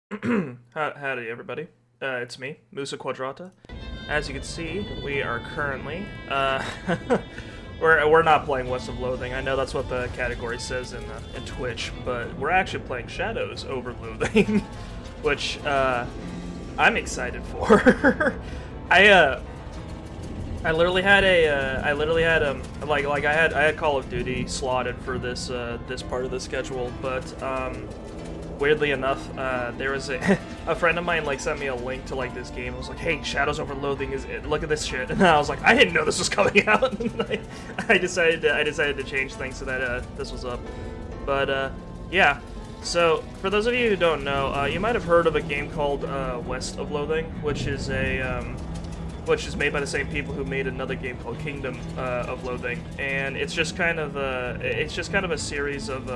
Howdy, everybody. It's me, Musa Quadrata. As you can see, we are currently we're not playing West of Loathing. I know that's what the category says in Twitch, but we're actually playing Shadows over Loathing, which I'm excited for. I I literally had I had Call of Duty slotted for this part of the schedule, but weirdly enough, there was a friend of mine sent me a link to this game. I was like, "Hey, Shadows over Loathing is it? Look at this shit!" And I was like, "I didn't know this was coming out." And I decided to change things so that this was up. But yeah. So for those of you who don't know, you might have heard of a game called West of Loathing, which is made by the same people who made another game called Kingdom of Loathing, and it's just kind of a series of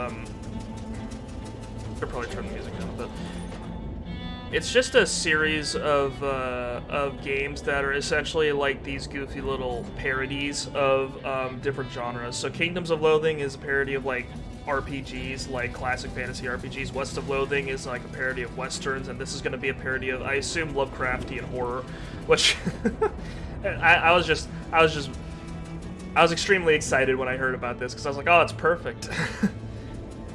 I'll probably turn the music down, but it's just a series of games that are essentially like these goofy little parodies of different genres. So Kingdoms of Loathing is a parody of RPGs, like classic fantasy RPGs. West of Loathing is like a parody of westerns, and this is going to be a parody of, I assume, Lovecraftian horror, which I was extremely excited when I heard about this because I was like, oh, it's perfect.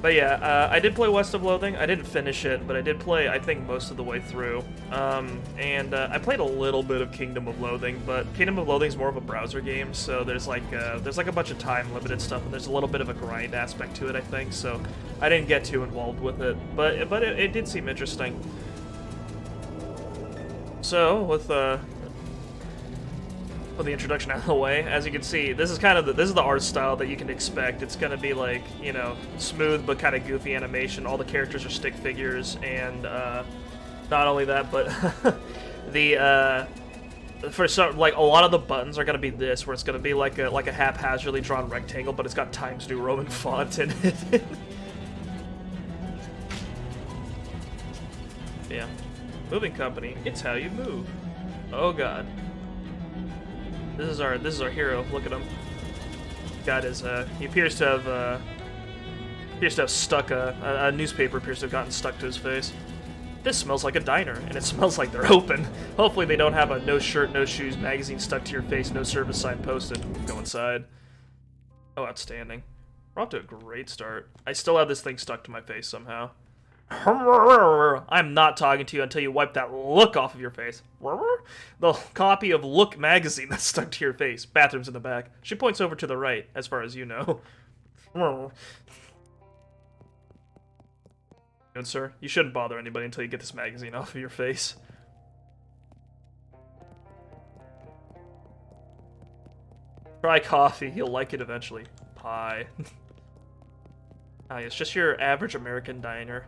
But yeah, I did play West of Loathing. I didn't finish it, but I did play, I think, most of the way through. And I played a little bit of Kingdom of Loathing, but Kingdom of Loathing is more of a browser game, so there's a bunch of time-limited stuff, and there's a little bit of a grind aspect to it, I think, so I didn't get too involved with it, but it did seem interesting. So, with the introduction out of the way, as you can see, this is the art style that you can expect. It's gonna be smooth but kind of goofy animation. All the characters are stick figures, and not only that, but for some, a lot of the buttons are gonna be this, where it's gonna be like a haphazardly drawn rectangle, but it's got Times New Roman font in it. Yeah, moving company. It's how you move. Oh god. This is our hero. Look at him. Got his he appears to have stuck a newspaper appears to have gotten stuck to his face. This smells like a diner, and it smells like they're open. Hopefully they don't have a no shirt, no shoes magazine stuck to your face, no service sign posted. Go inside. Oh, outstanding. We're off to a great start. I still have this thing stuck to my face somehow. I'm not talking to you until you wipe that look off of your face. The copy of Look magazine that's stuck to your face. Bathroom's in the back. She points over to the right, as far as you know. Good sir, you shouldn't bother anybody until you get this magazine off of your face. Try coffee, you'll like it eventually. Pie. Ah, it's just your average American diner.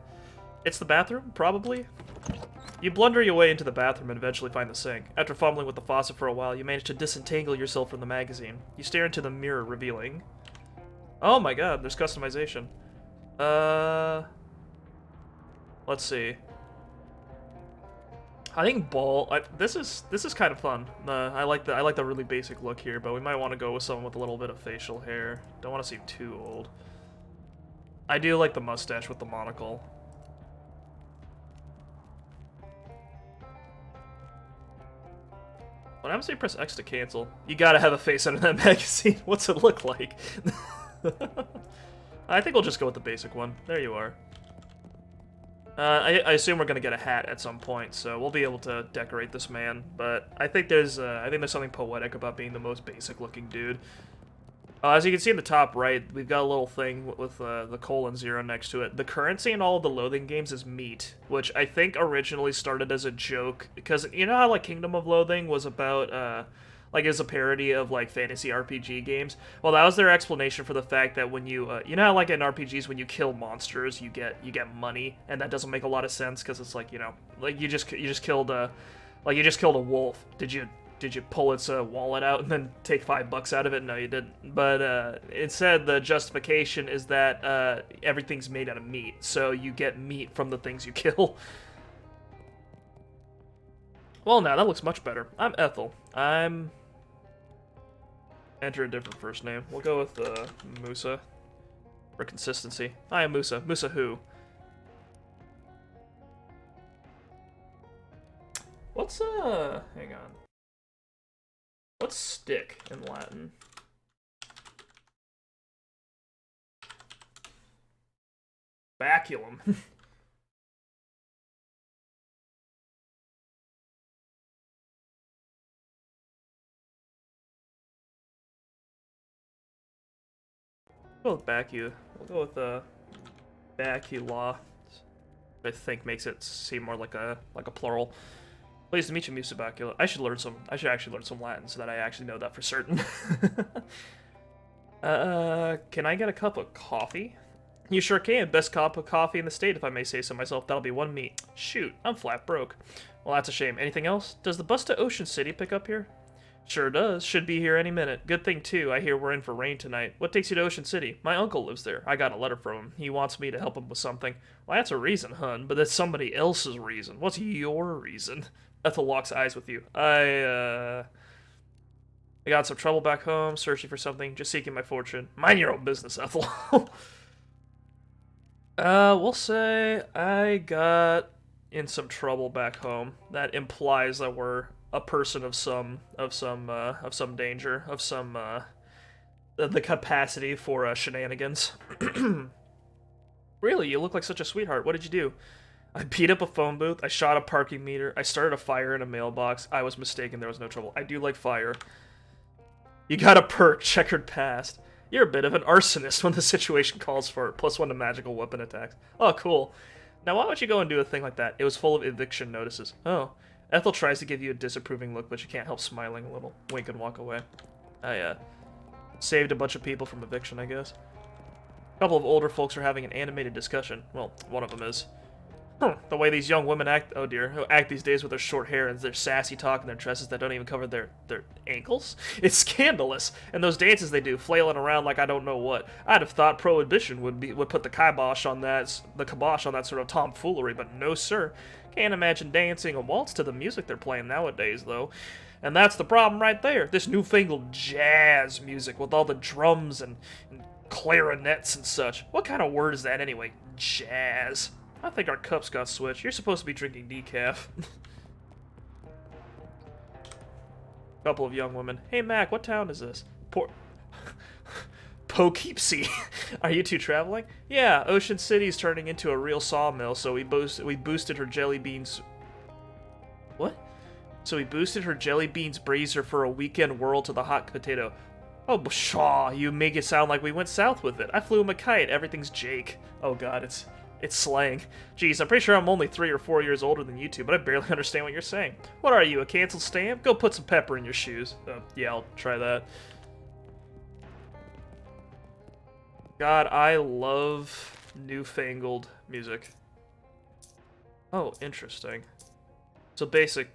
It's the bathroom, probably? You blunder your way into the bathroom and eventually find the sink. After fumbling with the faucet for a while, you manage to disentangle yourself from the magazine. You stare into the mirror, revealing... Oh my god, there's customization. Let's see. I think this is kind of fun. I like the really basic look here, but we might want to go with someone with a little bit of facial hair. Don't want to seem too old. I do like the mustache with the monocle. What happens if you press X to cancel? You gotta have a face under that magazine. What's it look like? I think we'll just go with the basic one. There you are. I assume we're gonna get a hat at some point, so we'll be able to decorate this man. But I think there's something poetic about being the most basic-looking dude. As you can see in the top right, we've got a little thing with the :0 next to it. The currency in all of the Loathing games is meat, which I think originally started as a joke, because you know how Kingdom of Loathing was about it was a parody of fantasy RPG games. Well, that was their explanation for the fact that when you you know how in RPGs when you kill monsters you get money, and that doesn't make a lot of sense because it's you just killed a wolf. Did you pull its wallet out and then take $5 out of it? No, you didn't. But instead, the justification is that everything's made out of meat, so you get meat from the things you kill. Well, now that looks much better. I'm Ethel. Enter a different first name. We'll go with Musa for consistency. I am Musa. Musa who? What's, hang on. What's stick in Latin? Baculum. We'll go with bacu. We'll go with, bacula. I think makes it seem more like a plural. Pleased to meet you, Musabacula. I should actually learn some Latin so that I actually know that for certain. Can I get a cup of coffee? You sure can. Best cup of coffee in the state, if I may say so myself. That'll be one me. Shoot, I'm flat broke. Well, that's a shame. Anything else? Does the bus to Ocean City pick up here? Sure does. Should be here any minute. Good thing, too. I hear we're in for rain tonight. What takes you to Ocean City? My uncle lives there. I got a letter from him. He wants me to help him with something. Well, that's a reason, hun, but that's somebody else's reason. What's your reason? Ethel locks eyes with you. I got some trouble back home, searching for something, just seeking my fortune. Mind your own business, Ethel. We'll say I got in some trouble back home. That implies that we're a person of some danger, of some the capacity for shenanigans. Really, you look like such a sweetheart. What did you do? I beat up a phone booth. I shot a parking meter. I started a fire in a mailbox. I was mistaken. There was no trouble. I do like fire. You got a perk. Checkered past. You're a bit of an arsonist when the situation calls for it. +1 to magical weapon attacks. Oh, cool. Now, why would you go and do a thing like that? It was full of eviction notices. Oh. Ethel tries to give you a disapproving look, but you can't help smiling a little. Wink and walk away. I, saved a bunch of people from eviction, I guess. A couple of older folks are having an animated discussion. Well, one of them is. The way these young women act, oh dear, who act these days with their short hair and their sassy talk and their dresses that don't even cover their ankles? It's scandalous. And those dances they do, flailing around like I don't know what. I'd have thought prohibition would put the kibosh on that sort of tomfoolery, but no sir. Can't imagine dancing a waltz to the music they're playing nowadays, though. And that's the problem right there. This newfangled jazz music with all the drums and clarinets and such. What kind of word is that anyway? Jazz. I think our cups got switched. You're supposed to be drinking decaf. Couple of young women. Hey, Mac, what town is this? Poughkeepsie. Are you two traveling? Yeah, Ocean City's turning into a real sawmill, so we boosted her jelly beans... What? So we boosted her jelly beans brazier for a weekend whirl to the hot potato. Oh, pshaw, you make it sound like we went south with it. I flew him a kite. Everything's Jake. Oh, God, it's slang. Jeez, I'm pretty sure I'm only 3 or 4 years older than you two, but I barely understand what you're saying. What are you, a canceled stamp? Go put some pepper in your shoes. Yeah, I'll try that. God, I love newfangled music. Oh, interesting. So basic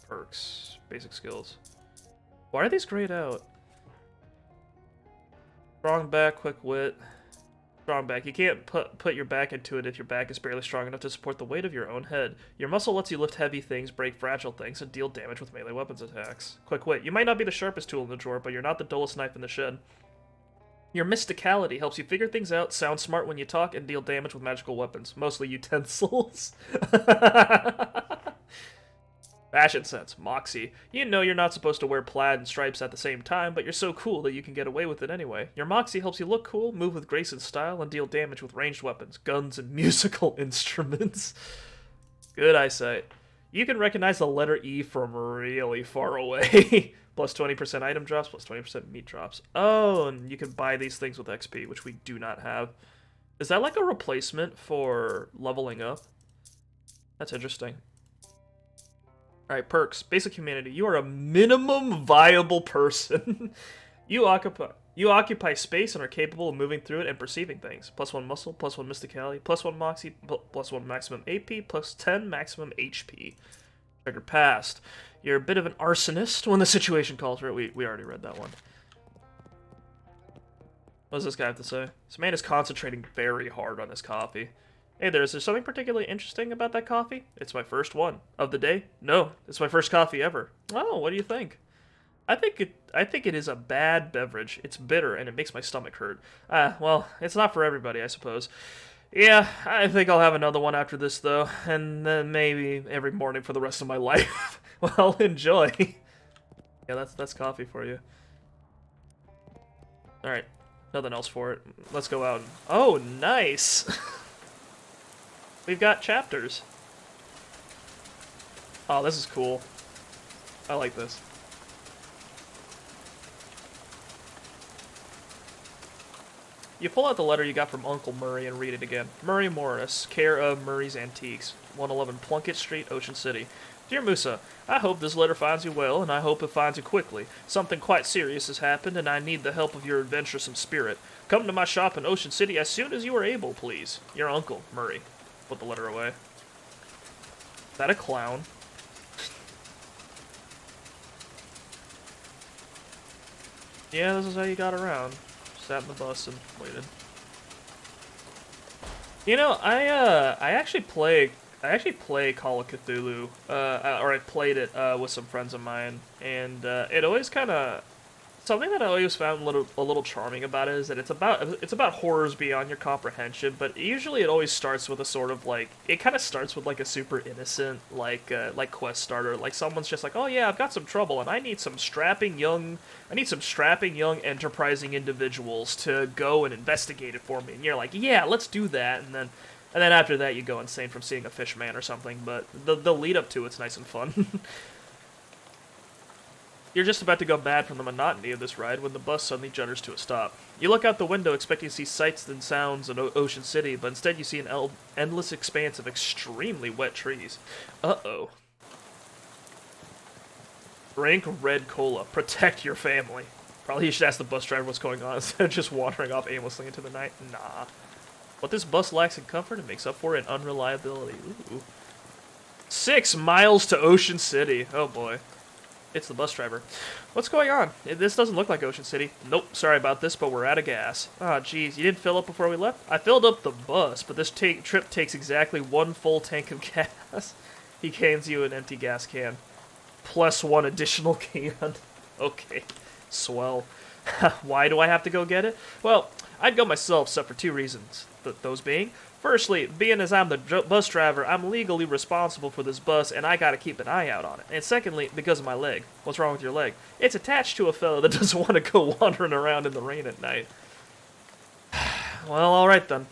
perks, basic skills. Why are these grayed out? Strong back, quick wit. Strong back. You can't put your back into it if your back is barely strong enough to support the weight of your own head. Your muscle lets you lift heavy things, break fragile things, and deal damage with melee weapons attacks. Quick wit. You might not be the sharpest tool in the drawer, but you're not the dullest knife in the shed. Your mysticality helps you figure things out, sound smart when you talk, and deal damage with magical weapons. Mostly utensils. Fashion sense. Moxie. You know you're not supposed to wear plaid and stripes at the same time, but you're so cool that you can get away with it anyway. Your moxie helps you look cool, move with grace and style, and deal damage with ranged weapons, guns, and musical instruments. Good eyesight. You can recognize the letter E from really far away. Plus 20% item drops, plus 20% meat drops. Oh, and you can buy these things with XP, which we do not have. Is that like a replacement for leveling up? That's interesting. Alright, perks. Basic humanity. You are a minimum viable person. You occupy space and are capable of moving through it and perceiving things. +1 muscle, +1 mysticality, +1 moxie, +1 maximum AP, +10 maximum HP. Trigger passed. You're a bit of an arsonist when the situation calls for it. We already read that one. What does this guy have to say? This man is concentrating very hard on his coffee. Hey there, is there something particularly interesting about that coffee? It's my first one. Of the day? No, it's my first coffee ever. Oh, what do you think? I think it is a bad beverage. It's bitter, and it makes my stomach hurt. Well, it's not for everybody, I suppose. Yeah, I think I'll have another one after this, though, and then maybe every morning for the rest of my life. Well, enjoy. Yeah, that's coffee for you. Alright. Nothing else for it. Let's go out. Oh, nice! We've got chapters. Oh, this is cool. I like this. You pull out the letter you got from Uncle Murray and read it again. Murray Morris, care of Murray's Antiques, 111 Plunkett Street, Ocean City. Dear Musa, I hope this letter finds you well, and I hope it finds you quickly. Something quite serious has happened, and I need the help of your adventuresome spirit. Come to my shop in Ocean City as soon as you are able, please. Your uncle, Murray. Put the letter away. Is that a clown? Yeah, this is how you got around. Sat in the bus and waited. You know, I actually play Call of Cthulhu, or I played it with some friends of mine, and it always kind of something that I always found a little charming about it is that it's about horrors beyond your comprehension, but usually it always starts with a sort of like it kind of starts with like a super innocent like quest starter, like someone's just like, oh yeah, I've got some trouble and I need some strapping young enterprising individuals to go and investigate it for me, and you're like, yeah, let's do that, and then after that you go insane from seeing a fish man or something, but the lead up to it's nice and fun. You're just about to go mad from the monotony of this ride when the bus suddenly judders to a stop. You look out the window expecting to see sights and sounds in Ocean City, but instead you see an endless expanse of extremely wet trees. Uh-oh. Drink red cola. Protect your family. Probably you should ask the bus driver what's going on instead of just wandering off aimlessly into the night. Nah. What this bus lacks in comfort, it makes up for in unreliability. Ooh. 6 miles to Ocean City. Oh boy. It's the bus driver. What's going on? This doesn't look like Ocean City. Nope, sorry about this, but we're out of gas. Ah, geez, you didn't fill up before we left? I filled up the bus, but this trip takes exactly 1 full tank of gas. He hands you an empty gas can. Plus 1 additional can. Okay, swell. Why do I have to go get it? Well, I'd go myself, except for 2 reasons. Those being... Firstly, being as I'm the bus driver, I'm legally responsible for this bus, and I gotta keep an eye out on it. And secondly, because of my leg. What's wrong with your leg? It's attached to a fellow that doesn't want to go wandering around in the rain at night. Well, alright then.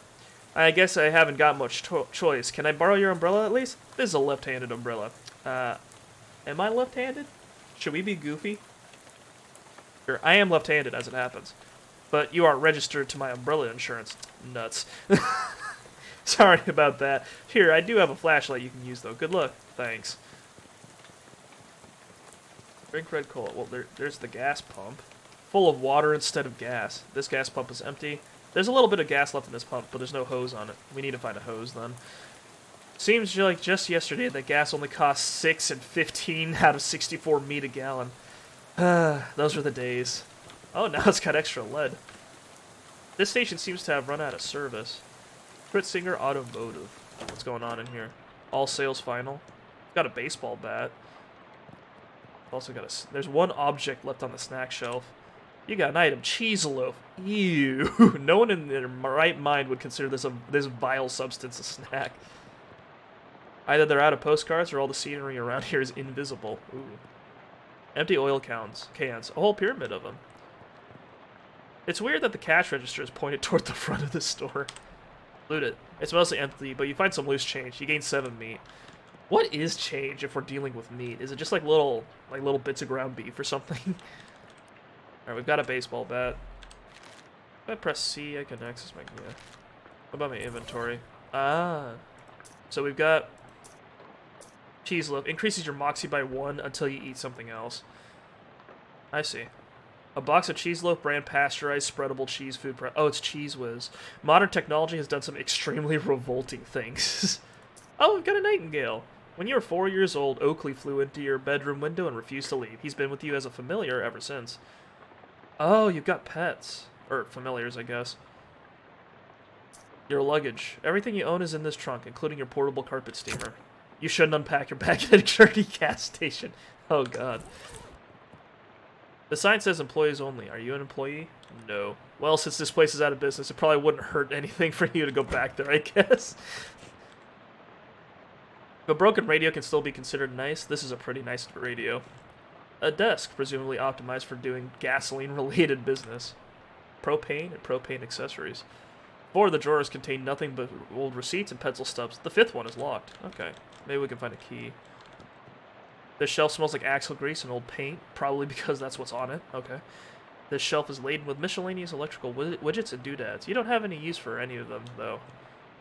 I guess I haven't got much choice. Can I borrow your umbrella at least? This is a left-handed umbrella. Am I left-handed? Should we be goofy? Sure, I am left-handed as it happens. But you aren't registered to my umbrella insurance. Nuts. Sorry about that. Here, I do have a flashlight you can use, though. Good luck. Thanks. Drink red cola. Well, there's the gas pump. Full of water instead of gas. This gas pump is empty. There's a little bit of gas left in this pump, but there's no hose on it. We need to find a hose, then. Seems like just yesterday that gas only cost 6 and 15 out of 64 meat a gallon. Those were the days. Oh, now it's got extra lead. This station seems to have run out of service. Singer Automotive. What's going on in here? All sales final. Got a baseball bat. Also got a... There's 1 object left on the snack shelf. You got an item. Cheese loaf. Ew. No one in their right mind would consider this vile substance a snack. Either they're out of postcards or all the scenery around here is invisible. Ooh. Empty oil cans. A whole pyramid of them. It's weird that the cash register is pointed toward the front of the store. Loot it. It's mostly empty, but you find some loose change. You gain 7 meat. What is change if we're dealing with meat? Is it just like little bits of ground beef or something? Alright, we've got a baseball bat. If I press C, I can access my... Yeah. What about my inventory? Ah. So we've got... Cheese loaf. Increases your moxie by 1 until you eat something else. I see. A box of Cheese Loaf brand pasteurized spreadable cheese food. Oh, it's Cheese Whiz. Modern technology has done some extremely revolting things. Oh, we've got a nightingale. When you were 4 years old, Oakley flew into your bedroom window and refused to leave. He's been with you as a familiar ever since. Oh, you've got pets. Or familiars, I guess. Your luggage. Everything you own is in this trunk, including your portable carpet steamer. You shouldn't unpack your bag at a dirty gas station. Oh, God. The sign says employees only. Are you an employee? No. Well, since this place is out of business, it probably wouldn't hurt anything for you to go back there, I guess. If a broken radio can still be considered nice, this is a pretty nice radio. A desk, presumably optimized for doing gasoline-related business. Propane and propane accessories. 4 of the drawers contain nothing but old receipts and pencil stubs. The 5th one is locked. Okay, maybe we can find a key. This shelf smells like axle grease and old paint, probably because that's what's on it. Okay. This shelf is laden with miscellaneous electrical widgets and doodads. You don't have any use for any of them, though.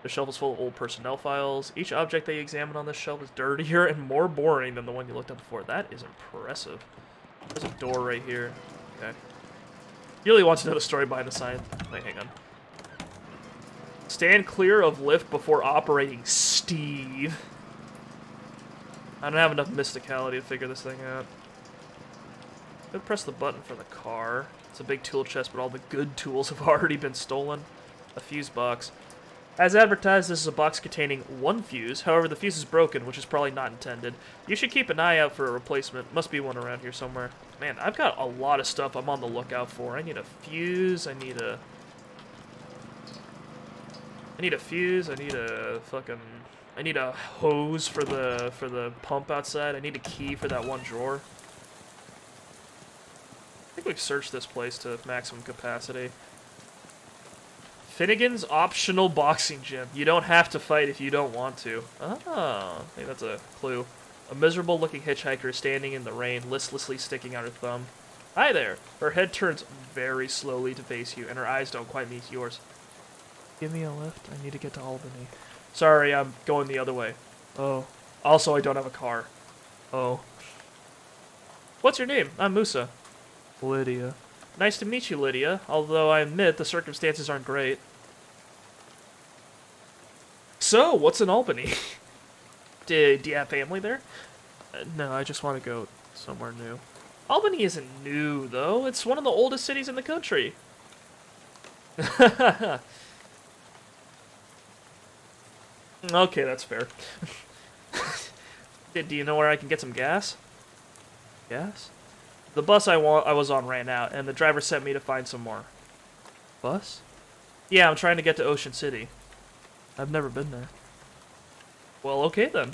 The shelf is full of old personnel files. Each object that you examine on this shelf is dirtier and more boring than the one you looked at before. That is impressive. There's a door right here. Okay. He really wants to know the story behind the sign. Wait, hang on. Stand clear of lift before operating, Steve. I don't have enough mysticality to figure this thing out. Could press the button for the car. It's a big tool chest, but all the good tools have already been stolen. A fuse box. As advertised, this is a box containing 1 fuse. However, the fuse is broken, which is probably not intended. You should keep an eye out for a replacement. Must be one around here somewhere. Man, I've got a lot of stuff I'm on the lookout for. I need a fuse. I need a fuse. I need a hose for the pump outside. I need a key for that one drawer. I think we've searched this place to maximum capacity. Finnegan's optional boxing gym. You don't have to fight if you don't want to. Oh, I think that's a clue. A miserable-looking hitchhiker is standing in the rain, listlessly sticking out her thumb. Hi there. Her head turns very slowly to face you, and her eyes don't quite meet yours. Give me a lift. I need to get to Albany. Sorry, I'm going the other way. Oh. Also, I don't have a car. Oh. What's your name? I'm Musa. Lydia. Nice to meet you, Lydia, although I admit the circumstances aren't great. So, what's in Albany? Do you have family there? No, I just want to go somewhere new. Albany isn't new, though. It's one of the oldest cities in the country. Okay, that's fair. Do you know where I can get some gas? Gas? The bus I was on ran out, and the driver sent me to find some more. Bus? Yeah, I'm trying to get to Ocean City. I've never been there. Well, okay then.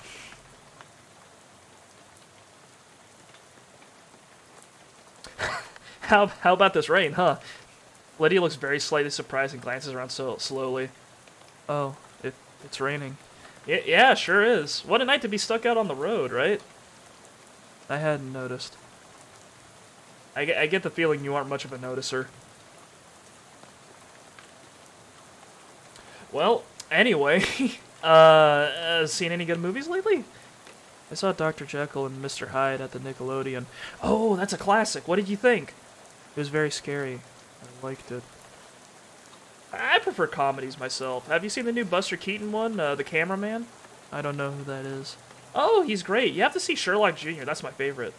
How about this rain, huh? Lydia looks very slightly surprised and glances around so slowly. Oh, it's raining. Yeah, sure is. What a night to be stuck out on the road, right? I hadn't noticed. I get the feeling you aren't much of a noticer. Well, anyway, seen any good movies lately? I saw Dr. Jekyll and Mr. Hyde at the Nickelodeon. Oh, that's a classic. What did you think? It was very scary. I liked it. I prefer comedies myself. Have you seen the new Buster Keaton one, The Cameraman? I don't know who that is. Oh, he's great. You have to see Sherlock Jr. That's my favorite.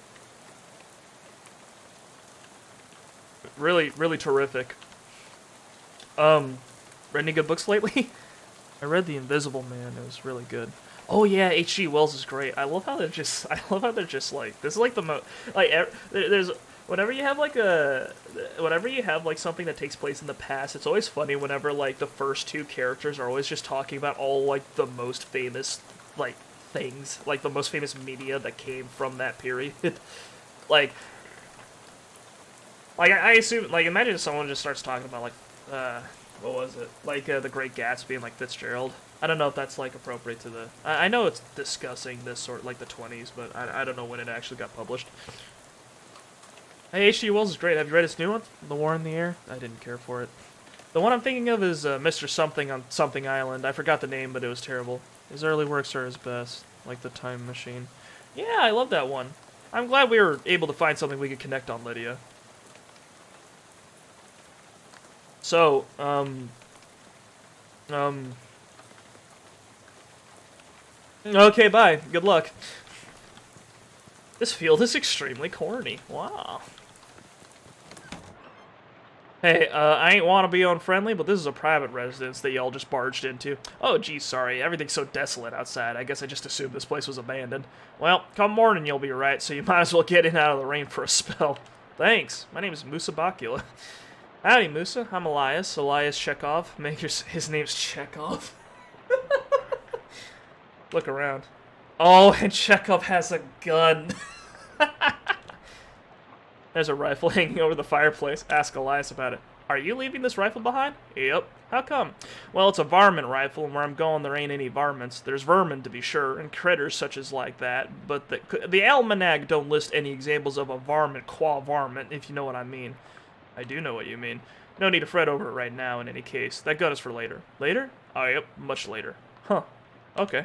Really, really terrific. Read any good books lately? I read The Invisible Man. It was really good. Oh yeah, H.G. Wells is great. I love how they're just like, this is like the most, like, there's, whenever you have like something that takes place in the past, it's always funny whenever like the first 2 characters are always just talking about all like the most famous like things, like the most famous media that came from that period. like I assume, like, imagine if someone just starts talking about like what was it, like The Great Gatsby and like Fitzgerald. I don't know if that's like appropriate to the, I know it's discussing this sort, like the 20s, but I don't know when it actually got published. Hey, H.G. Wells is great. Have you read his new one? The War in the Air? I didn't care for it. The one I'm thinking of is Mr. Something on Something Island. I forgot the name, but it was terrible. His early works are his best, like The Time Machine. Yeah, I love that one. I'm glad we were able to find something we could connect on, Lydia. So, okay, bye. Good luck. This field is extremely corny. Wow. Hey, I ain't want to be unfriendly, but this is a private residence that y'all just barged into. Oh, geez, sorry. Everything's so desolate outside. I guess I just assumed this place was abandoned. Well, come morning you'll be right, so you might as well get in out of the rain for a spell. Thanks. My name is Musa Bakula. Howdy, Musa. I'm Elias. Elias Chekhov. His name's Chekhov. Look around. Oh, and Chekhov has a gun. There's a rifle hanging over the fireplace. Ask Elias about it. Are you leaving this rifle behind? Yep. How come? Well, it's a varmint rifle, and where I'm going there ain't any varmints. There's vermin, to be sure, and critters such as like that, but the almanac don't list any examples of a varmint qua varmint, if you know what I mean. I do know what you mean. No need to fret over it right now, in any case. That gun is for later. Later? Oh, yep, much later. Huh. Okay.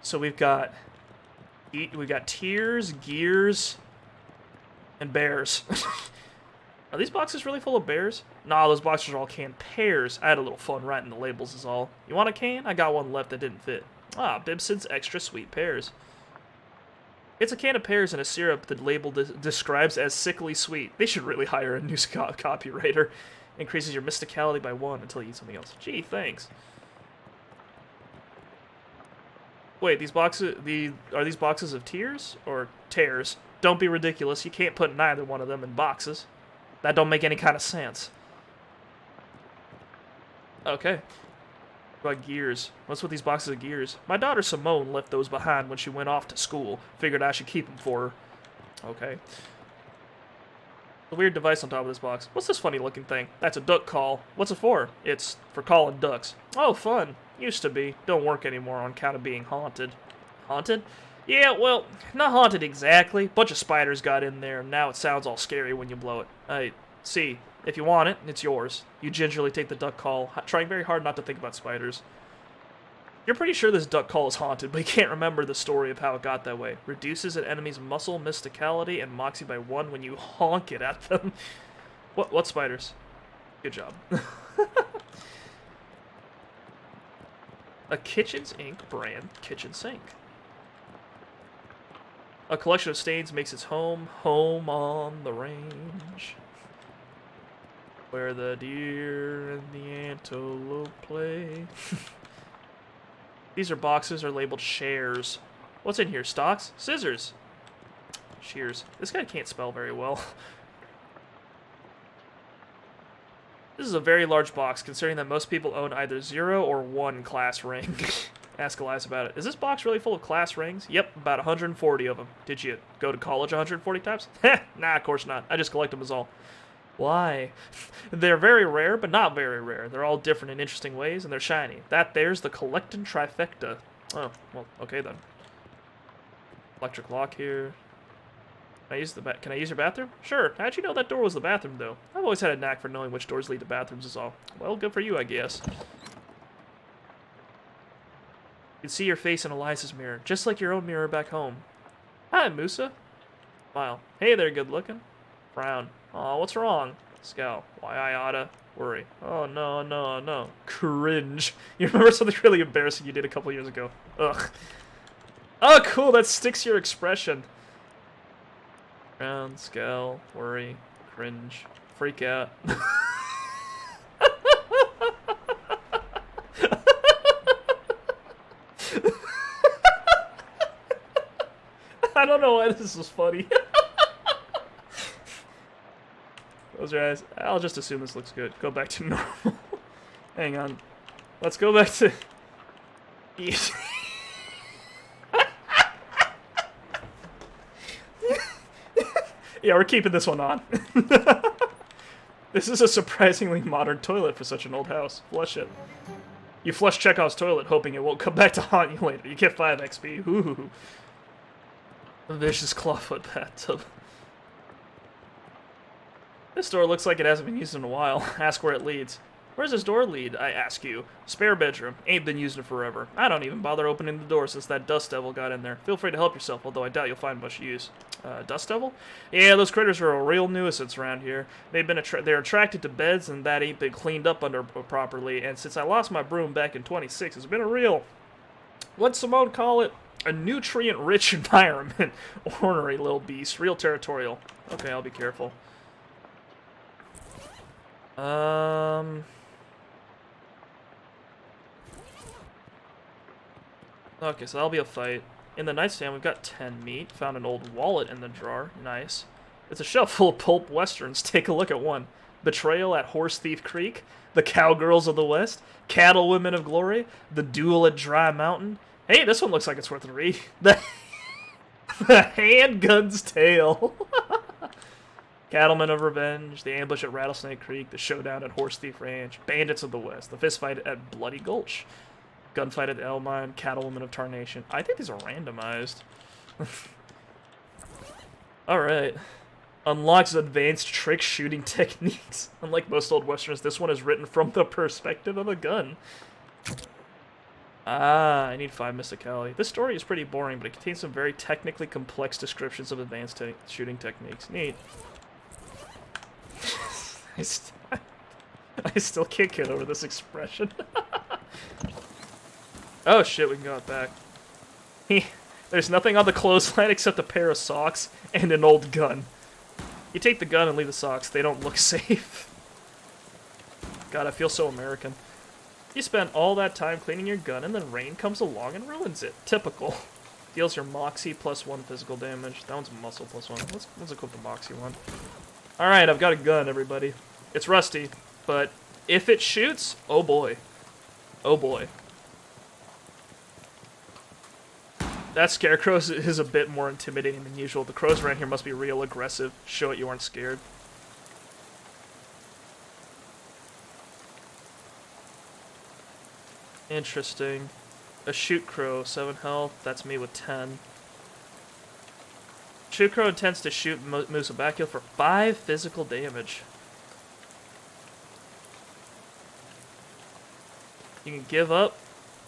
So we've got tears, gears, and bears. Are these boxes really full of bears? Nah, those boxes are all canned pears. I had a little fun writing the labels is all. You want a can? I got one left that didn't fit. Ah, Bibson's extra sweet pears. It's a can of pears and a syrup the label describes as sickly sweet. They should really hire a new copywriter. Increases your mysticality by 1 until you eat something else. Gee, thanks. Wait, these boxes, are these boxes of tears or tears? Don't be ridiculous. You can't put neither one of them in boxes. That don't make any kind of sense. Okay. What about gears? What's with these boxes of gears? My daughter Simone left those behind when she went off to school. Figured I should keep them for her. Okay. The weird device on top of this box. What's this funny looking thing? That's a duck call. What's it for? It's for calling ducks. Oh, fun. Used to be. Don't work anymore on account of being haunted. Haunted? Yeah, well, not haunted exactly. Bunch of spiders got in there, and now it sounds all scary when you blow it. See, if you want it, it's yours. You gingerly take the duck call, trying very hard not to think about spiders. You're pretty sure this duck call is haunted, but you can't remember the story of how it got that way. Reduces an enemy's muscle, mysticality, and moxie by 1 when you honk it at them. What spiders? Good job. A Kitchens Inc. brand kitchen sink. A collection of stains makes its home on the range, where the deer and the antelope play. These are boxes are labeled shares. What's in here? Stocks? Scissors. Shears. This guy can't spell very well. This is a very large box, considering that most people own either 0 or 1 class ring. Ask Elias about it. Is this box really full of class rings? Yep, about 140 of them. Did you go to college 140 times? Heh, nah, of course not. I just collect them as all. Why? They're very rare, but not very rare. They're all different in interesting ways, and they're shiny. There's the collectin' trifecta. Oh, well, okay then. Electric lock here. Can I use your bathroom? Sure. How'd you know that door was the bathroom, though? I've always had a knack for knowing which doors lead to bathrooms is all. Well, good for you, I guess. You can see your face in Elias's mirror, just like your own mirror back home. Hi, Musa. Smile. Hey there, good looking. Frown. Aw, what's wrong? Scowl. Why I oughta worry. Oh, no. Cringe. You remember something really embarrassing you did a couple years ago? Ugh. Oh, cool, that sticks to your expression. Frown, scowl, worry, cringe, freak out. I don't know why this is funny. Close your eyes. I'll just assume this looks good. Go back to normal. Hang on. Let's go back to... Yeah, we're keeping this one on. This is a surprisingly modern toilet for such an old house. Flush it. You flush Chekhov's toilet, hoping it won't come back to haunt you later. You get 5 XP. Ooh. A vicious clawfoot bathtub. This door looks like it hasn't been used in a while. Ask where it leads. Where's this door lead, I ask you? Spare bedroom. Ain't been used in forever. I don't even bother opening the door since that dust devil got in there. Feel free to help yourself, although I doubt you'll find much use. Dust devil? Yeah, those critters are a real nuisance around here. They're attracted to beds, and that ain't been cleaned up under properly, and since I lost my broom back in 26, it's been a real... What'd Simone call it? A nutrient-rich environment. Ornery little beast. Real territorial. Okay, I'll be careful. Okay, so that'll be a fight. In the nightstand, we've got 10 meat. Found an old wallet in the drawer. Nice. It's a shelf full of pulp westerns. Take a look at one. Betrayal at Horse Thief Creek, The Cowgirls of the West, Cattle Women of Glory, The Duel at Dry Mountain. Hey, this one looks like it's worth a read. The Handgun's Tale. Cattlemen of Revenge, The Ambush at Rattlesnake Creek, The Showdown at Horse Thief Ranch, Bandits of the West, The Fistfight at Bloody Gulch, Gunfight at Elmine, Cattlewomen of Tarnation. I think these are randomized. Alright. Unlocks advanced trick shooting techniques. Unlike most old westerns, this one is written from the perspective of a gun. Ah, I need 5 mysticality. This story is pretty boring, but it contains some very technically complex descriptions of advanced shooting techniques. Neat. I still can't get over this expression. Oh shit, we can go out back. There's nothing on the clothesline except a pair of socks and an old gun. You take the gun and leave the socks. They don't look safe. God, I feel so American. You spend all that time cleaning your gun and then rain comes along and ruins it. Typical. Deals your moxie plus 1 physical damage. That one's muscle plus 1. Let's equip the moxie one. Alright, I've got a gun, everybody. It's rusty, but if it shoots, oh boy. Oh boy. That scarecrow is a bit more intimidating than usual. The crows around here must be real aggressive. Show it you aren't scared. Interesting. A shoot crow, 7 health. That's me with 10. Shoot crow intends to shoot and moves a back heel for 5 physical damage. You can give up,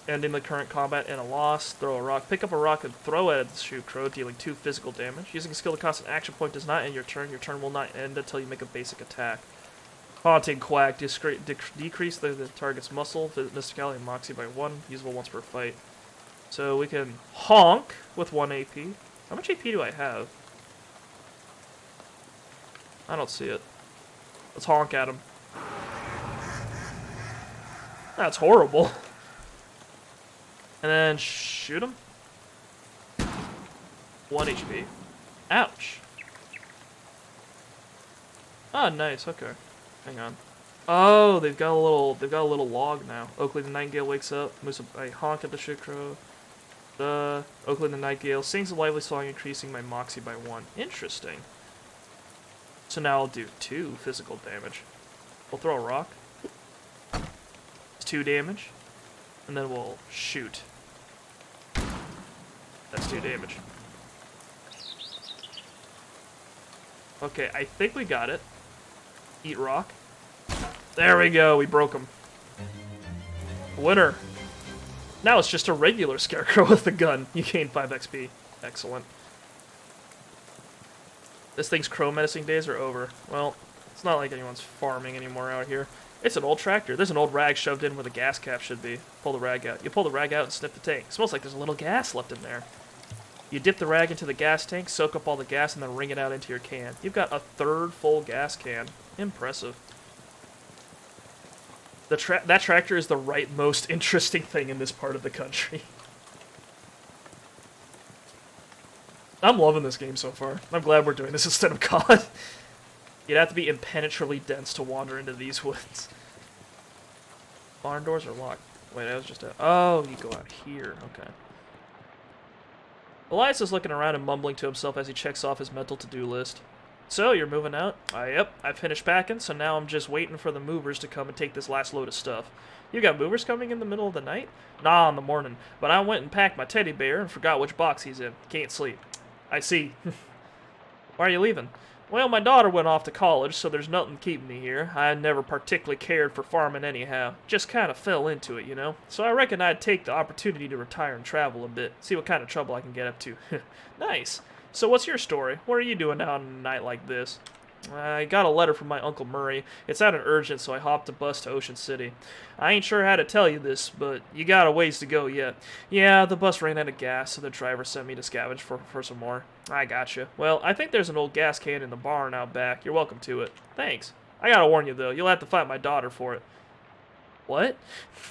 ending the current combat in a loss. Throw a rock. Pick up a rock and throw it at the shoot crow, dealing 2 physical damage. Using a skill to cost an action point does not end your turn. Your turn will not end until you make a basic attack. Haunting Quack. Decrease the target's muscle, mysticality, and moxie by 1. Usable once per fight. So we can honk with 1 AP. How much AP do I have? I don't see it. Let's honk at him. That's horrible. And then shoot him. 1 HP. Ouch. Oh, nice. Okay. Hang on. Oh, they've got a little log now. Oakley the Nightingale wakes up. Moves a honk at the shit crow. The Oakley the Nightingale sings a lively song, increasing my moxie by 1. Interesting. So now I'll do 2 physical damage. We'll throw a rock. It's 2 damage. And then we'll shoot. That's 2 damage. Okay, I think we got it. Eat rock. There we go, we broke him. Winner. Now it's just a regular scarecrow with a gun. You gain 5 XP. Excellent. This thing's crow menacing days are over. Well, it's not like anyone's farming anymore out here. It's an old tractor. There's an old rag shoved in where the gas cap should be. Pull the rag out. You pull the rag out and sniff the tank. It smells like there's a little gas left in there. You dip the rag into the gas tank, soak up all the gas, and then wring it out into your can. You've got a 3rd full gas can. Impressive. That tractor is the most interesting thing in this part of the country. I'm loving this game so far. I'm glad we're doing this instead of COD. You'd have to be impenetrably dense to wander into these woods. Barn doors are locked. Wait, I was just oh, you go out here. Okay. Elias is looking around and mumbling to himself as he checks off his mental to-do list. So, you're moving out? Yep, I finished packing, so now I'm just waiting for the movers to come and take this last load of stuff. You got movers coming in the middle of the night? Nah, in the morning. But I went and packed my teddy bear and forgot which box he's in. Can't sleep. I see. Why are you leaving? Well, my daughter went off to college, so there's nothing keeping me here. I never particularly cared for farming anyhow. Just kind of fell into it, you know? So I reckon I'd take the opportunity to retire and travel a bit. See what kind of trouble I can get up to. Nice. So what's your story? What are you doing out on a night like this? I got a letter from my Uncle Murray. It sounded urgent, so I hopped a bus to Ocean City. I ain't sure how to tell you this, but you got a ways to go yet. Yeah, the bus ran out of gas, so the driver sent me to scavenge for some more. I gotcha. Well, I think there's an old gas can in the barn out back. You're welcome to it. Thanks. I gotta warn you, though. You'll have to fight my daughter for it. What?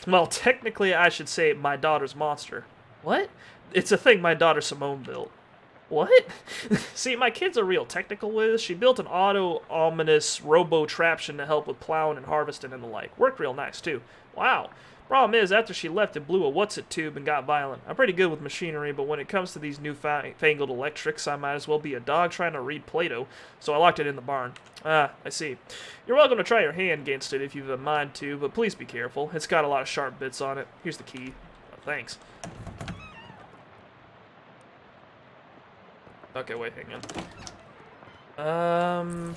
Well, technically, I should say my daughter's monster. What? It's a thing my daughter Simone built. What? See, my kid's a real technical whiz. She built an auto-ominous robo-traption to help with plowing and harvesting and the like. Worked real nice, too. Wow. Problem is, after she left, it blew a what's-it tube and got violent. I'm pretty good with machinery, but when it comes to these newfangled electrics, I might as well be a dog trying to read Plato, so I locked it in the barn. Ah, I see. You're welcome to try your hand against it if you've a mind to, but please be careful. It's got a lot of sharp bits on it. Here's the key. Oh, thanks. Okay, wait, hang on.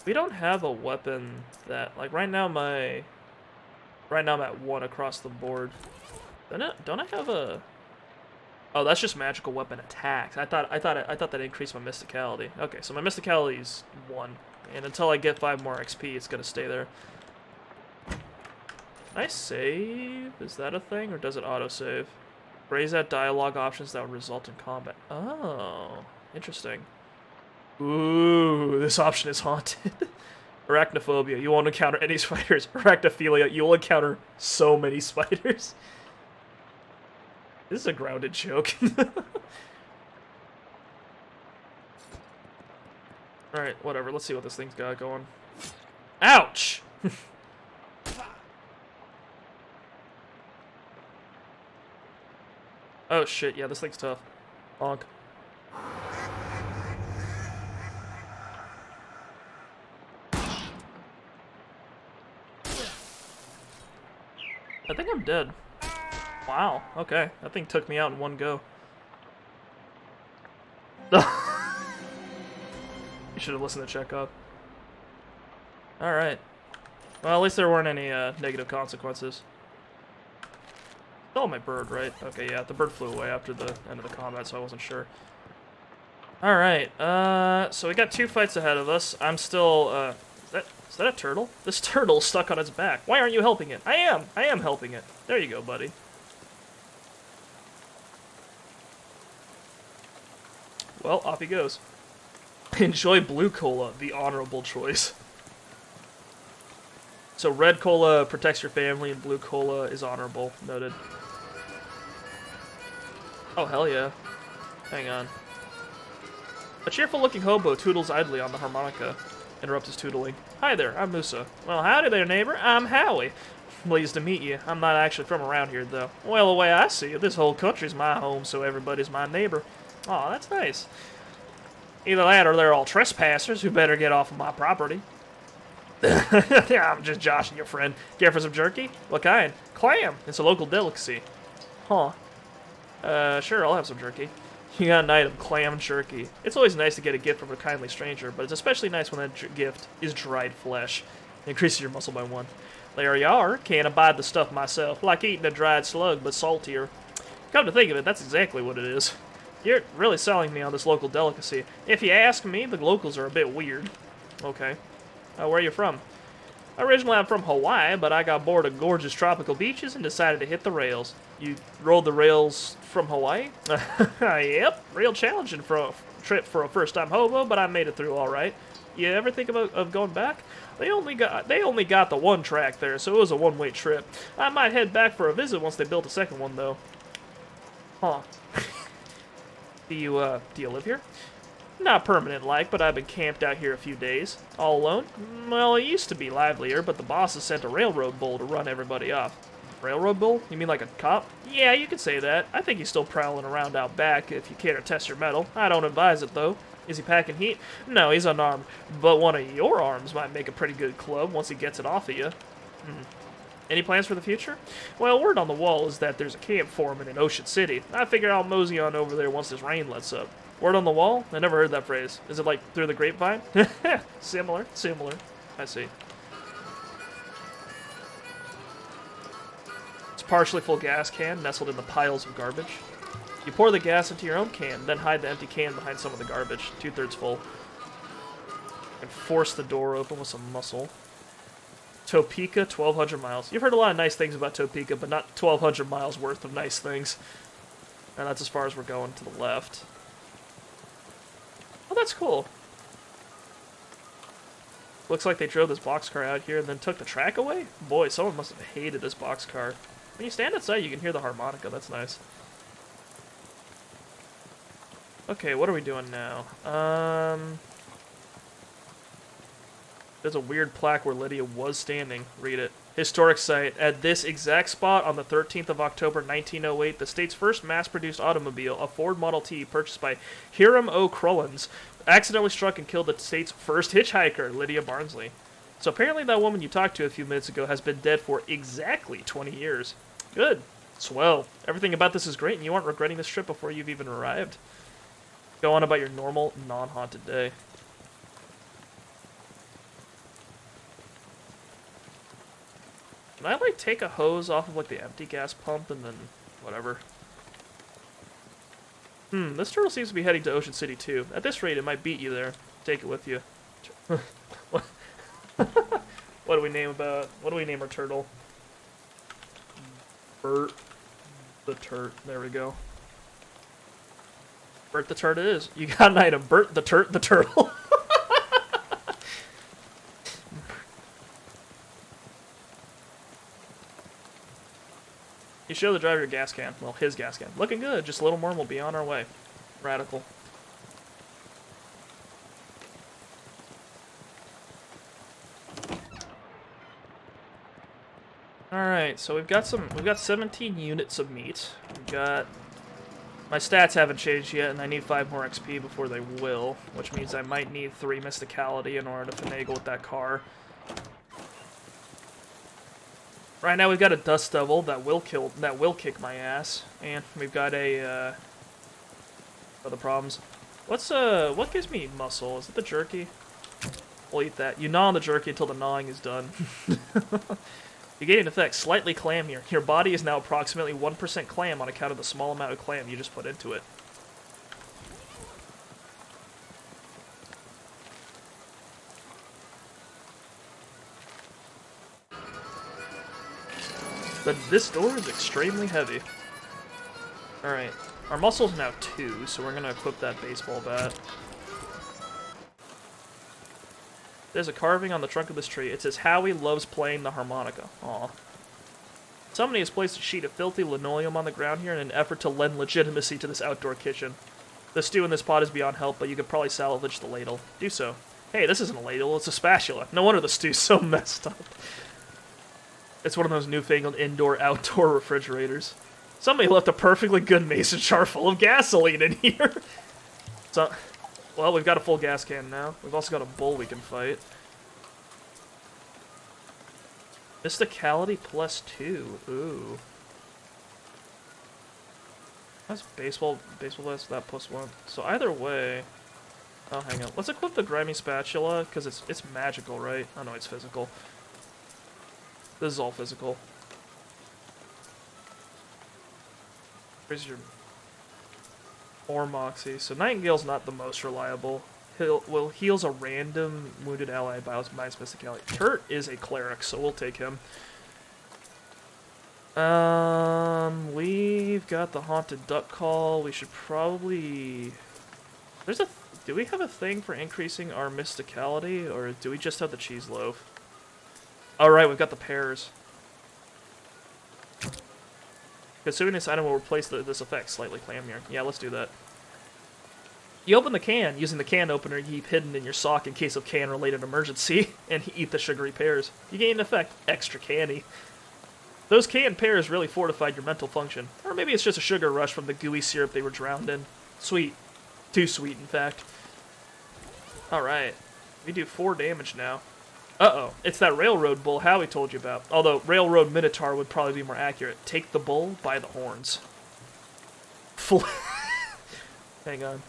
We don't have a weapon that, like, right now I'm at 1 across the board. Don't I have a... Oh, that's just magical weapon attacks. I thought that increased my mysticality. Okay, so my mysticality is 1, and until I get 5 more XP, it's gonna stay there. Can I save? Is that a thing, or does it auto-save? Raise out dialogue options that would result in combat. Oh, interesting. Ooh, this option is haunted. Arachnophobia. You won't encounter any spiders. Arachnophilia. You will encounter so many spiders. This is a grounded joke. Alright, whatever. Let's see what this thing's got going. Ouch! Oh shit, yeah, this thing's tough. Bonk. I think I'm dead. Wow, okay. That thing took me out in one go. You should have listened to Chekhov. Alright. Well, at least there weren't any negative consequences. Oh, my bird, right? Okay, yeah, the bird flew away after the end of the combat, so I wasn't sure. Alright, so we got 2 fights ahead of us. I'm still, is that a turtle? This turtle's stuck on its back. Why aren't you helping it? I am helping it. There you go, buddy. Well, off he goes. Enjoy blue cola, the honorable choice. So red cola protects your family and blue cola is honorable. Noted. Oh, hell yeah. Hang on. A cheerful-looking hobo tootles idly on the harmonica. Interrupt his tootling. Hi there, I'm Musa. Well, howdy there, neighbor. I'm Howie. Pleased to meet you. I'm not actually from around here, though. Well, the way I see it, this whole country's my home, so everybody's my neighbor. Aw, that's nice. Either that or they're all trespassers who better get off of my property. Yeah, I'm just joshing your friend. Care for some jerky? What kind? Clam. It's a local delicacy. Huh. Sure, I'll have some jerky. You got an item, clam jerky. It's always nice to get a gift from a kindly stranger, but it's especially nice when that gift is dried flesh. It increases your muscle by 1. There you are. Can't abide the stuff myself. Like eating a dried slug, but saltier. Come to think of it, that's exactly what it is. You're really selling me on this local delicacy. If you ask me, the locals are a bit weird. Okay. Where are you from? Originally, I'm from Hawaii, but I got bored of gorgeous tropical beaches and decided to hit the rails. You rode the rails from Hawaii? Yep, real challenging for a trip for a first-time hobo, but I made it through all right. You ever think of going back? They only got the 1 track there, so it was a one-way trip. I might head back for a visit once they built a second one, though. Huh. Do you live here? Not permanent-like, but I've been camped out here a few days. All alone? Well, it used to be livelier, but the boss has sent a railroad bull to run everybody off. Railroad bull? You mean like a cop? Yeah, you could say that. I think he's still prowling around out back if you care to test your mettle. I don't advise it, though. Is he packing heat? No, he's unarmed. But one of your arms might make a pretty good club once he gets it off of you. Any plans for the future? Well, word on the wall is that there's a camp forming in Ocean City. I figure I'll mosey on over there once this rain lets up. Word on the wall? I never heard that phrase. Is it like through the grapevine? Similar. I see. It's a partially full gas can nestled in the piles of garbage. You pour the gas into your own can, then hide the empty can behind some of the garbage, 2/3 full. And force the door open with some muscle. Topeka, 1,200 miles. You've heard a lot of nice things about Topeka, but not 1,200 miles worth of nice things. And that's as far as we're going to the left. Oh, that's cool. Looks like they drove this boxcar out here and then took the track away? Boy, someone must have hated this boxcar. When you stand outside, you can hear the harmonica. That's nice. Okay, what are we doing now? There's a weird plaque where Lydia was standing. Read it. Historic site. At this exact spot on the 13th of October, 1908, the state's first mass-produced automobile, a Ford Model T purchased by Hiram O. Crullins, accidentally struck and killed the state's first hitchhiker, Lydia Barnsley. So apparently that woman you talked to a few minutes ago has been dead for exactly 20 years. Good. Swell. Everything about this is great, and you aren't regretting this trip before you've even arrived. Go on about your normal, non-haunted day. Can I, like, take a hose off of, like, the empty gas pump and then whatever? This turtle seems to be heading to Ocean City, too. At this rate, it might beat you there. Take it with you. What? What do we name our turtle? Bert the Turt. There we go. Bert the Turt it is. You got an item. Bert the Turt the turtle. You show the driver your gas can. Well, his gas can. Looking good. Just a little more and we'll be on our way. Radical. Alright, so we've got 17 units of meat. My stats haven't changed yet, and I need 5 more XP before they will, which means I might need 3 mysticality in order to finagle with that car. Right now we've got a dust devil that will kick my ass, and we've got a other problems. What gives me muscle? Is it the jerky? We'll eat that. You gnaw on the jerky until the gnawing is done. You gain an effect, slightly clammier. Your body is now approximately 1% clam on account of the small amount of clam you just put into it. But this door is extremely heavy. Alright. Our muscle's now 2, so we're gonna equip that baseball bat. There's a carving on the trunk of this tree. It says, Howie loves playing the harmonica. Aw. Somebody has placed a sheet of filthy linoleum on the ground here in an effort to lend legitimacy to this outdoor kitchen. The stew in this pot is beyond help, but you could probably salvage the ladle. Do so. Hey, this isn't a ladle, it's a spatula. No wonder the stew's so messed up. It's one of those newfangled indoor-outdoor refrigerators. Somebody left a perfectly good mason jar full of gasoline in here. So, well, we've got a full gas can now. We've also got a bull we can fight. Mysticality +2. Ooh. That's baseball blast, that +1. So either way... Oh, hang on. Let's equip the grimy spatula, because it's magical, right? Oh no, it's physical. This is all physical. Where's your... Or Moxie. So Nightingale's not the most reliable. Heals a random wounded ally by minus mysticality. Turt is a cleric, so we'll take him. We've got the haunted duck call. We should probably... Do we have a thing for increasing our mysticality, or do we just have the cheese loaf? Alright, we've got the pears. Consuming this item will replace this effect, slightly clammier. Yeah, let's do that. You open the can using the can opener you keep hidden in your sock in case of can-related emergency, and eat the sugary pears. You gain an effect, extra candy. Those canned pears really fortified your mental function. Or maybe it's just a sugar rush from the gooey syrup they were drowned in. Sweet. Too sweet, in fact. Alright. We do 4 damage now. Uh-oh. It's that railroad bull Howie told you about. Although, railroad minotaur would probably be more accurate. Take the bull by the horns. Hang on.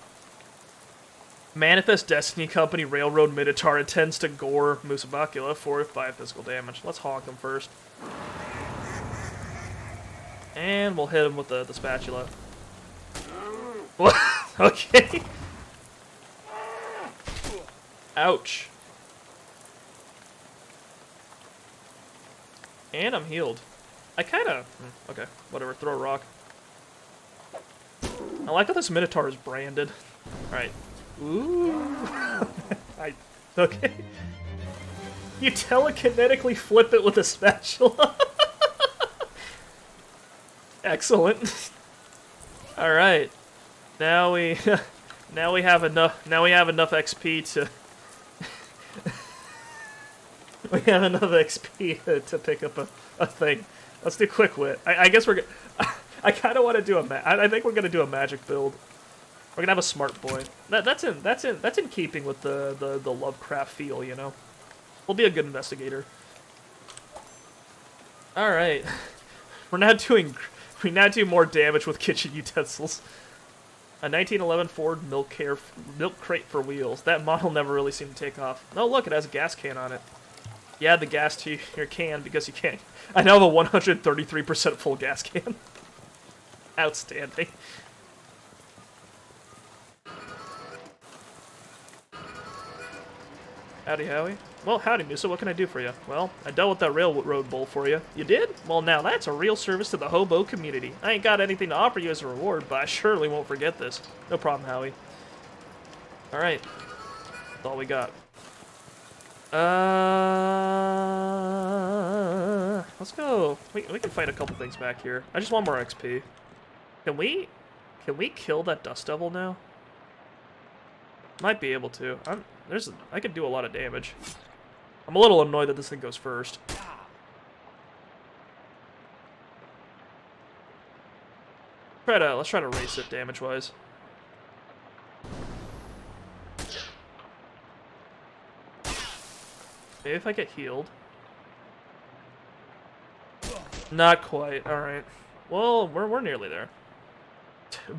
Manifest Destiny Company Railroad Minotaur intends to gore Musabakula for 5 physical damage. Let's honk him first. And we'll hit him with the spatula. What? Okay. Ouch. And I'm healed. I kinda... Okay, whatever. Throw a rock. I like how this Minotaur is branded. Alright. Ooh. Okay. You telekinetically flip it with a spatula. Excellent. Alright. Now we Now we have enough. Now we have enough XP to. We have enough XP to pick up a thing. Let's do quick wit. I guess we're. I kind of want to do a. I think we're gonna do a magic build. We're gonna have a smart boy. That's in keeping with the Lovecraft feel, you know. We'll be a good investigator. All right, we now do more damage with kitchen utensils. A 1911 Ford milk crate for wheels. That model never really seemed to take off. Oh look, it has a gas can on it. You add the gas to your can because you can't. I now have a 133% full gas can. Outstanding. Howdy, Howie. Well, howdy, Musa. What can I do for you? Well, I dealt with that railroad bull for you. You did? Well, now that's a real service to the hobo community. I ain't got anything to offer you as a reward, but I surely won't forget this. No problem, Howie. Alright. That's all we got. Let's go. We can fight a couple things back here. I just want more XP. Can we kill that dust devil now? Might be able to. I could do a lot of damage. I'm a little annoyed that this thing goes first. Let's try to race it damage-wise. Maybe if I get healed. Not quite. All right. Well, we're nearly there.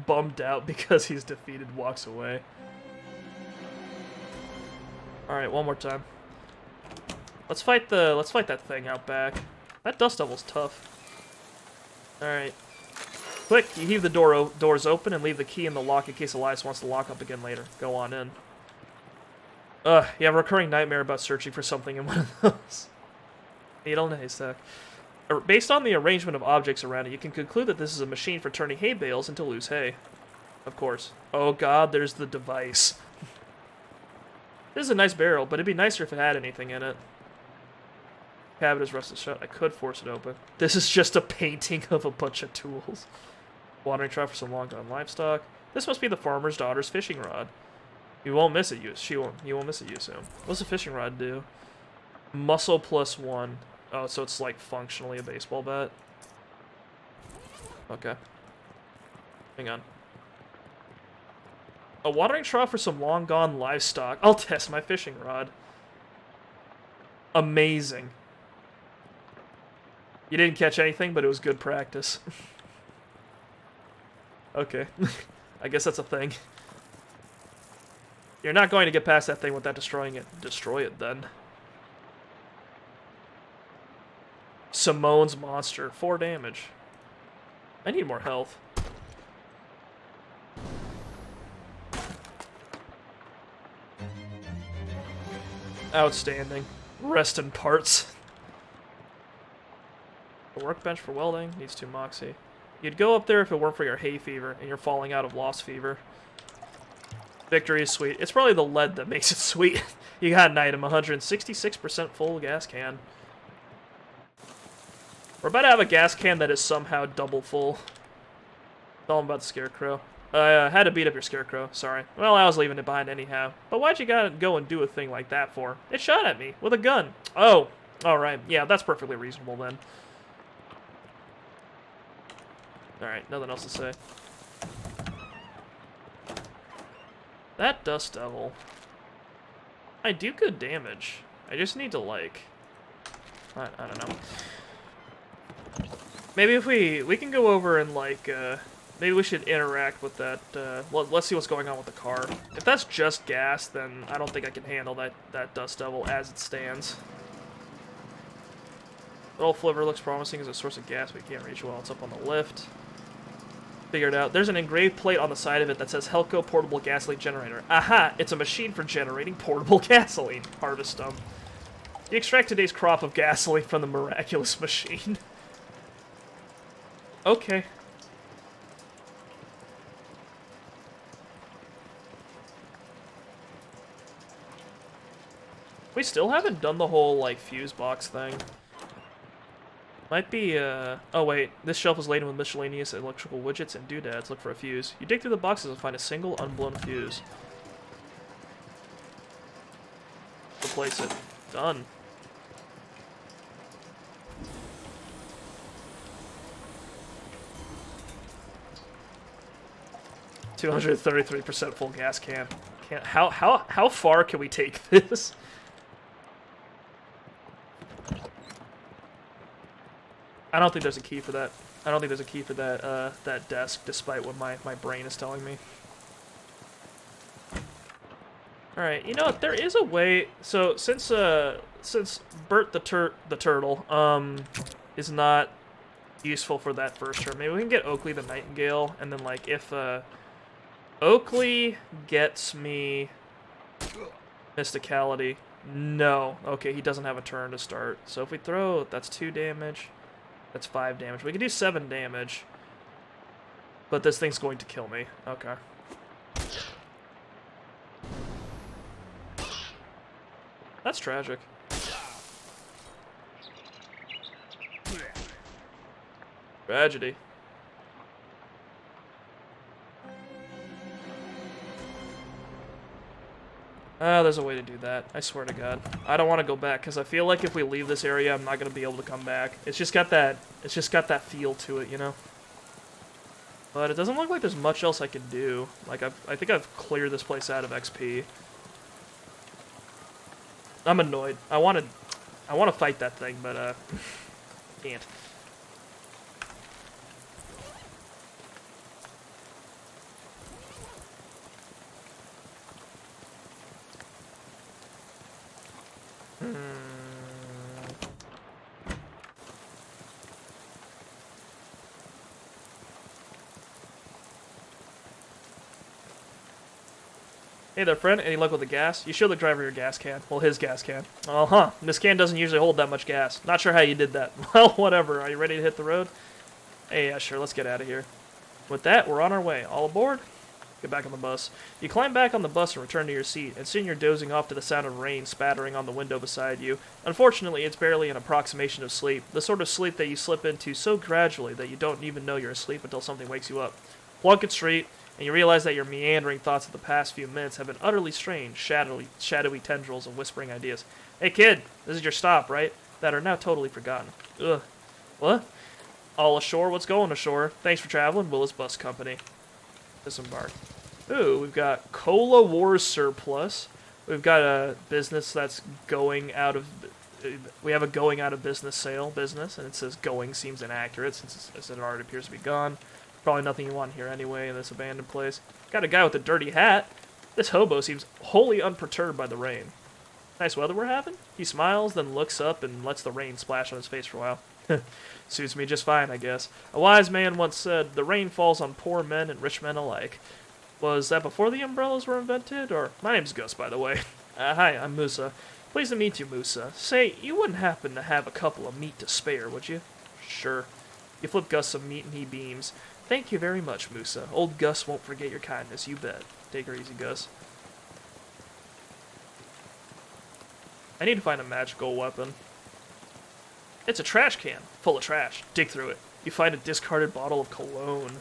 Bummed out because he's defeated, walks away. All right, one more time. Let's fight that thing out back. That dust devil's tough. All right. Quick, you heave the doors open and leave the key in the lock in case Elias wants to lock up again later. Go on in. You have a recurring nightmare about searching for something in one of those. Needle in a haystack. Based on the arrangement of objects around it, you can conclude that this is a machine for turning hay bales into loose hay. Of course. Oh god, there's the device. This is a nice barrel, but it'd be nicer if it had anything in it. Cabinet is rusted shut. I could force it open. This is just a painting of a bunch of tools. Watering trough for some long-gone livestock. This must be the farmer's daughter's fishing rod. You won't miss it, you won't miss it, you assume. What's the fishing rod do? Muscle +1. Oh, so it's like functionally a baseball bat. Okay. Hang on. A watering trough for some long-gone livestock. I'll test my fishing rod. Amazing. You didn't catch anything, but it was good practice. Okay. I guess that's a thing. You're not going to get past that thing without destroying it. Destroy it, then. Simone's monster. 4 damage. I need more health. Outstanding. Rest in parts. A workbench for welding. Needs 2 moxie. You'd go up there if it weren't for your hay fever and you're falling out of lost fever. Victory is sweet. It's probably the lead that makes it sweet. You got an item. 166% full gas can. We're about to have a gas can that is somehow double full. Tell them about the scarecrow. I had to beat up your scarecrow. Sorry. Well, I was leaving it behind anyhow. But why'd you gotta go and do a thing like that for? It shot at me with a gun. Oh. Alright. Yeah, that's perfectly reasonable then. Alright, nothing else to say. That dust devil. I do good damage. I just need to, like... I don't know. Maybe if we can go over and, like, maybe we should interact with that, let's see what's going on with the car. If that's just gas, then I don't think I can handle that dust devil as it stands. The old flivver looks promising as a source of gas, but we can't reach it while it's up on the lift. Figured out. There's an engraved plate on the side of it that says Helco Portable Gasoline Generator. Aha! It's a machine for generating portable gasoline. Harvest them. You extract today's crop of gasoline from the miraculous machine. Okay. We still haven't done the whole, like, fuse box thing. Might be, oh wait, this shelf is laden with miscellaneous electrical widgets and doodads. Look for a fuse. You dig through the boxes and find a single unblown fuse. Replace it. Done. $233% full gas can. How far can we take this? I don't think there's a key for that. I don't think there's a key for that that desk, despite what my brain is telling me. All right, you know what? There is a way. So since Bert the turtle is not useful for that first turn, maybe we can get Oakley the Nightingale, and then like if Oakley gets me Mysticality. No. Okay, he doesn't have a turn to start. So if we throw, that's 2 damage. That's 5 damage. We can do 7 damage. But this thing's going to kill me. Okay. That's tragic. Tragedy. There's a way to do that. I swear to God. I don't want to go back, because I feel like if we leave this area, I'm not going to be able to come back. It's just got that feel to it, you know? But it doesn't look like there's much else I can do. Like, I think I've cleared this place out of XP. I'm annoyed. I want to fight that thing, but, can't. Hey there, friend. Any luck with the gas? You should the driver your gas can. Well, his gas can. Uh-huh. This can doesn't usually hold that much gas. Not sure how you did that. Well, whatever. Are you ready to hit the road? Hey, yeah, sure. Let's get out of here. With that, we're on our way. All aboard? Get back on the bus. You climb back on the bus and return to your seat, and soon you're dozing off to the sound of rain spattering on the window beside you. Unfortunately, it's barely an approximation of sleep. The sort of sleep that you slip into so gradually that you don't even know you're asleep until something wakes you up. Plunkett Street, and you realize that your meandering thoughts of the past few minutes have been utterly strange, shadowy tendrils of whispering ideas. Hey kid, this is your stop, right? That are now totally forgotten. Ugh. What? All ashore? What's going ashore? Thanks for traveling, Willis Bus Company. Disembark. Ooh, we've got Cola Wars surplus. We've got a business that's going out of... We have a going out of business sale business, and it says going seems inaccurate since it already appears to be gone. Probably nothing you want here anyway in this abandoned place. Got a guy with a dirty hat. This hobo seems wholly unperturbed by the rain. Nice weather we're having? He smiles, then looks up and lets the rain splash on his face for a while. Suits me just fine, I guess. A wise man once said, the rain falls on poor men and rich men alike. Was that before the umbrellas were invented? Or, my name's Gus, by the way. Hi, I'm Musa. Pleased to meet you, Musa. Say, you wouldn't happen to have a couple of meat to spare, would you? Sure. You flip Gus some meat and he beams. Thank you very much, Musa. Old Gus won't forget your kindness, you bet. Take her easy, Gus. I need to find a magical weapon. It's a trash can, full of trash. Dig through it. You find a discarded bottle of cologne.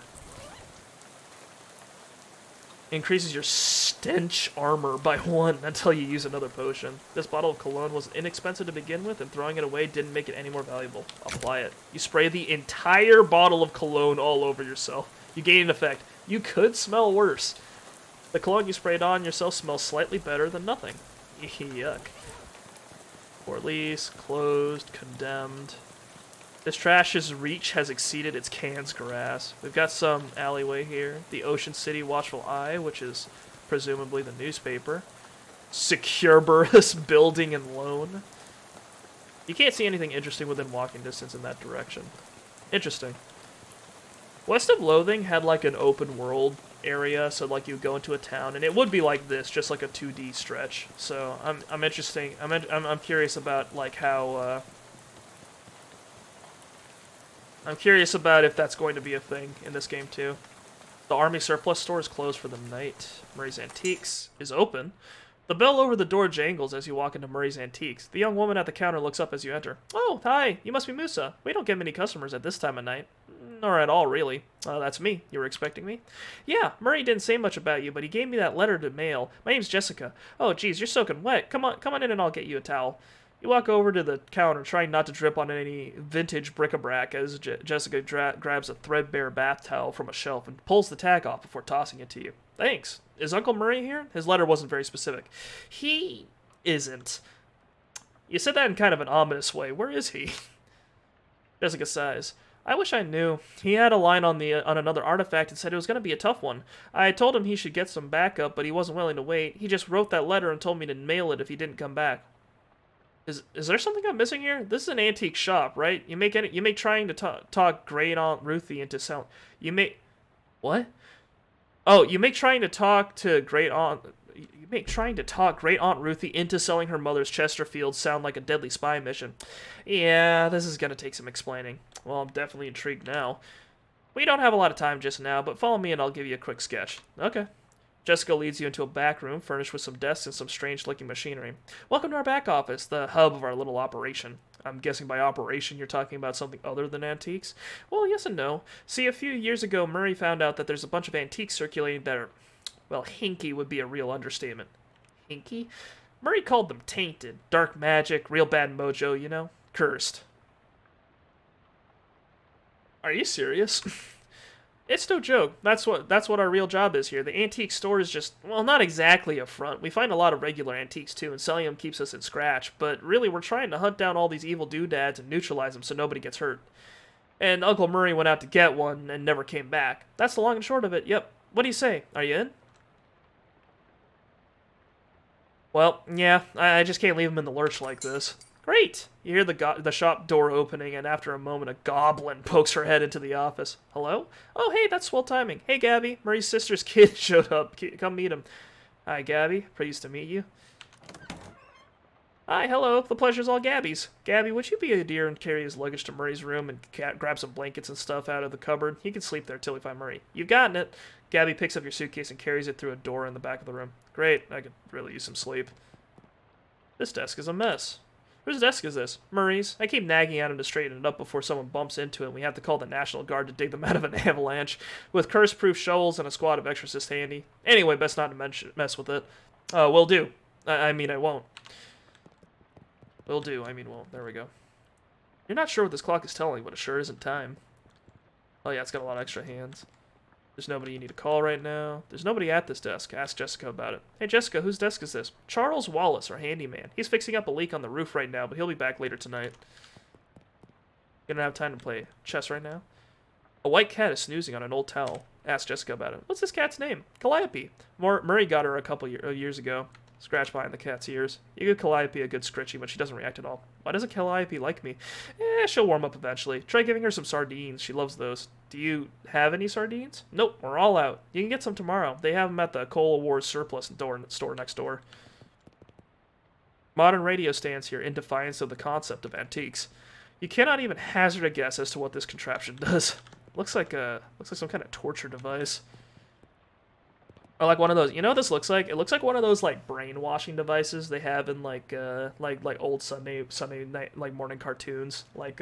Increases your stench armor by 1 until you use another potion. This bottle of cologne was inexpensive to begin with, and throwing it away didn't make it any more valuable. Apply it. You spray the entire bottle of cologne all over yourself. You gain an effect. You could smell worse. The cologne you sprayed on yourself smells slightly better than nothing. Yuck. For lease, closed, condemned. This trash's reach has exceeded its can's grasp. We've got some alleyway here. The Ocean City Watchful Eye, which is presumably the newspaper. Secureburus Building and Loan. You can't see anything interesting within walking distance in that direction. Interesting. West of Loathing had like an open world area, so like you go into a town, and it would be like this, just like a 2D stretch. So I'm interesting. I'm curious about like how. I'm curious about if that's going to be a thing in this game too. The Army Surplus store is closed for the night. Murray's Antiques is open. The bell over the door jangles as you walk into Murray's Antiques. The young woman at the counter looks up as you enter. Oh, hi, you must be Musa. We don't get many customers at this time of night. Nor at all, really. That's me. You were expecting me? Yeah, Murray didn't say much about you, but he gave me that letter to mail. My name's Jessica. Oh, geez, you're soaking wet. Come on in and I'll get you a towel. You walk over to the counter, trying not to drip on any vintage bric-a-brac as Jessica grabs a threadbare bath towel from a shelf and pulls the tag off before tossing it to you. Thanks. Is Uncle Murray here? His letter wasn't very specific. He isn't. You said that in kind of an ominous way. Where is he? Jessica sighs. I wish I knew. He had a line on another artifact and said it was going to be a tough one. I told him he should get some backup, but he wasn't willing to wait. He just wrote that letter and told me to mail it if he didn't come back. Is there something I'm missing here? This is an antique shop, right? You make trying to talk Great Aunt Ruthie into selling. What? Oh, you make trying to talk Great Aunt Ruthie into selling her mother's Chesterfield sound like a deadly spy mission. Yeah, this is gonna take some explaining. Well, I'm definitely intrigued now. We don't have a lot of time just now, but follow me and I'll give you a quick sketch. Okay. Jessica leads you into a back room furnished with some desks and some strange-looking machinery. Welcome to our back office, the hub of our little operation. I'm guessing by operation you're talking about something other than antiques? Well, yes and no. See, a few years ago, Murray found out that there's a bunch of antiques circulating that are, well, hinky would be a real understatement. Hinky? Murray called them tainted, dark magic, real bad mojo, you know? Cursed. Are you serious? It's no joke. That's what our real job is here. The antique store is just, well, not exactly a front. We find a lot of regular antiques too, and selling them keeps us in scratch. But really, we're trying to hunt down all these evil doodads and neutralize them so nobody gets hurt. And Uncle Murray went out to get one and never came back. That's the long and short of it. Yep. What do you say? Are you in? Well, yeah, I just can't leave him in the lurch like this. Great! You hear the shop door opening, and after a moment, a goblin pokes her head into the office. Hello? Oh, hey, that's swell timing. Hey, Gabby, Murray's sister's kid showed up. Come meet him. Hi, Gabby. Pleased to meet you. Hi, hello. The pleasure's all Gabby's. Gabby, would you be a dear and carry his luggage to Murray's room and grab some blankets and stuff out of the cupboard? He can sleep there till we find Murray. You've gotten it. Gabby picks up your suitcase and carries it through a door in the back of the room. Great. I could really use some sleep. This desk is a mess. Whose desk is this? Murray's. I keep nagging at him to straighten it up before someone bumps into it and we have to call the National Guard to dig them out of an avalanche, with curse-proof shovels and a squad of exorcists handy. Anyway, best not to mess with it. Will do. I mean, I won't. Will do. I mean, won't. There we go. You're not sure what this clock is telling, but it sure isn't time. Oh yeah, it's got a lot of extra hands. There's nobody you need to call right now. There's nobody at this desk. Ask Jessica about it. Hey, Jessica, whose desk is this? Charles Wallace, our handyman. He's fixing up a leak on the roof right now, but he'll be back later tonight. You don't have time to play chess right now? A white cat is snoozing on an old towel. Ask Jessica about it. What's this cat's name? Calliope. Murray got her a couple years ago. Scratch behind the cat's ears. You give Calliope a good scritchy, but she doesn't react at all. Why doesn't Calliope like me? She'll warm up eventually. Try giving her some sardines. She loves those. Do you have any sardines? Nope, we're all out. You can get some tomorrow. They have them at the Cola Wars surplus store next door. Modern radio stands here in defiance of the concept of antiques. You cannot even hazard a guess as to what this contraption does. Looks like some kind of torture device. Or like one of those, you know what this looks like? It looks like one of those like brainwashing devices they have in like old Sunday night like morning cartoons, like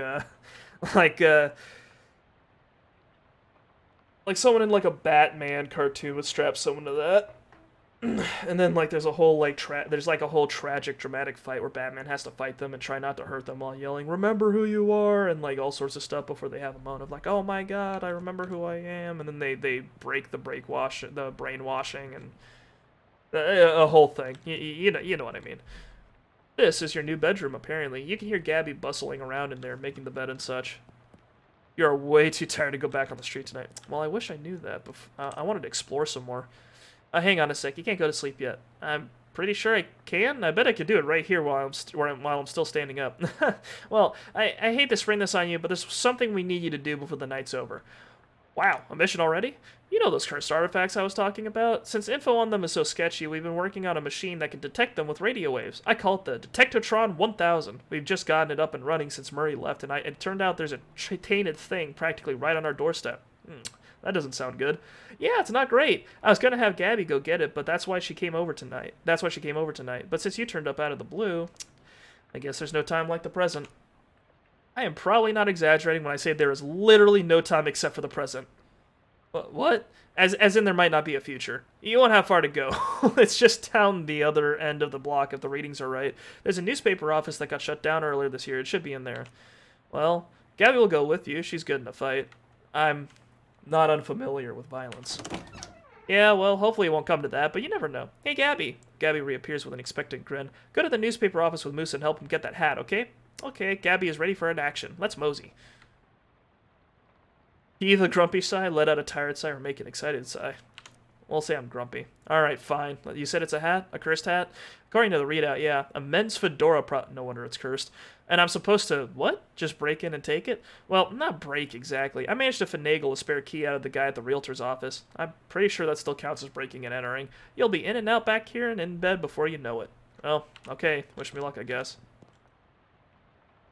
someone in like a Batman cartoon would strap someone to that. And then like there's a whole tragic dramatic fight where Batman has to fight them and try not to hurt them while yelling, "Remember who you are," and like all sorts of stuff before they have a moment of like, "Oh my god, I remember who I am," and then they break the brainwashing and a whole thing. You know what I mean. This is your new bedroom apparently. You can hear Gabby bustling around in there making the bed and such. You're way too tired to go back on the street tonight. Well, I wish I knew that, but I wanted to explore some more. Hang on a sec. You can't go to sleep yet. I'm pretty sure I can. I bet I could do it right here while I'm still standing up. Well, I hate to spring this on you, but there's something we need you to do before the night's over. Wow, a mission already? You know those cursed artifacts I was talking about? Since info on them is so sketchy, we've been working on a machine that can detect them with radio waves. I call it the Detectotron 1000. We've just gotten it up and running since Murray left, and it turned out there's a tainted thing practically right on our doorstep. That doesn't sound good. Yeah, it's not great. I was gonna have Gabby go get it, but that's why she came over tonight. But since you turned up out of the blue, I guess there's no time like the present. I am probably not exaggerating when I say there is literally no time except for the present. What? As in there might not be a future. You won't have far to go. It's just down the other end of the block if the readings are right. There's a newspaper office that got shut down earlier this year. It should be in there. Well, Gabby will go with you. She's good in a fight. I'm not unfamiliar with violence. Yeah, well, hopefully it won't come to that, but you never know. Hey, Gabby. Gabby reappears with an expectant grin. Go to the newspaper office with Moose and help him get that hat, okay? Okay, Gabby is ready for an action. Let's mosey. Heave a grumpy sigh, let out a tired sigh, or make an excited sigh. We'll say I'm grumpy. Alright, fine. You said it's a hat? A cursed hat? According to the readout, yeah. A men's fedora no wonder it's cursed. And I'm supposed to, what? Just break in and take it? Well, not break exactly. I managed to finagle a spare key out of the guy at the realtor's office. I'm pretty sure that still counts as breaking and entering. You'll be in and out back here and in bed before you know it. Well, okay. Wish me luck, I guess.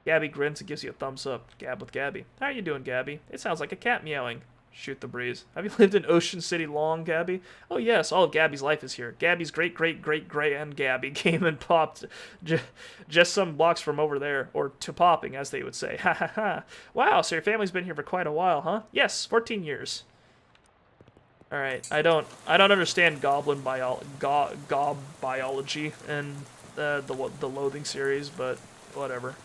Gabby grins and gives you a thumbs up. Gab with Gabby. How are you doing, Gabby? It sounds like a cat meowing. Shoot the breeze. Have you lived in Ocean City long, Gabby? Oh yes, all of Gabby's life is here. Gabby's great-great-great-grand Gabby came and popped just some blocks from over there. Or to popping, as they would say. Ha ha ha. Wow, so your family's been here for quite a while, huh? Yes, 14 years. Alright, I don't understand goblin gob biology in the Loathing series, but whatever.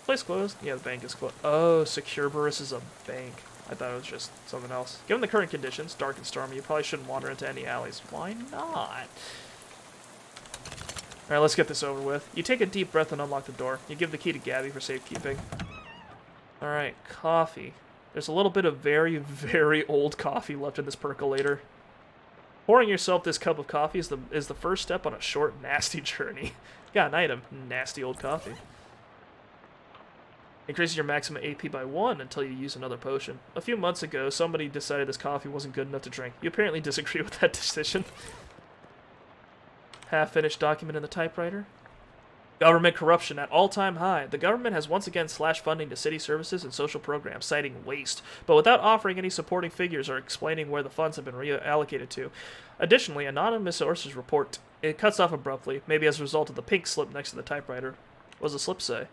Place closed? Yeah, the bank is closed. Oh, Secure Burris is a bank. I thought it was just something else. Given the current conditions, dark and stormy, you probably shouldn't wander into any alleys. Why not? Alright, let's get this over with. You take a deep breath and unlock the door. You give the key to Gabby for safekeeping. Alright, coffee. There's a little bit of very, very old coffee left in this percolator. Pouring yourself this cup of coffee is the first step on a short, nasty journey. Got an item. Nasty old coffee. Increases your maximum AP by 1 until you use another potion. A few months ago, somebody decided this coffee wasn't good enough to drink. You apparently disagree with that decision. Half-finished document in the typewriter. Government corruption at all-time high. The government has once again slashed funding to city services and social programs, citing waste, but without offering any supporting figures or explaining where the funds have been reallocated to. Additionally, anonymous sources report it cuts off abruptly, maybe as a result of the pink slip next to the typewriter. What does the slip say?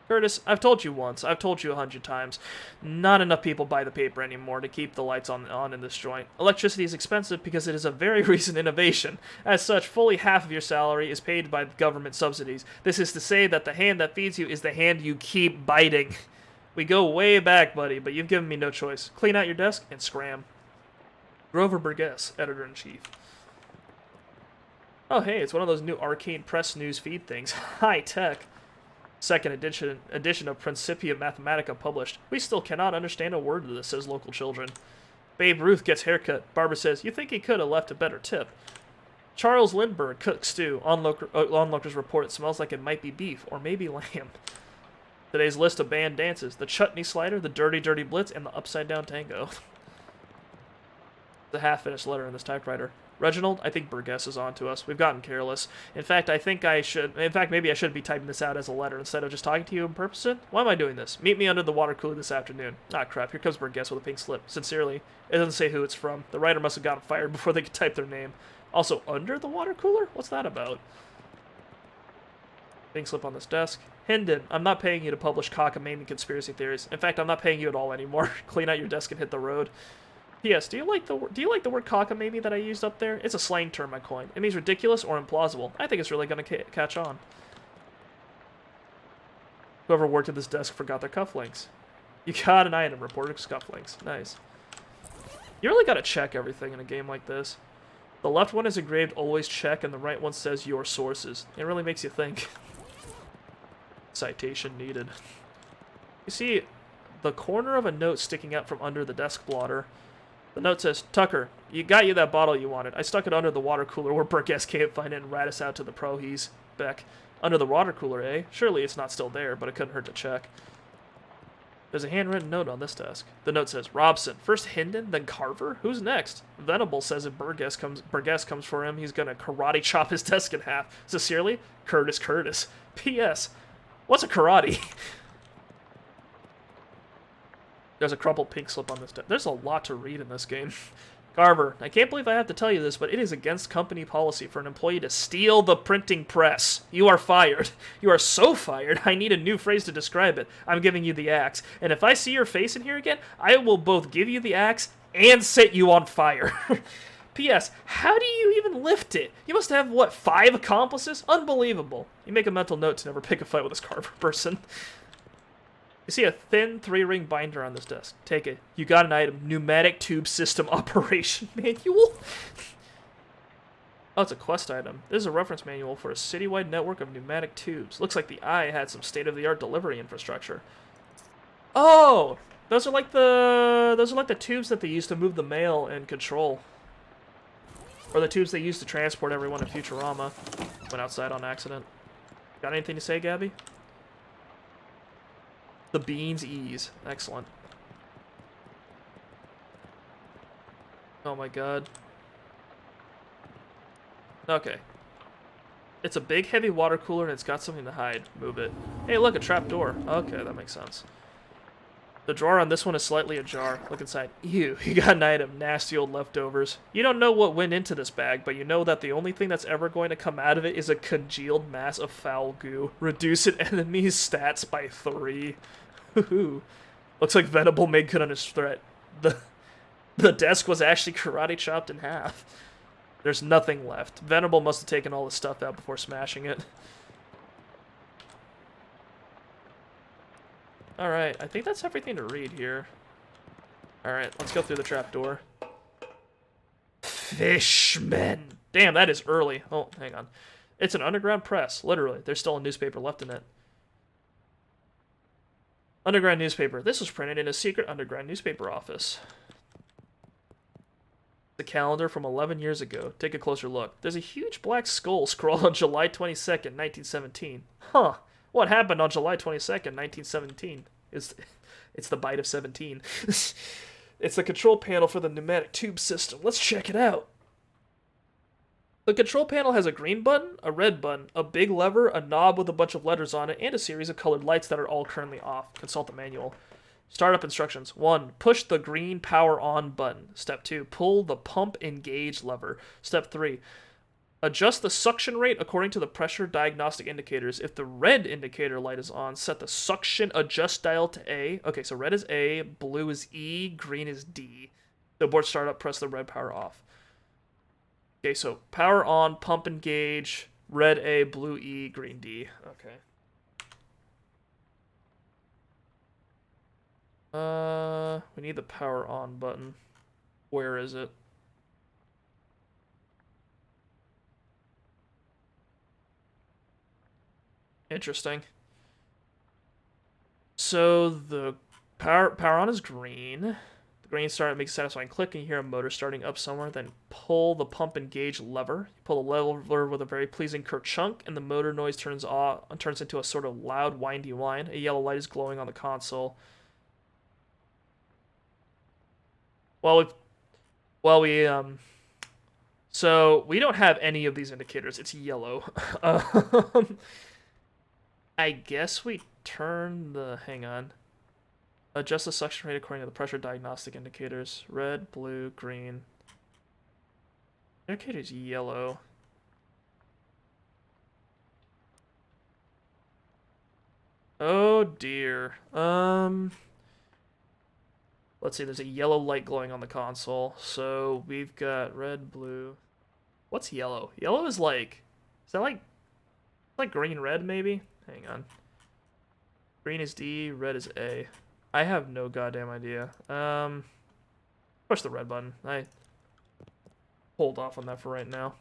Curtis, I've told you once, I've told you 100 times, not enough people buy the paper anymore to keep the lights on in this joint. Electricity is expensive because it is a very recent innovation. As such, fully half of your salary is paid by government subsidies. This is to say that the hand that feeds you is the hand you keep biting. We go way back, buddy, but you've given me no choice. Clean out your desk and scram. Grover Burgess, Editor-in-Chief. Oh hey, it's one of those new Arcane Press news feed things. High tech. Second edition of Principia Mathematica published. We still cannot understand a word of this, says local children. Babe Ruth gets haircut. Barbara says, you think he could have left a better tip. Charles Lindbergh cooks stew. Onlookers report it smells like it might be beef, or maybe lamb. Today's list of banned dances. The chutney slider, the dirty dirty blitz, and the upside down tango. The half-finished letter in this typewriter. Reginald, I think Burgess is on to us. We've gotten careless. In fact, maybe I should be typing this out as a letter instead of just talking to you in person. Why am I doing this? Meet me under the water cooler this afternoon. Ah, crap. Here comes Burgess with a pink slip. Sincerely. It doesn't say who it's from. The writer must have gotten fired before they could type their name. Also, under the water cooler? What's that about? Pink slip on this desk. Hendon, I'm not paying you to publish cockamamie conspiracy theories. In fact, I'm not paying you at all anymore. Clean out your desk and hit the road. P.S. Do you like the word cockamamie that I used up there? It's a slang term I coined. It means ridiculous or implausible. I think it's really going to catch on. Whoever worked at this desk forgot their cufflinks. You got an item. Reported cufflinks. Nice. You really got to check everything in a game like this. The left one is engraved always check, and the right one says your sources. It really makes you think. Citation needed. You see the corner of a note sticking out from under the desk blotter. The note says, Tucker, got you that bottle you wanted. I stuck it under the water cooler where Burgess can't find it and rat us out to the pro-he's. Beck. Under the water cooler, eh? Surely it's not still there, but it couldn't hurt to check. There's a handwritten note on this desk. The note says, Robson. First Hendon, then Carver? Who's next? Venable says if Burgess comes for him, he's gonna karate chop his desk in half. Sincerely, Curtis. P.S. What's a karate? There's a crumpled pink slip on this desk. There's a lot to read in this game. Carver, I can't believe I have to tell you this, but it is against company policy for an employee to steal the printing press. You are fired. You are so fired, I need a new phrase to describe it. I'm giving you the axe. And if I see your face in here again, I will both give you the axe and set you on fire. P.S. How do you even lift it? You must have, what, 5 accomplices? Unbelievable. You make a mental note to never pick a fight with this Carver person. You see a thin 3-ring binder on this desk. Take it. You got an item. Pneumatic Tube System Operation Manual? Oh, it's a quest item. This is a reference manual for a citywide network of pneumatic tubes. Looks like the Eye had some state-of-the-art delivery infrastructure. Oh! Those are like the tubes that they use to move the mail in Control. Or the tubes they use to transport everyone in Futurama. Went outside on accident. Got anything to say, Gabby? The beans ease. Excellent. Oh my god. Okay. It's a big, heavy water cooler and it's got something to hide. Move it. Hey, look, a trap door. Okay, that makes sense. The drawer on this one is slightly ajar. Look inside. Ew, you got an item. Nasty old leftovers. You don't know what went into this bag, but you know that the only thing that's ever going to come out of it is a congealed mass of foul goo. Reduce an enemy's stats by 3. Looks like Venable made good on his threat. The desk was actually karate chopped in half. There's nothing left. Venable must have taken all the stuff out before smashing it. Alright, I think that's everything to read here. Alright, let's go through the trapdoor. Fishmen! Damn, that is early. Oh, hang on. It's an underground press, literally. There's still a newspaper left in it. Underground newspaper. This was printed in a secret underground newspaper office. The calendar from 11 years ago. Take a closer look. There's a huge black skull scrawled on July 22nd, 1917. Huh. What happened on July 22nd, 1917? It's the bite of 17. It's the control panel for the pneumatic tube system. Let's check it out. The control panel has a green button, a red button, a big lever, a knob with a bunch of letters on it, and a series of colored lights that are all currently off. Consult the manual. Startup instructions. 1. Push the green power on button. Step 2. Pull the pump engage lever. Step 3. Adjust the suction rate according to the pressure diagnostic indicators. If the red indicator light is on, set the suction adjust dial to A. Okay, so red is A, blue is E, green is D. The board startup, press the red power off. Okay, so power on, pump engage, red A, blue E, green D. Okay. We need the power on button. Where is it? Interesting. So the power on is green. The green start makes a satisfying click, and you hear a motor starting up somewhere. Then pull the pump engage lever. You pull the lever with a very pleasing kerchunk, and the motor noise turns into a sort of loud, windy whine. A yellow light is glowing on the console. So we don't have any of these indicators. It's yellow. I guess we turn the... Hang on. Adjust the suction rate according to the pressure diagnostic indicators. Red, blue, green. Indicator's yellow. Oh dear. Let's see, there's a yellow light glowing on the console. So we've got red, blue. What's yellow? Yellow is like... Is that like green, red, maybe? Hang on. Green is D, red is A. I have no goddamn idea. Push the red button. I hold off on that for right now.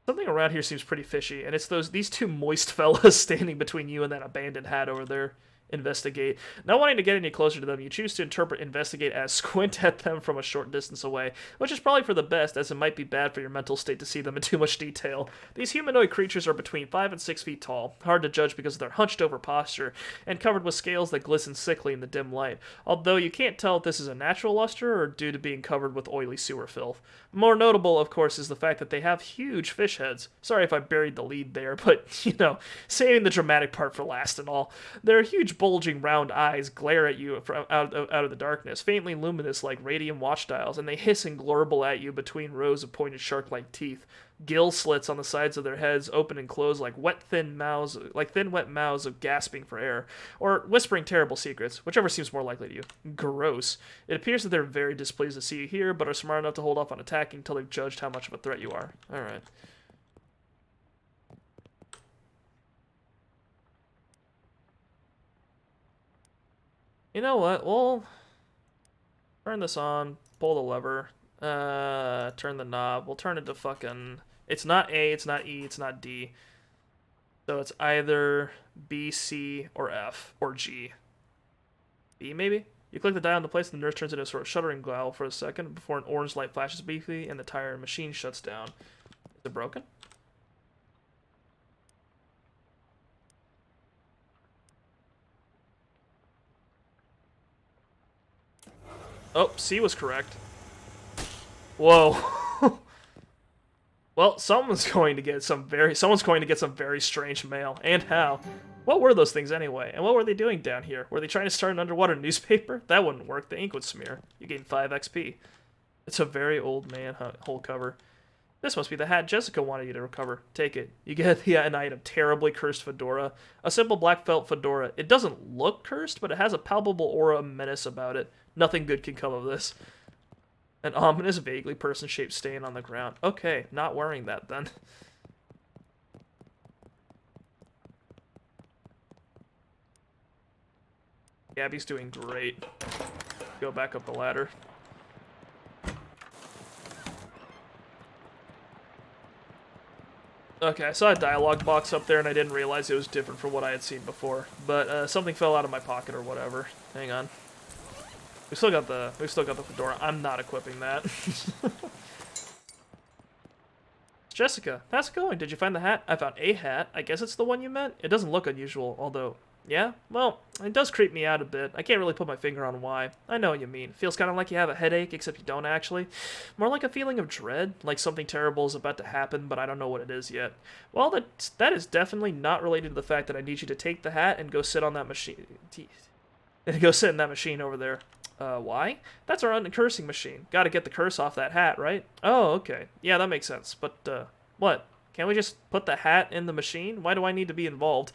Something around here seems pretty fishy, and it's these two moist fellas standing between you and that abandoned hat over there. Investigate. Not wanting to get any closer to them, you choose to interpret investigate as squint at them from a short distance away, which is probably for the best, as it might be bad for your mental state to see them in too much detail. These humanoid creatures are between 5 and 6 feet tall, hard to judge because of their hunched over posture, and covered with scales that glisten sickly in the dim light, although you can't tell if this is a natural luster or due to being covered with oily sewer filth. More notable, of course, is the fact that they have huge fish heads. Sorry if I buried the lead there, but, you know, saving the dramatic part for last and all. Their huge bulging round eyes glare at you from out of the darkness, faintly luminous like radium watch dials, and they hiss and glorble at you between rows of pointed shark-like teeth. Gill slits on the sides of their heads open and close like thin, wet mouths of gasping for air, or whispering terrible secrets, whichever seems more likely to you. Gross. It appears that they're very displeased to see you here, but are smart enough to hold off on attacking until they've judged how much of a threat you are. Alright. You know what? We'll turn this on, pull the lever, turn the knob. We'll turn it to fucking... It's not A, it's not E, it's not D. So it's either B, C, or F, or G. B, maybe? You click the dial into place, and the nurse turns into a sort of shuddering growl for a second before an orange light flashes briefly and the tire machine shuts down. Is it broken? Oh, C was correct. Whoa. Well, someone's going to get some very strange mail. And how? What were those things anyway? And what were they doing down here? Were they trying to start an underwater newspaper? That wouldn't work. The ink would smear. You gain 5 XP. It's a very old man whole cover. This must be the hat Jessica wanted you to recover. Take it. You get an item, terribly cursed fedora. A simple black felt fedora. It doesn't look cursed, but it has a palpable aura of menace about it. Nothing good can come of this. An ominous, vaguely person-shaped stain on the ground. Okay, not wearing that then. Gabby's doing great. Go back up the ladder. Okay, I saw a dialogue box up there and I didn't realize it was different from what I had seen before. But something fell out of my pocket or whatever. Hang on. We still got the fedora. I'm not equipping that. Jessica, how's it going? Did you find the hat? I found a hat. I guess it's the one you meant. It doesn't look unusual, although, yeah? Well, it does creep me out a bit. I can't really put my finger on why. I know what you mean. Feels kind of like you have a headache, except you don't actually. More like a feeling of dread, like something terrible is about to happen, but I don't know what it is yet. Well, that is definitely not related to the fact that I need you to take the hat and go sit on that machine. And go sit in that machine over there. Why? That's our uncursing machine. Gotta get the curse off that hat, right? Oh, okay. Yeah, that makes sense. But, what? Can't we just put the hat in the machine? Why do I need to be involved?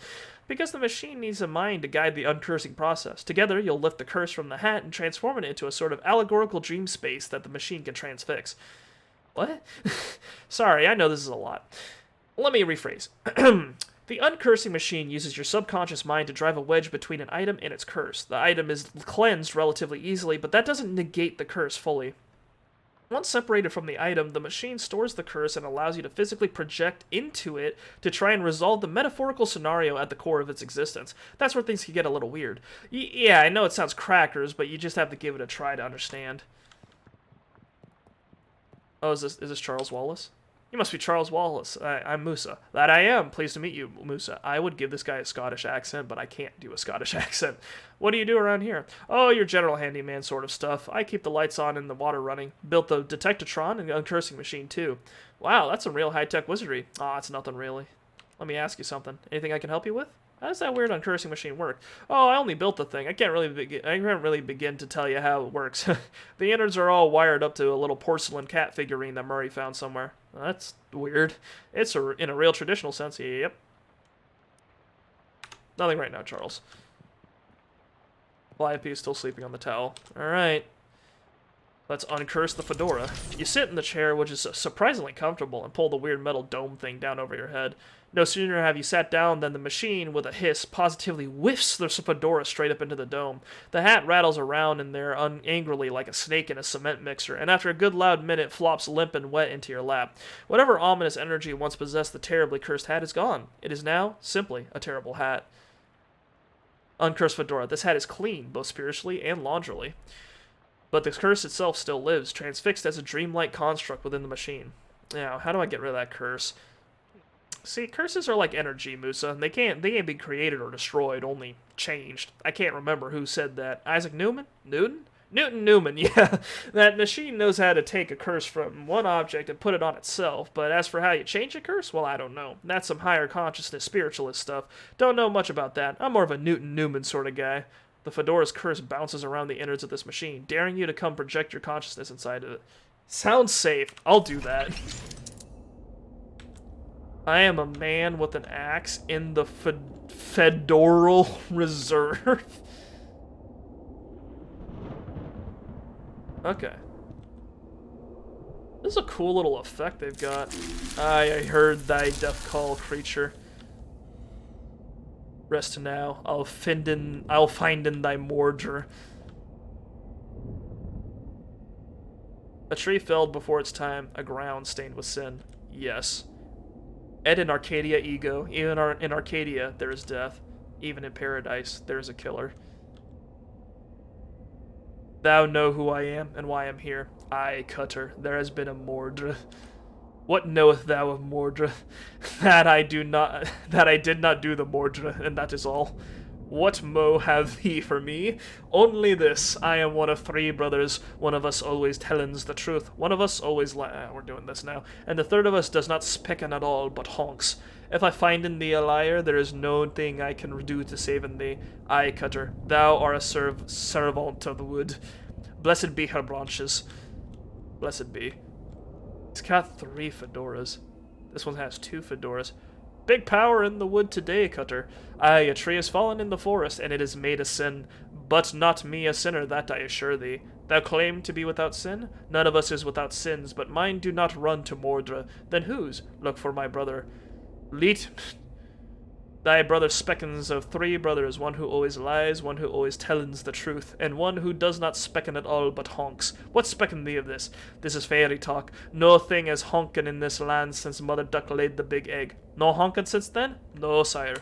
Because the machine needs a mind to guide the uncursing process. Together, you'll lift the curse from the hat and transform it into a sort of allegorical dream space that the machine can transfix. What? Sorry, I know this is a lot. Let me rephrase. The uncursing machine uses your subconscious mind to drive a wedge between an item and its curse. The item is cleansed relatively easily, but that doesn't negate the curse fully. Once separated from the item, the machine stores the curse and allows you to physically project into it to try and resolve the metaphorical scenario at the core of its existence. That's where things can get a little weird. Yeah, I know it sounds crackers, but you just have to give it a try to understand. Oh, is this Charles Wallace? You must be Charles Wallace. I'm Musa. That I am. Pleased to meet you, Musa. I would give this guy a Scottish accent, but I can't do a Scottish accent. What do you do around here? Oh, your general handyman sort of stuff. I keep the lights on and the water running. Built the detectatron and the uncursing machine, too. Wow, that's some real high-tech wizardry. Aw, it's nothing really. Let me ask you something. Anything I can help you with? How does that weird uncursing machine work? Oh, I only built the thing. I can't really begin to tell you how it works. The innards are all wired up to a little porcelain cat figurine that Murray found somewhere. That's weird. It's in a real traditional sense. Yep. Nothing right now, Charles. Calliope is still sleeping on the towel. Alright. Let's uncurse the fedora. You sit in the chair, which is surprisingly comfortable, and pull the weird metal dome thing down over your head. No sooner have you sat down than the machine, with a hiss, positively whiffs the fedora straight up into the dome. The hat rattles around in there angrily like a snake in a cement mixer, and after a good loud minute flops limp and wet into your lap. Whatever ominous energy once possessed the terribly cursed hat is gone. It is now simply a terrible hat. Uncursed fedora. This hat is clean, both spiritually and launderily. But the curse itself still lives, transfixed as a dreamlike construct within the machine. Now, how do I get rid of that curse? See, curses are like energy, Musa. They can't be created or destroyed, only changed. I can't remember who said that. Isaac Newton? Newton Newman, yeah. That machine knows how to take a curse from one object and put it on itself, but as for how you change a curse, well, I don't know. That's some higher consciousness spiritualist stuff. Don't know much about that. I'm more of a Newton Newman sort of guy. The fedora's curse bounces around the innards of this machine, daring you to come project your consciousness inside of it. Sounds safe. I'll do that. I am a man with an axe in the fedoral reserve. Okay. This is a cool little effect they've got. I heard thy death call, creature. Rest now. I'll find in thy mordre. A tree felled before its time, a ground stained with sin. Yes. Et in Arcadia ego. Even in Arcadia there is death. Even in paradise there is a killer. Thou know who I am and why I'm here. Aye, Cutter, there has been a mordre. What knowest thou of mordre? That I did not do the mordre, and that is all. What mo have he for me? Only this, I am one of 3 brothers. One of us always tellens the truth. One of us always we're doing this now. And the third of us does not specken at all, but honks. If I find in thee a liar, there is no thing I can do to save in thee. Aye, Cutter, thou art a servant of the wood. Blessed be her branches. Blessed be. It's got 3 fedoras. This one has 2 fedoras. Big power in the wood today, Cutter. Aye, a tree has fallen in the forest, and it has made a sin. But not me a sinner, that I assure thee. Thou claim to be without sin? None of us is without sins, but mine do not run to Mordre. Then whose? Look for my brother. Leet. Thy brother speckens of 3 brothers, one who always lies, one who always tellens the truth, and one who does not specken at all but honks. What specken thee of this? This is fairy talk. No thing has honken in this land since Mother Duck laid the big egg. No honken since then? No, sire.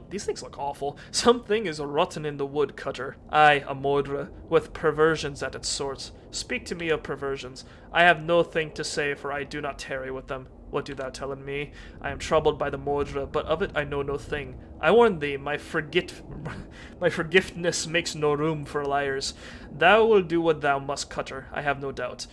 These things look awful. Something is rotten in the wood, Cutter. Aye, a mordre, with perversions at its source. Speak to me of perversions. I have no thing to say, for I do not tarry with them. What do thou tellin me? I am troubled by the mordre, but of it I know no thing. I warn thee, my forgiveness makes no room for liars. Thou will do what thou must, Cutter, I have no doubt.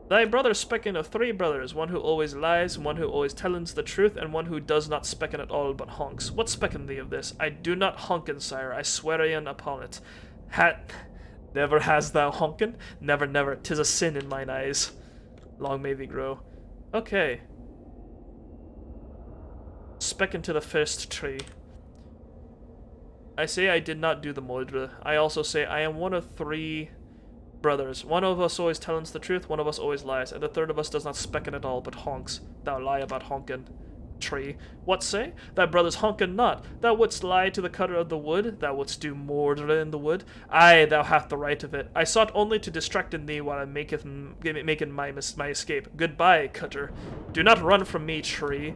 Thy brother specken of 3 brothers, one who always lies, one who always tellens the truth, and one who does not specken at all but honks. What specken thee of this? I do not honken, sire, I swearian upon it. Never has thou honken? Never, never, 'tis a sin in mine eyes. Long may thee grow. Okay. Specken to the first tree. I say I did not do the mordre. I also say I am one of 3 brothers. One of us always tellens the truth, one of us always lies, and the third of us does not specken at all, but honks. Thou lie about honken. Tree. What say? Thy brother's honken not. Thou wouldst lie to the cutter of the wood, thou wouldst do mordre in the wood. Aye, thou hast the right of it. I sought only to distract in thee while I making my escape. Goodbye, Cutter. Do not run from me, tree.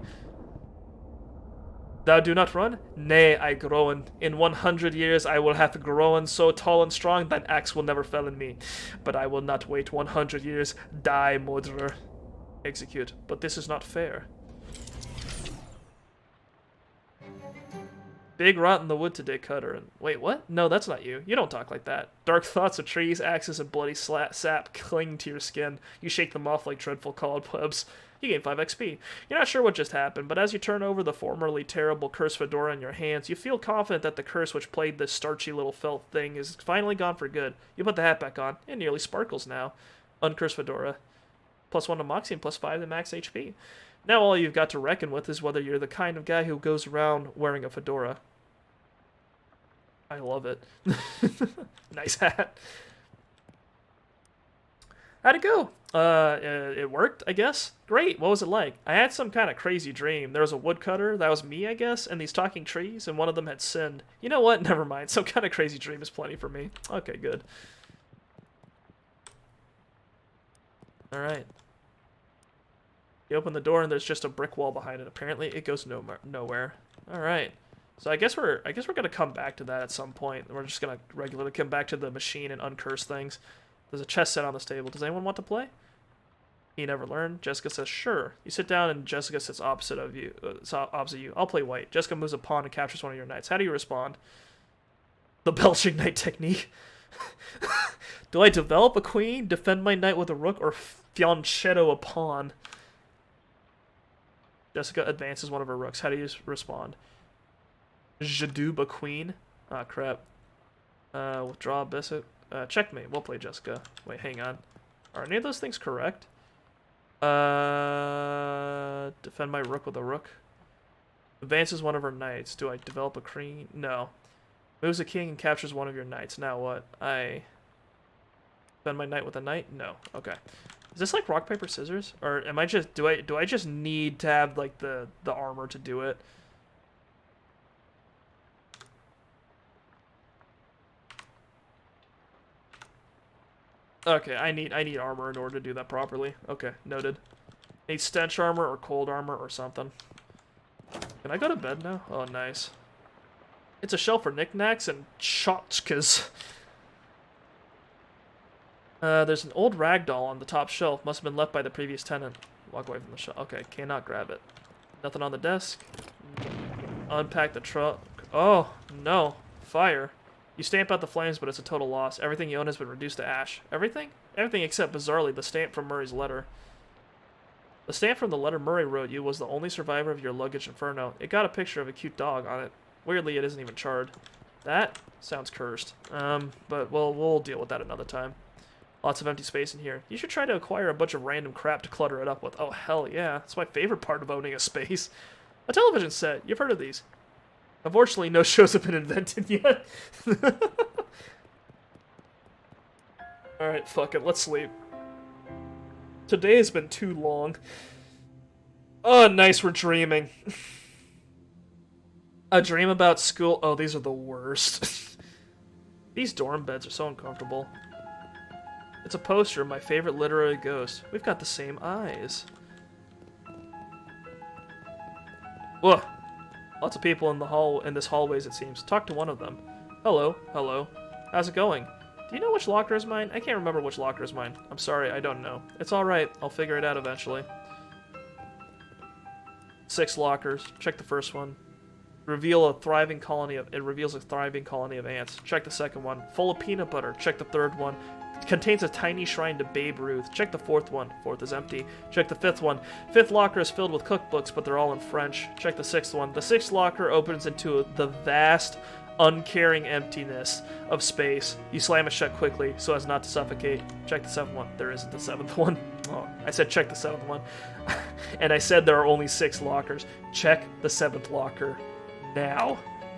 Thou do not run? Nay, I growen. In 100 years I will have grown so tall and strong that axe will never fell in me. But I will not wait 100 years. Die, murderer. Execute. But this is not fair. Big rot in the wood today, Cutter. And wait, what? No, that's not you. You don't talk like that. Dark thoughts of trees, axes, and bloody sap cling to your skin. You shake them off like dreadful cobwebs. You gain 5 XP. You're not sure what just happened, but as you turn over the formerly terrible curse fedora in your hands, you feel confident that the curse which played this starchy little felt thing is finally gone for good. You put the hat back on. It nearly sparkles now. Uncursed fedora. +1 to Moxie and +5 to max HP. Now all you've got to reckon with is whether you're the kind of guy who goes around wearing a fedora. I love it. Nice hat. How'd it go? It worked, I guess. Great. What was it like? I had some kind of crazy dream. There was a woodcutter, that was me, I guess, and these talking trees, and one of them had sinned. You know what? Never mind. Some kind of crazy dream is plenty for me. Okay, good. Alright. You open the door and there's just a brick wall behind it. Apparently it goes nowhere. Alright. So I guess we're gonna come back to that at some point. We're just gonna regularly come back to the machine and uncurse things. There's a chess set on this table. Does anyone want to play? He never learned. Jessica says, sure. You sit down and Jessica sits opposite of you. Opposite you. I'll play white. Jessica moves a pawn and captures one of your knights. How do you respond? The belching knight technique. Do I develop a queen, defend my knight with a rook, or fianchetto a pawn? Jessica advances one of her rooks. How do you respond? Jadoob a queen. Ah, crap. Withdraw a bishop. Checkmate. We'll play Jessica. Wait, hang on. Are any of those things correct? Defend my rook with a rook. Advances one of her knights. Do I develop a queen? No. Moves a king and captures one of your knights. Now what? I defend my knight with a knight? No. Okay. Is this like rock paper scissors, or am I just do I just need to have like the armor to do it? Okay, I need armor in order to do that properly. Okay, noted. Need stench armor or cold armor or something. Can I go to bed now? Oh, nice. It's a shelf for knickknacks and tchotchkes. There's an old rag doll on the top shelf. Must have been left by the previous tenant. Walk away from the shelf. Okay, cannot grab it. Nothing on the desk. Unpack the truck. Oh, no. Fire. You stamp out the flames, but it's a total loss. Everything you own has been reduced to ash. Everything? Everything except, bizarrely, the stamp from Murray's letter. The stamp from the letter Murray wrote you was the only survivor of your luggage inferno. It got a picture of a cute dog on it. Weirdly, it isn't even charred. That sounds cursed. But we'll deal with that another time. Lots of empty space in here. You should try to acquire a bunch of random crap to clutter it up with. Oh, hell yeah. That's my favorite part of owning a space. A television set. You've heard of these. Unfortunately, no shows have been invented yet. Alright, fuck it. Let's sleep. Today has been too long. Oh, nice, we're dreaming. A dream about school. Oh, these are the worst. These dorm beds are so uncomfortable. It's a poster of my favorite literary ghost. We've got the same eyes. Whoa. Lots of people in this hallways, it seems. Talk to one of them. Hello, hello. How's it going? Do you know which locker is mine? I can't remember which locker is mine. I'm sorry, I don't know. It's alright, I'll figure it out eventually. 6 lockers. Check the first one. It reveals a thriving colony of ants. Check the second one. Full of peanut butter. Check the third one. Contains a tiny shrine to Babe Ruth. Check the fourth one. Fourth is empty. Check the fifth one. Fifth locker is filled with cookbooks, but they're all in French. Check the sixth one. The sixth locker opens into the vast, uncaring emptiness of space. You slam it shut quickly so as not to suffocate. Check the seventh one. There isn't the seventh one. Oh, I said check the seventh one. And I said there are only 6 lockers. Check the 7th locker now.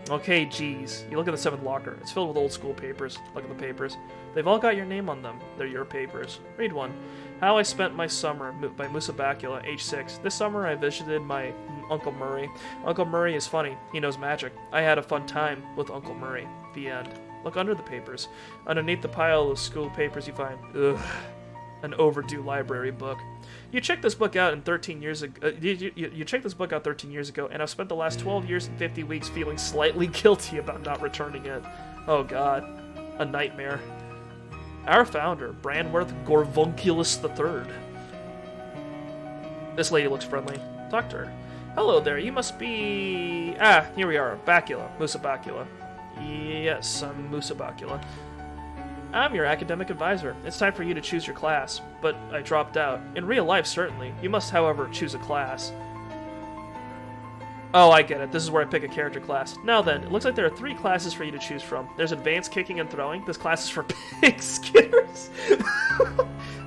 Okay, geez. You look at the 7th locker. It's filled with old school papers. Look at the papers. They've all got your name on them. They're your papers. Read one. How I Spent My Summer by Musabakula, age 6. This summer I visited my Uncle Murray. Uncle Murray is funny. He knows magic. I had a fun time with Uncle Murray. The end. Look under the papers. Underneath the pile of school papers you find, an overdue library book. You checked this book out 13 years ago. You checked this book out 13 years ago, and I've spent the last 12 years and 50 weeks feeling slightly guilty about not returning it. Oh God, a nightmare. Our founder, Branworth Gorvunculus III. This lady looks friendly. Talk to her. Hello there. You must be. Ah, here we are. Bacula, Musabakula. Yes, I'm Musabakula. I'm your academic advisor. It's time for you to choose your class, but I dropped out. In real life, certainly. You must, however, choose a class. Oh, I get it. This is where I pick a character class. Now then, it looks like there are 3 classes for you to choose from. There's advanced kicking and throwing. This class is for pig skinners.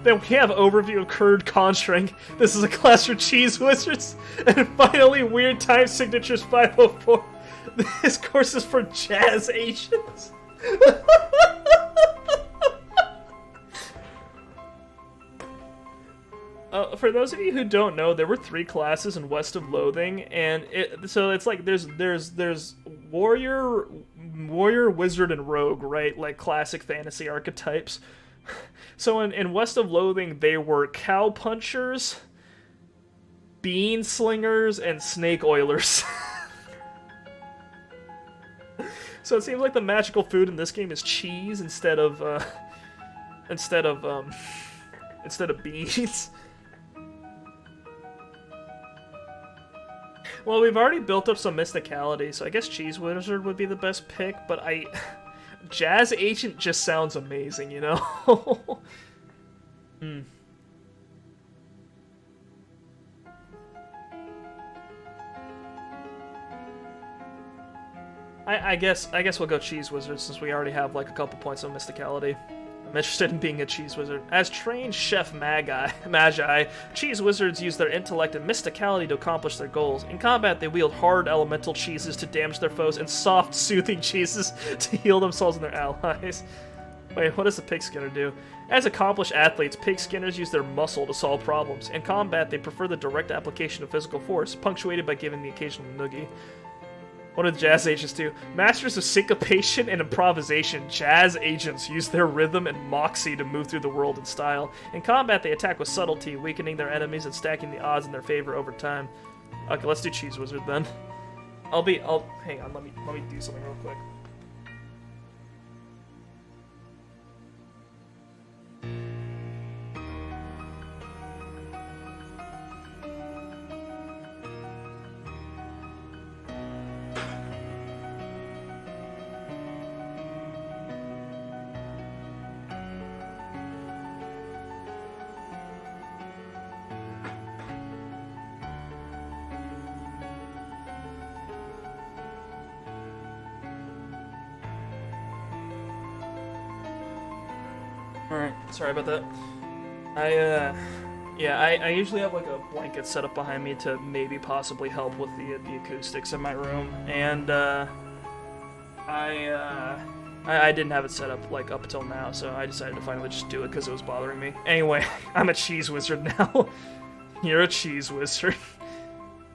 Then we have overview of curd conjuring. This is a class for cheese wizards. And finally, weird time signatures 504. This course is for jazz Asians. For those of you who don't know, there were 3 classes in West of Loathing, and so it's like there's warrior, wizard, and rogue, right? Like classic fantasy archetypes. So in West of Loathing, they were cow punchers, bean slingers, and snake oilers. So it seems like the magical food in this game is cheese instead of beans. Well, we've already built up some mysticality, so I guess Cheese Wizard would be the best pick, but Jazz Agent just sounds amazing, you know? Hmm. I guess we'll go Cheese Wizard since we already have like a couple points of mysticality. I'm interested in being a Cheese Wizard. As trained Chef Magi, Cheese Wizards use their intellect and mysticality to accomplish their goals. In combat, they wield hard elemental cheeses to damage their foes and soft, soothing cheeses to heal themselves and their allies. Wait, what does the Pig Skinner do? As accomplished athletes, Pig Skinners use their muscle to solve problems. In combat, they prefer the direct application of physical force, punctuated by giving the occasional noogie. What do Jazz Agents do? Masters of syncopation and improvisation, Jazz Agents use their rhythm and moxie to move through the world in style. In combat, they attack with subtlety, weakening their enemies and stacking the odds in their favor over time. Okay, let's do Cheese Wizard then. Hang on, let me do something real quick. Alright, sorry about that. I usually have like a blanket set up behind me to maybe possibly help with the acoustics in my room, and I didn't have it set up like up until now, so I decided to finally just do it because it was bothering me. Anyway, I'm a Cheese Wizard now. You're a Cheese Wizard.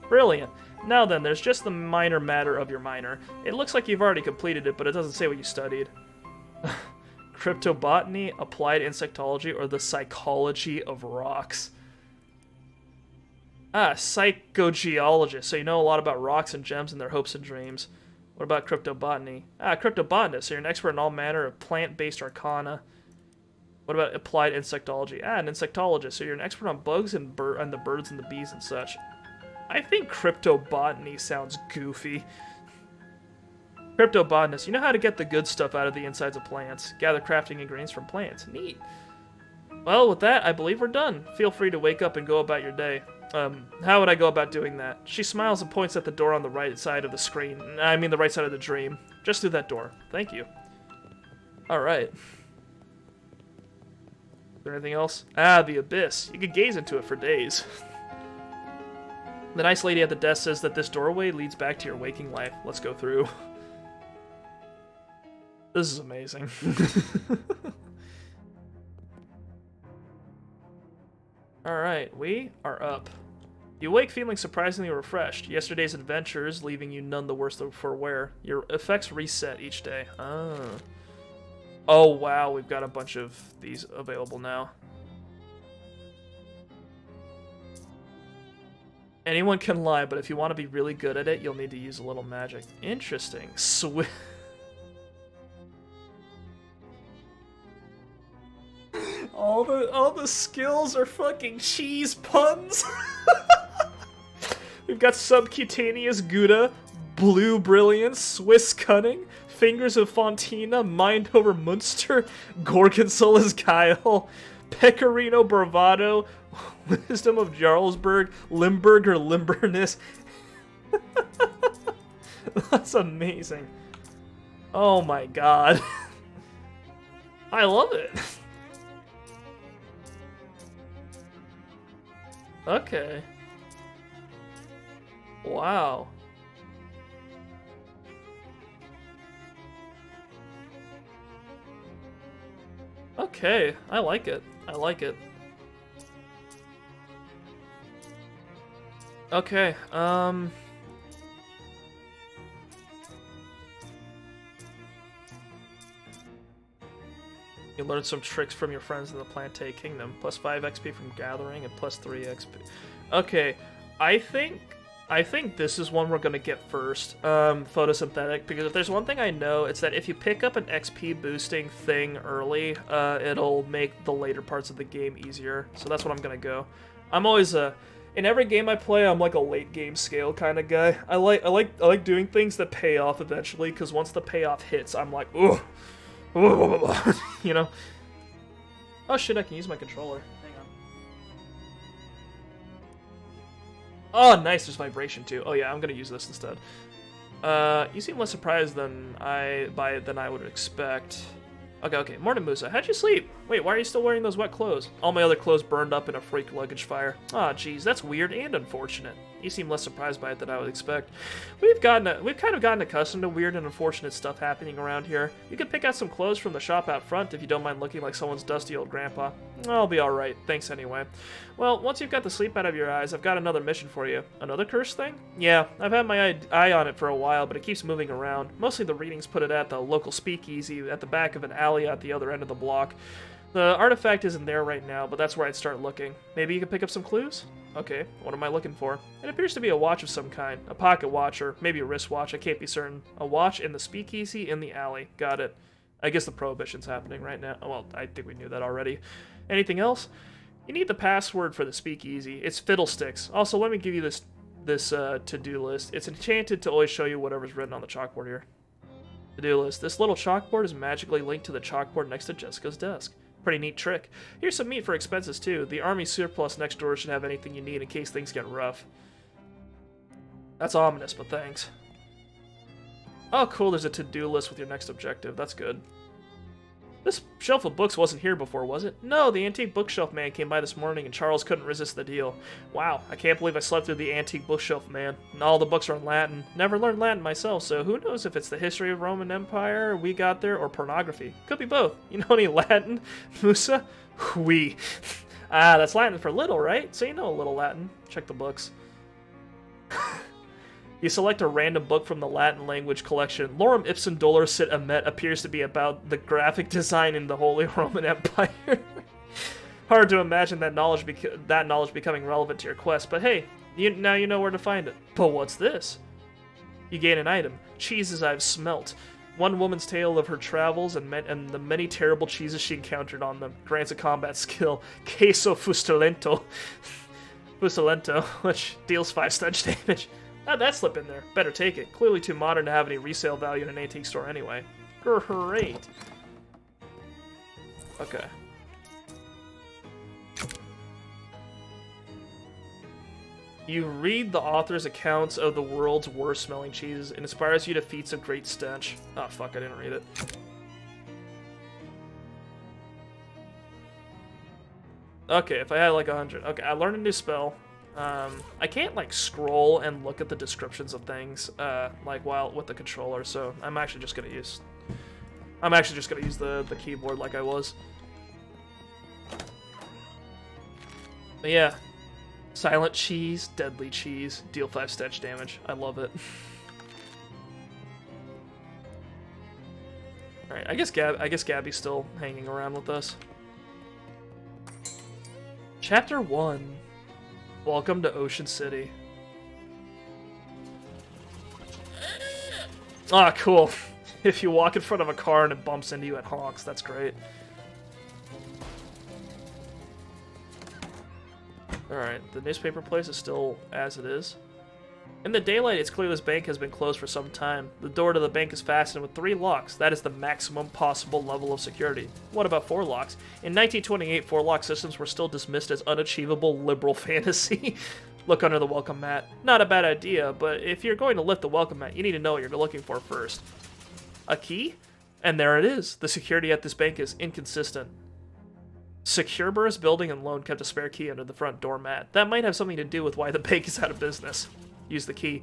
Brilliant. Now then, there's just the minor matter of your minor. It looks like you've already completed it, but it doesn't say what you studied. Cryptobotany, applied insectology, or the psychology of rocks. Ah, psychogeologist. So you know a lot about rocks and gems and their hopes and dreams. What about cryptobotany? Ah, cryptobotanist. So you're an expert in all manner of plant-based arcana. What about applied insectology? Ah, an insectologist. So you're an expert on bugs and the birds and the bees and such. I think cryptobotany sounds goofy. Cryptobotanist. You know how to get the good stuff out of the insides of plants. Gather crafting ingredients from plants. Neat. Well, with that, I believe we're done. Feel free to wake up and go about your day. How would I go about doing that? She smiles and points at the door on the right side of the screen. I mean the right side of the dream. Just through that door. Thank you. Alright. Is there anything else? Ah, the abyss. You could gaze into it for days. The nice lady at the desk says that this doorway leads back to your waking life. Let's go through. This is amazing. Alright, we are up. You wake feeling surprisingly refreshed. Yesterday's adventures leaving you none the worse for wear. Your effects reset each day. Ah. Oh wow, we've got a bunch of these available now. Anyone can lie, but if you want to be really good at it, you'll need to use a little magic. Interesting. All the skills are fucking cheese puns. We've got subcutaneous Gouda, blue brilliance, Swiss cunning, fingers of Fontina, mind over Munster, Gorgonzola's guile, pecorino bravado, wisdom of Jarlsberg, Limburg or limberness. That's amazing. Oh my god. I love it. Okay. Wow. Okay, I like it. I like it. Okay, you learned some tricks from your friends in the Plantae Kingdom. Plus 5 XP from gathering and plus 3 XP. Okay, I think this is one we're gonna get first. Photosynthetic, because if there's one thing I know, it's that if you pick up an XP boosting thing early, it'll make the later parts of the game easier. So that's what I'm gonna go. I'm always In every game I play, I'm like a late game scale kind of guy. I like doing things that pay off eventually, because once the payoff hits, I'm like, ooh, you know. Oh shit! I can use my controller. Hang on. Oh, nice. There's vibration too. Oh yeah, I'm gonna use this instead. You seem less surprised than I would expect. Okay. Morning, Musa. How'd you sleep? Wait, why are you still wearing those wet clothes? All my other clothes burned up in a freak luggage fire. Aw, geez, that's weird and unfortunate. You seem less surprised by it than I would expect. We've kind of gotten accustomed to weird and unfortunate stuff happening around here. You could pick out some clothes from the shop out front if you don't mind looking like someone's dusty old grandpa. I'll be alright, thanks anyway. Well, once you've got the sleep out of your eyes, I've got another mission for you. Another curse thing? Yeah, I've had my eye on it for a while, but it keeps moving around. Mostly the readings put it at the local speakeasy at the back of an alley at the other end of the block. The artifact isn't there right now, but that's where I'd start looking. Maybe you could pick up some clues? Okay, what am I looking for? It appears to be a watch of some kind. A pocket watch, or maybe a wristwatch, I can't be certain. A watch in the speakeasy in the alley. Got it. I guess the prohibition's happening right now. Well, I think we knew that already. Anything else? You need the password for the speakeasy. It's Fiddlesticks. Also, let me give you this to-do list. It's enchanted to always show you whatever's written on the chalkboard here. To-do list. This little chalkboard is magically linked to the chalkboard next to Jessica's desk. Pretty neat trick. Here's some meat for expenses, too. The army surplus next door should have anything you need in case things get rough. That's ominous, but thanks. Oh, cool, there's a to-do list with your next objective. That's good. This shelf of books wasn't here before, was it? No, the antique bookshelf man came by this morning and Charles couldn't resist the deal. Wow, I can't believe I slept through the antique bookshelf man. And all the books are in Latin. Never learned Latin myself, so who knows if it's the history of Roman Empire we got there or pornography. Could be both. You know any Latin, Musa? Oui. Ah, that's Latin for little, right? So you know a little Latin. Check the books. You select a random book from the Latin language collection. Lorem ipsum dolor sit emet appears to be about the graphic design in the Holy Roman Empire. Hard to imagine that knowledge becoming relevant to your quest, but hey, now you know where to find it. But what's this? You gain an item. Cheeses I've smelt. One woman's tale of her travels and the many terrible cheeses she encountered on them. Grants a combat skill. Queso Fustolento. Fustolento, which deals 5 stun damage. How'd that slip in there? Better take it. Clearly too modern to have any resale value in an antique store anyway. Great. Okay. You read the author's accounts of the world's worst smelling cheeses. It inspires you to feats of great stench. Oh fuck, I didn't read it. Okay, if I had like 100. Okay, I learned a new spell. I can't like scroll and look at the descriptions of things like while with the controller, so I'm actually just gonna use the keyboard like I was. But yeah, silent cheese, deadly cheese, deal 5 stench damage. I love it. All right, I guess Gabby's still hanging around with us. Chapter 1. Welcome to Ocean City. Ah, cool. If you walk in front of a car and it bumps into you, it honks. That's great. Alright, the newspaper place is still as it is. In the daylight, it's clear this bank has been closed for some time. The door to the bank is fastened with 3 locks. That is the maximum possible level of security. What about 4 locks? In 1928, 4-lock systems were still dismissed as unachievable liberal fantasy. Look under the welcome mat. Not a bad idea, but if you're going to lift the welcome mat, you need to know what you're looking for first. A key? And there it is. The security at this bank is inconsistent. Secureburst Building and Loan kept a spare key under the front door mat. That might have something to do with why the bank is out of business. Use the key.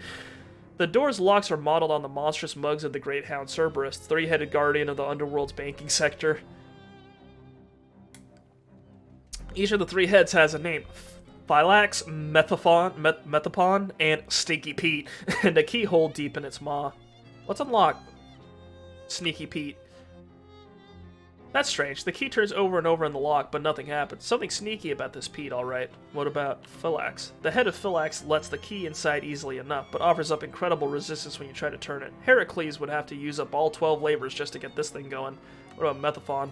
The door's locks are modeled on the monstrous mugs of the great hound Cerberus, 3-headed guardian of the underworld's banking sector. Each of the 3 heads has a name. Phylax, Methapon, and Stinky Pete, and a keyhole deep in its maw. Let's unlock Sneaky Pete. That's strange. The key turns over and over in the lock, but nothing happens. Something sneaky about this Pete, alright. What about Phylax? The head of Phylax lets the key inside easily enough, but offers up incredible resistance when you try to turn it. Heracles would have to use up all 12 labors just to get this thing going. What about Methaphon?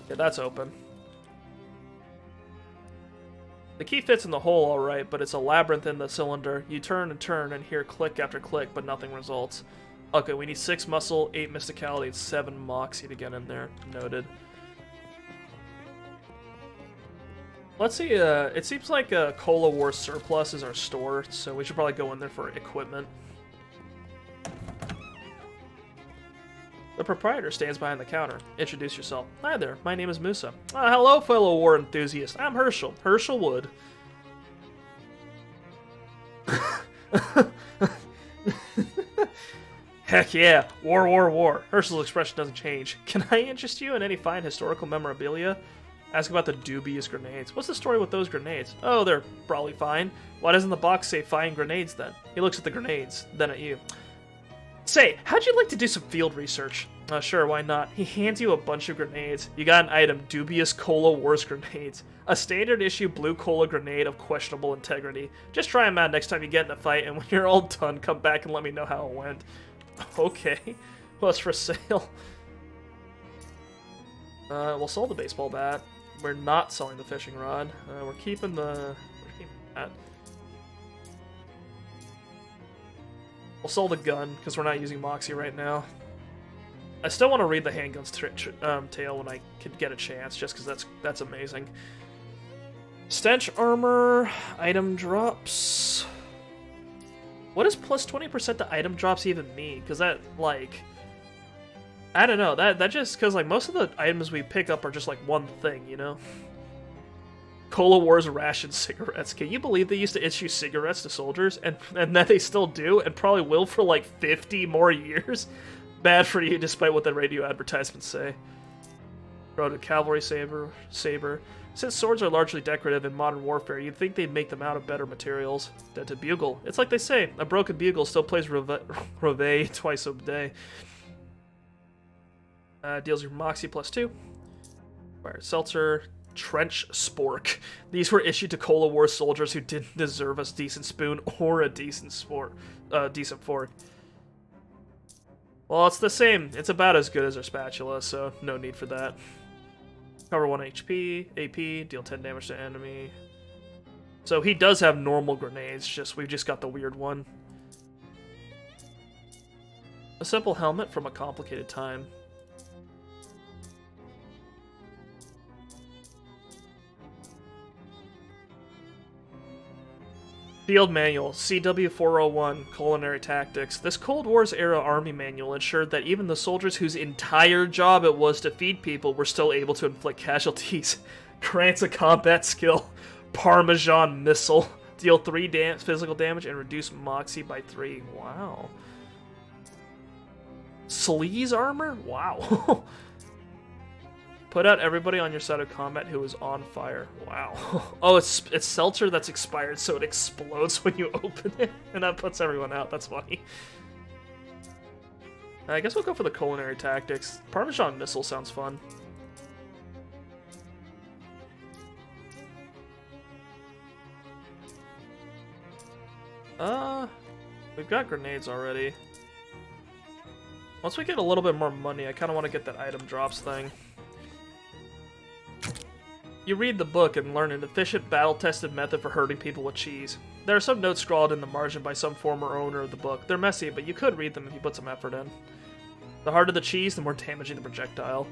Yeah, that's open. The key fits in the hole alright, but it's a labyrinth in the cylinder. You turn and hear click after click, but nothing results. Okay, we need 6 muscle, 8 mysticality, and 7 moxie to get in there. Noted. Let's see, it seems like Cola War Surplus is our store, so we should probably go in there for equipment. The proprietor stands behind the counter. Introduce yourself. Hi there, my name is Musa. Hello, fellow war enthusiast. I'm Herschel. Herschel Wood. Heck yeah, war, war, war. Herschel's expression doesn't change. Can I interest you in any fine historical memorabilia? Ask about the dubious grenades. What's the story with those grenades? Oh, they're probably fine. Why doesn't the box say fine grenades then? He looks at the grenades, then at you. Say, how'd you like to do some field research? Sure, why not? He hands you a bunch of grenades. You got an item, dubious Cola Wars grenades. A standard issue blue cola grenade of questionable integrity. Just try them out next time you get in a fight, and when you're all done, come back and let me know how it went. Okay. What's for sale? We'll sell the baseball bat. We're not selling the fishing rod. We're keeping that. We'll sell the gun, because we're not using Moxie right now. I still want to read the handgun's tale when I could get a chance, just because that's amazing. Stench armor, item drops. What does plus 20% to item drops even mean? Because that, like... I don't know, that just, because, like, most of the items we pick up are just, like, one thing, you know? Cola Wars ration cigarettes. Can you believe they used to issue cigarettes to soldiers? And that they still do, and probably will for, like, 50 more years? Bad for you, despite what the radio advertisements say. Wrote a cavalry saber. Since swords are largely decorative in modern warfare, you'd think they'd make them out of better materials. Dented bugle. It's like they say, a broken bugle still plays reveille twice a day. Deals your Moxie +2. Fire Seltzer. Trench Spork. These were issued to Cola War soldiers who didn't deserve a decent spoon or a decent fork. Well, it's the same. It's about as good as our spatula, so no need for that. Cover 1 HP, AP, deal 10 damage to enemy. So he does have normal grenades, we've just got the weird one. A simple helmet from a complicated time. Field Manual, CW401, Culinary Tactics. This Cold War's era army manual ensured that even the soldiers whose entire job it was to feed people were still able to inflict casualties. Grants a combat skill, Parmesan Missile. Deal 3 physical damage and reduce Moxie by 3. Wow. Sleaze armor? Wow. Put out everybody on your side of combat who is on fire. Wow. Oh, it's seltzer that's expired, so it explodes when you open it, and that puts everyone out. That's funny. I guess we'll go for the Culinary Tactics. Parmesan Missile sounds fun. We've got grenades already. Once we get a little bit more money, I kind of want to get that item drops thing. You read the book and learn an efficient, battle-tested method for hurting people with cheese. There are some notes scrawled in the margin by some former owner of the book. They're messy, but you could read them if you put some effort in. The harder the cheese, the more damaging the projectile.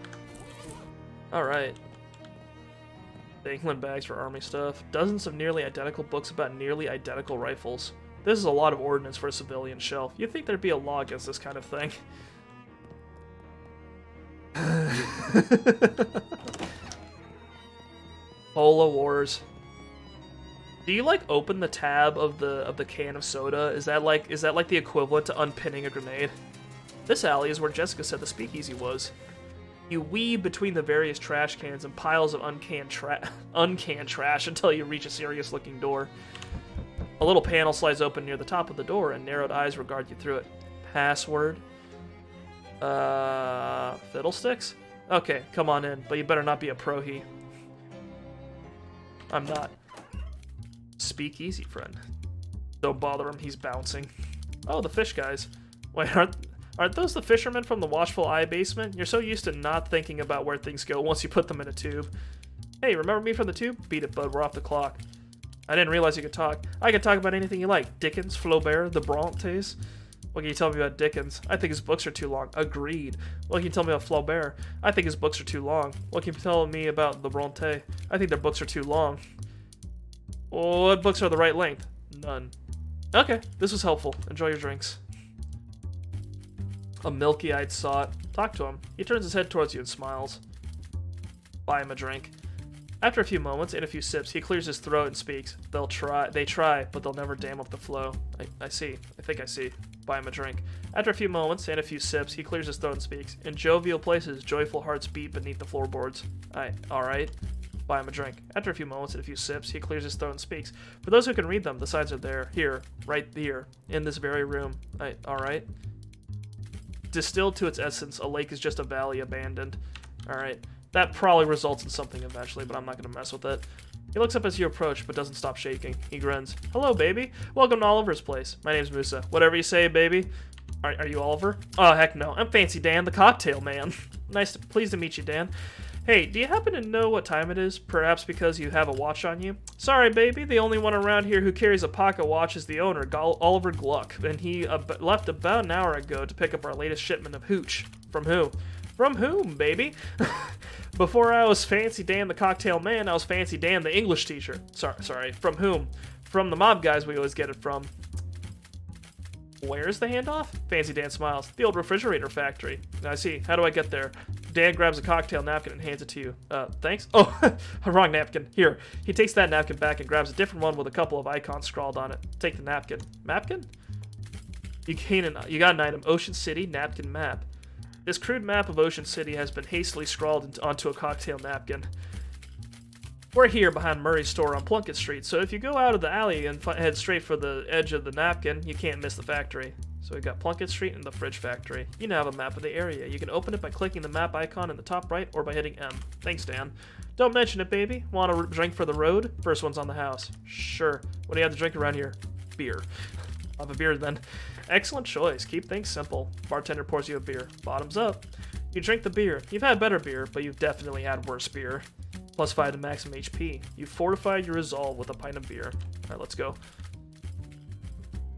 Alright. England bags for army stuff. Dozens of nearly identical books about nearly identical rifles. This is a lot of ordnance for a civilian shelf. You'd think there'd be a law against this kind of thing. Cola Wars. Do you like open the tab of the can of soda? Is that like the equivalent to unpinning a grenade? This alley is where Jessica said the speakeasy was. You weave between the various trash cans and piles of uncanned trash until you reach a serious-looking door. A little panel slides open near the top of the door, and narrowed eyes regard you through it. Password? Fiddlesticks? Okay, come on in, but you better not be a pro-he. I'm not. Speak easy, friend. Don't bother him, he's bouncing. Oh, the fish guys. Wait, aren't those the fishermen from the Watchful Eye basement? You're so used to not thinking about where things go once you put them in a tube. Hey, remember me from the tube? Beat it, bud, we're off the clock. I didn't realize you could talk. I can talk about anything you like. Dickens, Flaubert, the Brontes. What can you tell me about Dickens? I think his books are too long. Agreed. What can you tell me about Flaubert? I think his books are too long. What can you tell me about the Bronte? I think their books are too long. What books are the right length? None. Okay, this was helpful. Enjoy your drinks. A milky-eyed sot. Talk to him. He turns his head towards you and smiles. Buy him a drink. After a few moments and a few sips, he clears his throat and speaks. They try, but they'll never dam up the flow. I see. I think I see. Buy him a drink. After a few moments and a few sips, he clears his throat and speaks. In jovial places, joyful hearts beat beneath the floorboards. Alright. Buy him a drink. After a few moments and a few sips, he clears his throat and speaks. For those who can read them, the signs are there. Here. Right here. In this very room. Alright. Distilled to its essence, a lake is just a valley abandoned. Alright. That probably results in something eventually, but I'm not going to mess with it. He looks up as you approach, but doesn't stop shaking. He grins. Hello, baby. Welcome to Oliver's place. My name's Musa. Whatever you say, baby. Are you Oliver? Oh, heck no. I'm Fancy Dan, the cocktail man. Pleased to meet you, Dan. Hey, do you happen to know what time it is? Perhaps because you have a watch on you? Sorry, baby. The only one around here who carries a pocket watch is the owner, Oliver Gluck, and he left about an hour ago to pick up our latest shipment of hooch. From who? From whom, baby? Before I was Fancy Dan the cocktail man, I was Fancy Dan the English teacher. Sorry. From whom? From the mob guys we always get it from. Where's the handoff? Fancy Dan smiles. The old refrigerator factory. I see. How do I get there? Dan grabs a cocktail napkin and hands it to you. Thanks? Oh, wrong napkin. Here. He takes that napkin back and grabs a different one with a couple of icons scrawled on it. Take the napkin. Napkin? You got an item. Ocean City napkin map. This crude map of Ocean City has been hastily scrawled onto a cocktail napkin. We're here behind Murray's store on Plunkett Street, so if you go out of the alley and head straight for the edge of the napkin, you can't miss the factory. So we got Plunkett Street and the fridge factory. You now have a map of the area. You can open it by clicking the map icon in the top right or by hitting M. Thanks, Dan. Don't mention it, baby. Want a drink for the road? First one's on the house. Sure. What do you have to drink around here? Beer. I'll have a beer then. Excellent choice. Keep things simple. Bartender pours you a beer. Bottoms up. You drink the beer. You've had better beer, but you've definitely had worse beer. +5 to maximum HP. You fortified your resolve with a pint of beer. Alright, let's go.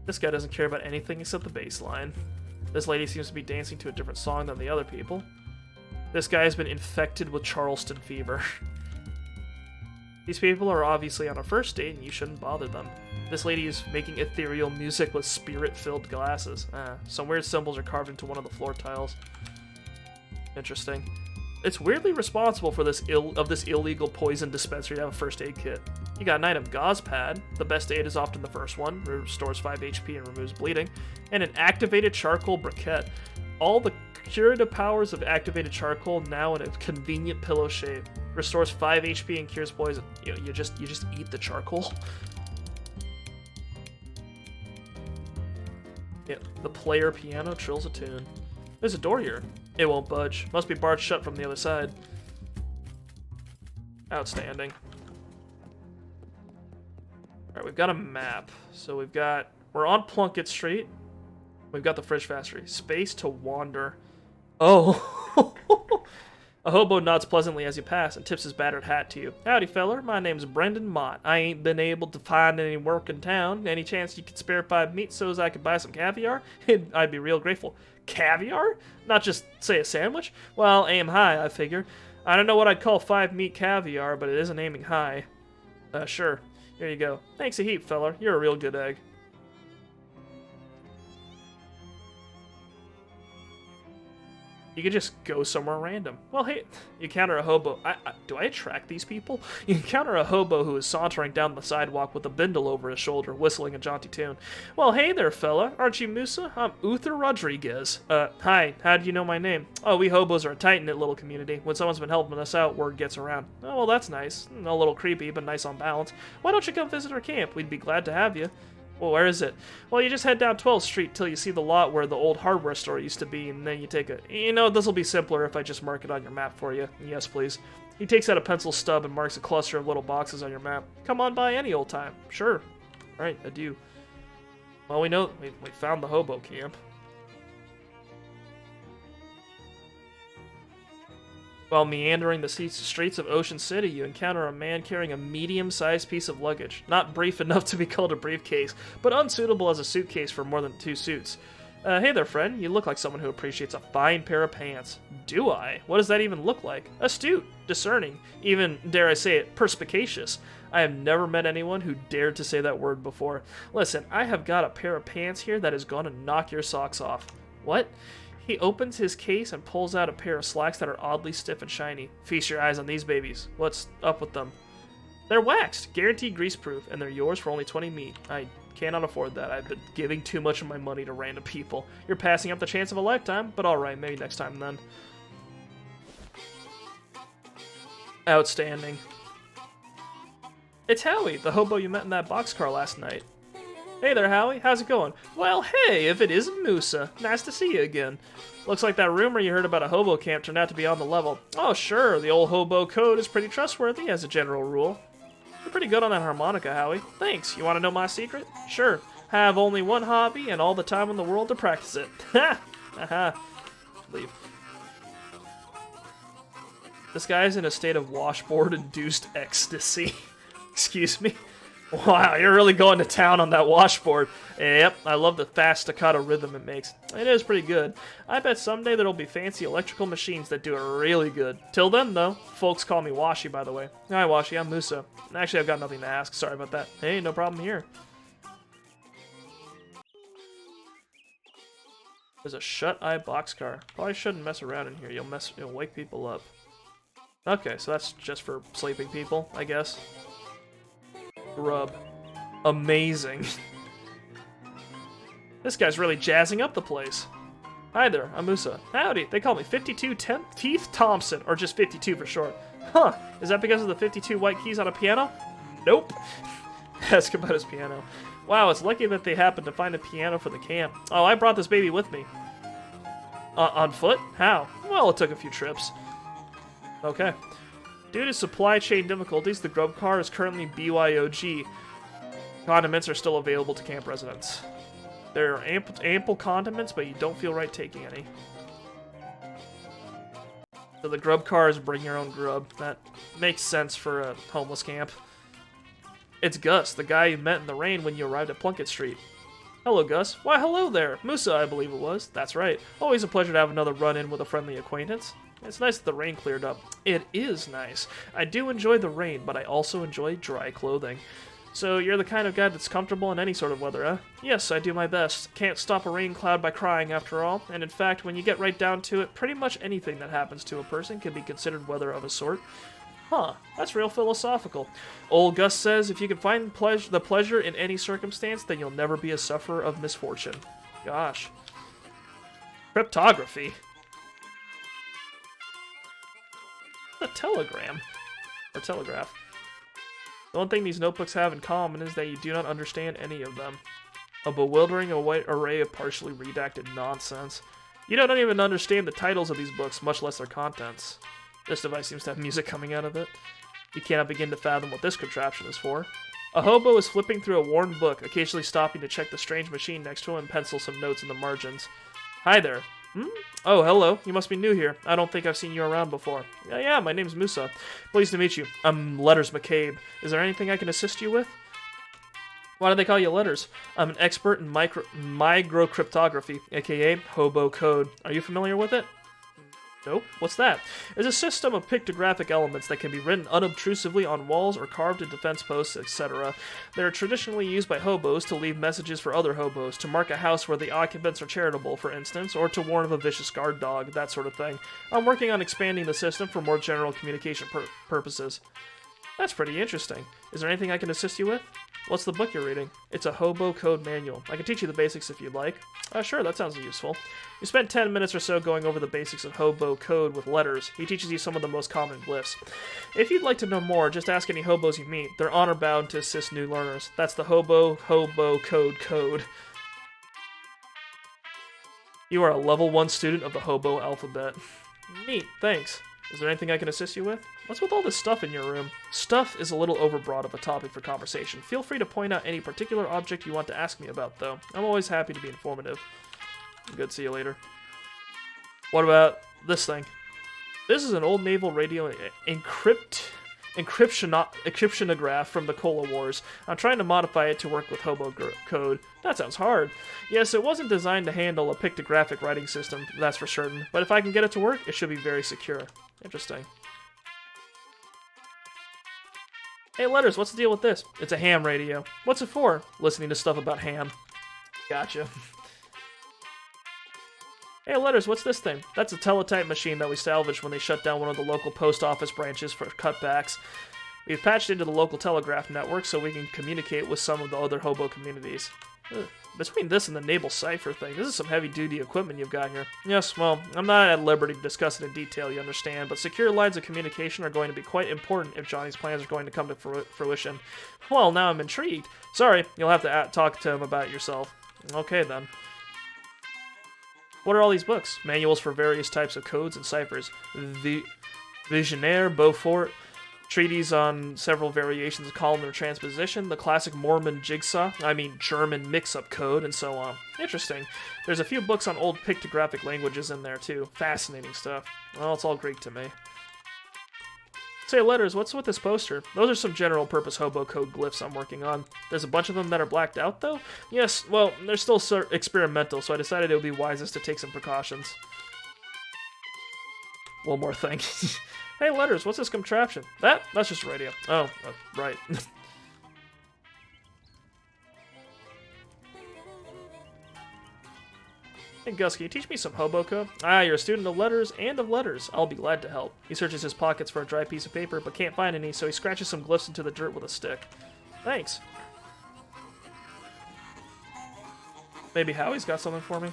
This guy doesn't care about anything except the bass line. This lady seems to be dancing to a different song than the other people. This guy has been infected with Charleston fever. These people are obviously on a first date and you shouldn't bother them. This lady is making ethereal music with spirit-filled glasses. Some weird symbols are carved into one of the floor tiles. Interesting. It's weirdly responsible for this illegal poison dispensary to have a first aid kit. You got an item, Gauze Pad. The best aid is often the first one. Restores 5 HP and removes bleeding. And an activated charcoal briquette. All the curative powers of activated charcoal now in a convenient pillow shape. Restores 5 HP and cures poison. You just eat the charcoal. Yeah, the player piano trills a tune. There's a door here. It won't budge. Must be barred shut from the other side. Outstanding. Alright, we've got a map. So we're on Plunkett Street. We've got the fridge factory. Space to wander. Oh. A hobo nods pleasantly as you pass and tips his battered hat to you. Howdy, feller. My name's Brendan Mott. I ain't been able to find any work in town. Any chance you could spare 5 meat so's I could buy some caviar? I'd be real grateful. Caviar? Not just, say, a sandwich? Well, aim high, I figure. I don't know what I'd call 5 meat caviar, but it isn't aiming high. Sure. Here you go. Thanks a heap, feller. You're a real good egg. You could just go somewhere random. Well, hey, you encounter a hobo. Do I attract these people? You encounter a hobo who is sauntering down the sidewalk with a bindle over his shoulder, whistling a jaunty tune. Well, hey there, fella. Aren't you Musa? I'm Uther Rodriguez. Hi. How do you know my name? Oh, we hobos are a tight-knit little community. When someone's been helping us out, word gets around. Oh, well, that's nice. A little creepy, but nice on balance. Why don't you come visit our camp? We'd be glad to have you. Well, where is it? Well, you just head down 12th Street till you see the lot where the old hardware store used to be, and then you take a... You know, this'll be simpler if I just mark it on your map for you. Yes, please. He takes out a pencil stub and marks a cluster of little boxes on your map. Come on by any old time. Sure. Alright, adieu. Well, we know... We found the hobo camp. While meandering the streets of Ocean City, you encounter a man carrying a medium-sized piece of luggage. Not brief enough to be called a briefcase, but unsuitable as a suitcase for more than 2 suits. Hey there, friend. You look like someone who appreciates a fine pair of pants. Do I? What does that even look like? Astute, discerning, even, dare I say it, perspicacious. I have never met anyone who dared to say that word before. Listen, I have got a pair of pants here that is going to knock your socks off. What? He opens his case and pulls out a pair of slacks that are oddly stiff and shiny. Feast your eyes on these babies. What's up with them? They're waxed, guaranteed grease-proof, and they're yours for only 20 meat. I cannot afford that. I've been giving too much of my money to random people. You're passing up the chance of a lifetime, but alright, maybe next time then. Outstanding. It's Howie, the hobo you met in that boxcar last night. Hey there, Howie. How's it going? Well, hey, if it isn't Musa. Nice to see you again. Looks like that rumor you heard about a hobo camp turned out to be on the level. Oh, sure, the old hobo code is pretty trustworthy as a general rule. You're pretty good on that harmonica, Howie. Thanks. You want to know my secret? Sure. Have only one hobby and all the time in the world to practice it. Ha! Aha. Leave. This guy's in a state of washboard-induced ecstasy. Excuse me? Wow, you're really going to town on that washboard. Yep, I love the fast staccato rhythm it makes. It is pretty good. I bet someday there'll be fancy electrical machines that do it really good. Till then, though, folks call me Washi, by the way. Hi, Washi, I'm Musa. Actually, I've got nothing to ask. Sorry about that. Hey, no problem here. There's a shut-eye boxcar. Probably shouldn't mess around in here. You'll wake people up. Okay, so that's just for sleeping people, I guess. Grub. Amazing. This guy's really jazzing up the place. Hi there, I'm Musa. Howdy, they call me 52 Teeth Thompson, or just 52 for short. Huh, is that because of the 52 white keys on a piano? Nope. Ask about his piano. Wow, it's lucky that they happened to find a piano for the camp. Oh, I brought this baby with me. On foot? How? Well, it took a few trips. Okay. Due to supply chain difficulties, the grub car is currently BYOG. Condiments are still available to camp residents. There are ample condiments, but you don't feel right taking any. So the grub car is bring your own grub. That makes sense for a homeless camp. It's Gus, the guy you met in the rain when you arrived at Plunkett Street. Hello, Gus. Why, hello there. Musa, I believe it was. That's right. Always a pleasure to have another run-in with a friendly acquaintance. It's nice that the rain cleared up. It is nice. I do enjoy the rain, but I also enjoy dry clothing. So you're the kind of guy that's comfortable in any sort of weather, huh? Yes, I do my best. Can't stop a rain cloud by crying, after all. And in fact, when you get right down to it, pretty much anything that happens to a person can be considered weather of a sort. Huh, that's real philosophical. Old Gus says if you can find the pleasure in any circumstance, then you'll never be a sufferer of misfortune. Gosh. Cryptography. A telegram. Or telegraph. The one thing these notebooks have in common is that you do not understand any of them. A bewildering array of partially redacted nonsense. You don't even understand the titles of these books, much less their contents. This device seems to have music coming out of it. You cannot begin to fathom what this contraption is for. A hobo is flipping through a worn book, occasionally stopping to check the strange machine next to him and pencil some notes in the margins. Hi there. Oh, hello. You must be new here. I don't think I've seen you around before. Yeah, my name's Musa. Pleased to meet you. I'm Letters McCabe. Is there anything I can assist you with? Why do they call you Letters? I'm an expert in microcryptography, aka hobo code. Are you familiar with it? Nope. What's that? It's a system of pictographic elements that can be written unobtrusively on walls or carved in defense posts, etc. They are traditionally used by hobos to leave messages for other hobos, to mark a house where the occupants are charitable, for instance, or to warn of a vicious guard dog, that sort of thing. I'm working on expanding the system for more general communication purposes. That's pretty interesting. Is there anything I can assist you with? What's the book you're reading? It's a hobo code manual. I can teach you the basics if you'd like. Sure, that sounds useful. You spent 10 minutes or so going over the basics of hobo code with Letters. He teaches you some of the most common glyphs. If you'd like to know more, just ask any hobos you meet. They're honor-bound to assist new learners. That's the hobo code. You are a level 1 student of the hobo alphabet. Neat, thanks. Is there anything I can assist you with? What's with all this stuff in your room? Stuff is a little overbroad of a topic for conversation. Feel free to point out any particular object you want to ask me about, though. I'm always happy to be informative. Good, see you later. What about this thing? This is an old naval radio encryptionograph from the Cola Wars. I'm trying to modify it to work with hobo code. That sounds hard. Yes, it wasn't designed to handle a pictographic writing system, that's for certain. But if I can get it to work, it should be very secure. Interesting. Hey, Letters, what's the deal with this? It's a ham radio. What's it for? Listening to stuff about ham. Gotcha. Hey, Letters, what's this thing? That's a teletype machine that we salvaged when they shut down one of the local post office branches for cutbacks. We've patched into the local telegraph network so we can communicate with some of the other hobo communities. Ugh. Between this and the naval cipher thing, this is some heavy-duty equipment you've got here. Yes, well, I'm not at liberty to discuss it in detail, you understand, but secure lines of communication are going to be quite important if Johnny's plans are going to come to fruition. Well, now I'm intrigued. Sorry, you'll have to talk to him about it yourself. Okay, then. What are all these books? Manuals for various types of codes and ciphers. The Visionaire, Beaufort, treaties on several variations of columnar transposition, the classic German mix-up code, and so on. Interesting. There's a few books on old pictographic languages in there, too. Fascinating stuff. Well, it's all Greek to me. Say, Letters, what's with this poster? Those are some general-purpose hobo code glyphs I'm working on. There's a bunch of them that are blacked out, though? Yes, well, they're still experimental, so I decided it would be wisest to take some precautions. One more thing. Hey, Letters, what's this contraption? That's just radio. Oh, right. Hey, Gus, can you teach me some hobo code? Ah, you're a student of letters and of letters. I'll be glad to help. He searches his pockets for a dry piece of paper, but can't find any, so he scratches some glyphs into the dirt with a stick. Thanks. Maybe Howie's got something for me?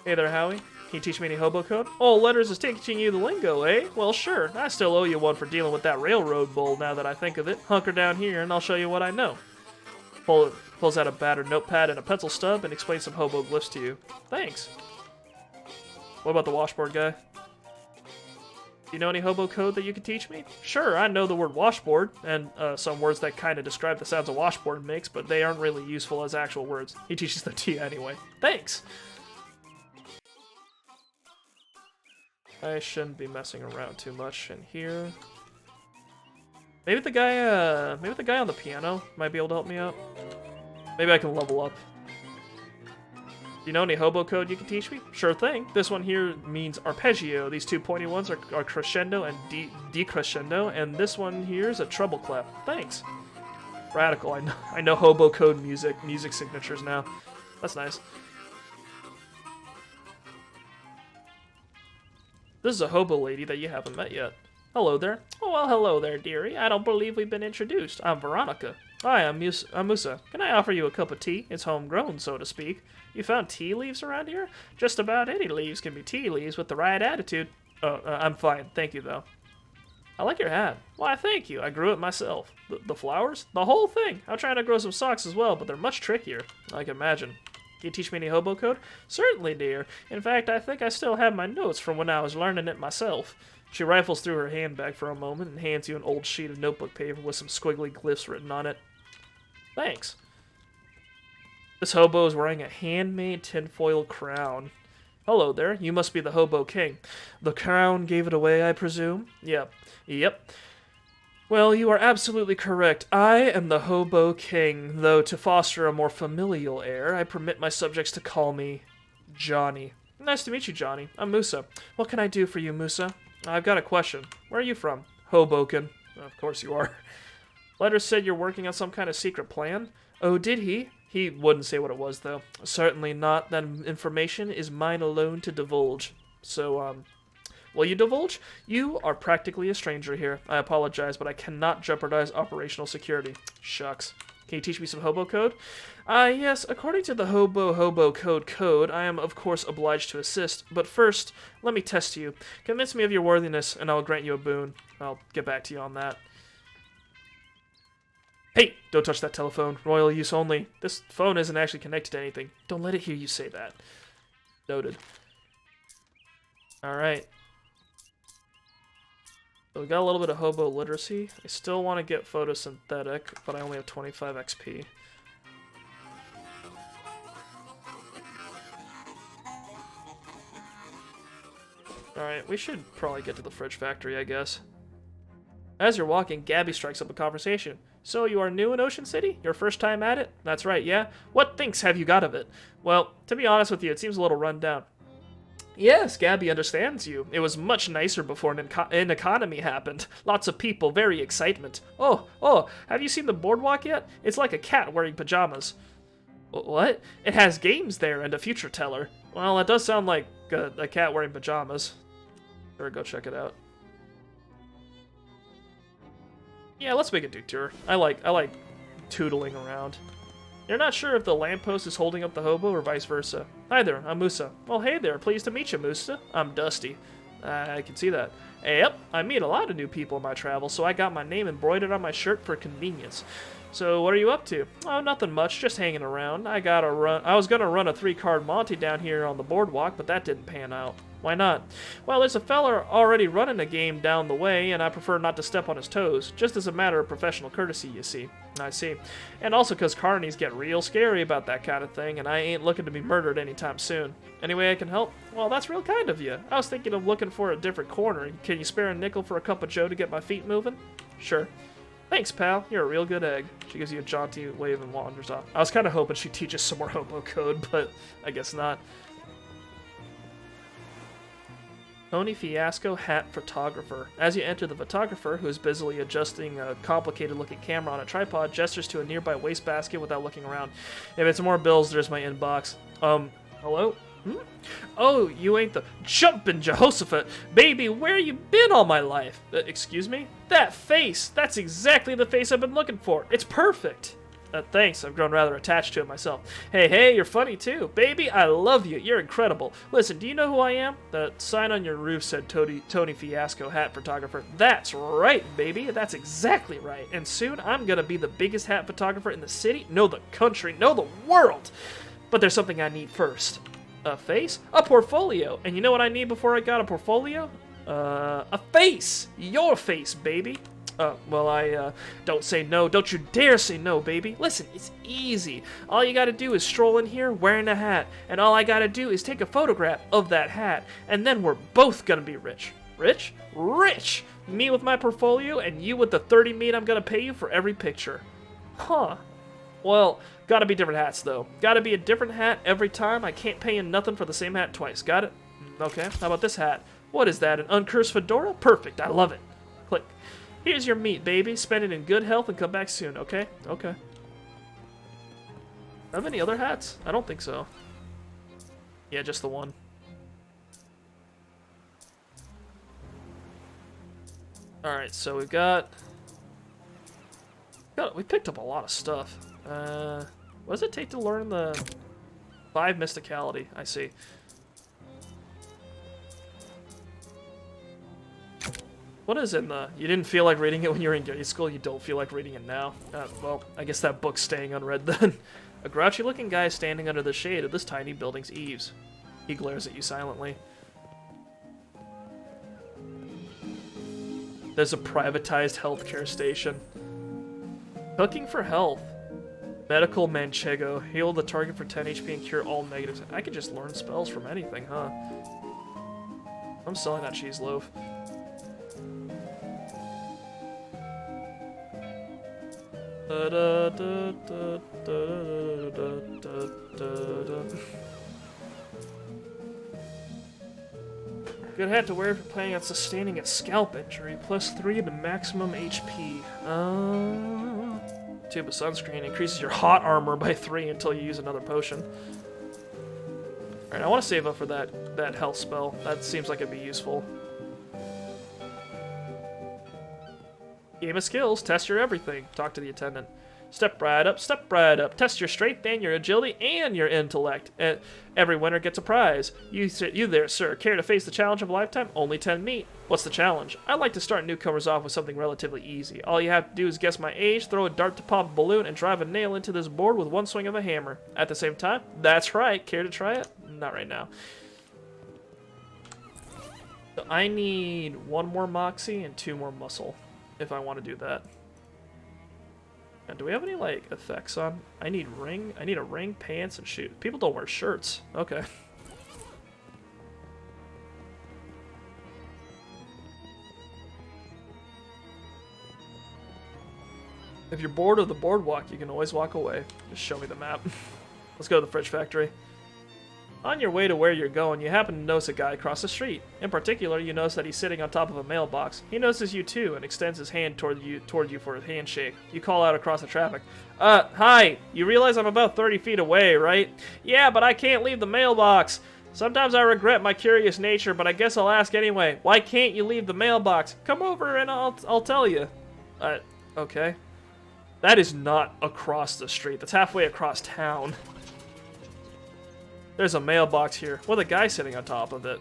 Hey there, Howie. Can you teach me any hobo code? Oh, Letters is teaching you the lingo, eh? Well, sure. I still owe you one for dealing with that railroad bull now that I think of it. Hunker down here and I'll show you what I know. Pulls out a battered notepad and a pencil stub and explains some hobo glyphs to you. Thanks. What about the washboard guy? Do you know any hobo code that you could teach me? Sure, I know the word washboard, and some words that kind of describe the sounds a washboard makes, but they aren't really useful as actual words. He teaches them to you anyway. Thanks! I shouldn't be messing around too much in here. Maybe the guy on the piano might be able to help me out. Maybe I can level up. Do you know any hobo code you can teach me? Sure thing. This one here means arpeggio. These two pointy ones are crescendo and decrescendo, and this one here is a treble clef. Thanks. Radical. I know hobo code music signatures now. That's nice. This is a hobo lady that you haven't met yet. Hello there. Oh, well, hello there, dearie. I don't believe we've been introduced. I'm Veronica. Hi, I'm Musa. Can I offer you a cup of tea? It's homegrown, so to speak. You found tea leaves around here? Just about any leaves can be tea leaves with the right attitude. Oh, I'm fine. Thank you, though. I like your hat. Why, thank you. I grew it myself. The flowers? The whole thing. I'm trying to grow some socks as well, but they're much trickier. I can imagine. Can you teach me any hobo code? Certainly, dear. In fact, I think I still have my notes from when I was learning it myself. She rifles through her handbag for a moment and hands you an old sheet of notebook paper with some squiggly glyphs written on it. Thanks. This hobo is wearing a handmade tinfoil crown. Hello there, you must be the hobo king. The crown gave it away, I presume? Yep. Well, you are absolutely correct. I am the hobo king, though to foster a more familial air, I permit my subjects to call me Johnny. Nice to meet you, Johnny. I'm Musa. What can I do for you, Musa? I've got a question. Where are you from? Hoboken. Of course you are. Letter said you're working on some kind of secret plan. Oh, did he? He wouldn't say what it was, though. Certainly not. That information is mine alone to divulge. So, will you divulge? You are practically a stranger here. I apologize, but I cannot jeopardize operational security. Shucks. Can you teach me some hobo code? Yes, according to the hobo code, I am of course obliged to assist, but first, let me test you. Convince me of your worthiness, and I'll grant you a boon. I'll get back to you on that. Hey, don't touch that telephone. Royal use only. This phone isn't actually connected to anything. Don't let it hear you say that. Noted. Alright. So we got a little bit of hobo literacy. I still want to get photosynthetic, but I only have 25 XP. Alright, we should probably get to the fridge factory, I guess. As you're walking, Gabby strikes up a conversation. So you are new in Ocean City? Your first time at it? That's right, yeah? What thinks have you got of it? Well, to be honest with you, it seems a little run down. Yes, Gabby understands you. It was much nicer before an economy happened. Lots of people, very excitement. Oh, have you seen the boardwalk yet? It's like a cat wearing pajamas. What? It has games there and a future teller. Well, that does sound like a cat wearing pajamas. Better go check it out. Yeah, let's make a detour. I like tootling around. You're not sure if the lamppost is holding up the hobo or vice versa. Hi there, I'm Musa. Well, hey there, pleased to meet you, Musa. I'm Dusty. I can see that. Yep, I meet a lot of new people in my travels, so I got my name embroidered on my shirt for convenience. So, what are you up to? Oh, nothing much, just hanging around. I was gonna run a 3-card Monty down here on the boardwalk, but that didn't pan out. Why not? Well, there's a fella already running a game down the way, and I prefer not to step on his toes, just as a matter of professional courtesy, you see. I see. And also because carnies get real scary about that kind of thing, and I ain't looking to be murdered anytime soon. Any way I can help? Well, that's real kind of you. I was thinking of looking for a different corner. Can you spare a nickel for a cup of joe to get my feet moving? Sure. Thanks, pal. You're a real good egg. She gives you a jaunty wave and wanders off. I was kind of hoping she'd teach us some more hobo code, but I guess not. Tony Fiasco Hat Photographer. As you enter, the photographer, who is busily adjusting a complicated-looking camera on a tripod, gestures to a nearby wastebasket without looking around. If it's more bills, there's my inbox. Hello? Oh, you ain't the jumpin' Jehoshaphat. Baby, where you been all my life? Excuse me? That face! That's exactly the face I've been looking for. It's perfect. Thanks, I've grown rather attached to it myself. Hey, you're funny too. Baby, I love you. You're incredible. Listen, do you know who I am? The sign on your roof said Tony Fiasco Hat Photographer. That's right, baby. That's exactly right. And soon I'm gonna be the biggest hat photographer in the city, no, the country, no, the world. But there's something I need first. A face? A portfolio. And you know what I need before I got a portfolio? A face. Your face, baby. Well, I don't say no. Don't you dare say no, baby. Listen, it's easy. All you gotta do is stroll in here wearing a hat, and all I gotta do is take a photograph of that hat, and then we're both gonna be rich. Rich? Rich! Me with my portfolio, and you with the 30 meat I'm gonna pay you for every picture. Huh. Well, gotta be different hats, though. Gotta be a different hat every time. I can't pay you nothing for the same hat twice. Got it? Okay, how about this hat? What is that, an uncursed fedora? Perfect, I love it. Click. Here's your meat, baby. Spend it in good health and come back soon, okay? Okay. Have any other hats? I don't think so. Yeah, just the one. Alright, so we picked up a lot of stuff. What does it take to learn the 5 mysticality? I see. What is in the... You didn't feel like reading it when you were in grade school, you don't feel like reading it now? Well, I guess that book's staying unread then. A grouchy-looking guy is standing under the shade of this tiny building's eaves. He glares at you silently. There's a privatized healthcare station. Cooking for health. Medical Manchego. Heal the target for 10 HP and cure all negatives. I could just learn spells from anything, huh? I'm selling that cheese loaf. Good hat to wear if you're planning on sustaining a scalp injury. +3 to maximum HP. Tube of sunscreen increases your hot armor by 3 until you use another potion. Alright, I want to save up for that health spell. That seems like it'd be useful. Game of skills, test your everything. Talk to the attendant. Step right up, step right up. Test your strength and your agility and your intellect. Every winner gets a prize. You there, sir. Care to face the challenge of a lifetime? Only 10 meat. What's the challenge? I'd like to start newcomers off with something relatively easy. All you have to do is guess my age, throw a dart to pop a balloon, and drive a nail into this board with one swing of a hammer. At the same time? That's right. Care to try it? Not right now. So I need 1 more moxie and 2 more muscle if I want to do that. And do we have any, like, effects on? I need a ring, pants, and shoes. People don't wear shirts. Okay. If you're bored of the boardwalk, you can always walk away. Just show me the map. Let's go to the fridge factory. On your way to where you're going, you happen to notice a guy across the street. In particular, you notice that he's sitting on top of a mailbox. He notices you too and extends his hand toward you for a handshake. You call out across the traffic. Hi! You realize I'm about 30 feet away, right? Yeah, but I can't leave the mailbox. Sometimes I regret my curious nature, but I guess I'll ask anyway. Why can't you leave the mailbox? Come over and I'll tell you. Okay. That is not across the street. That's halfway across town. There's a mailbox here, with a guy sitting on top of it.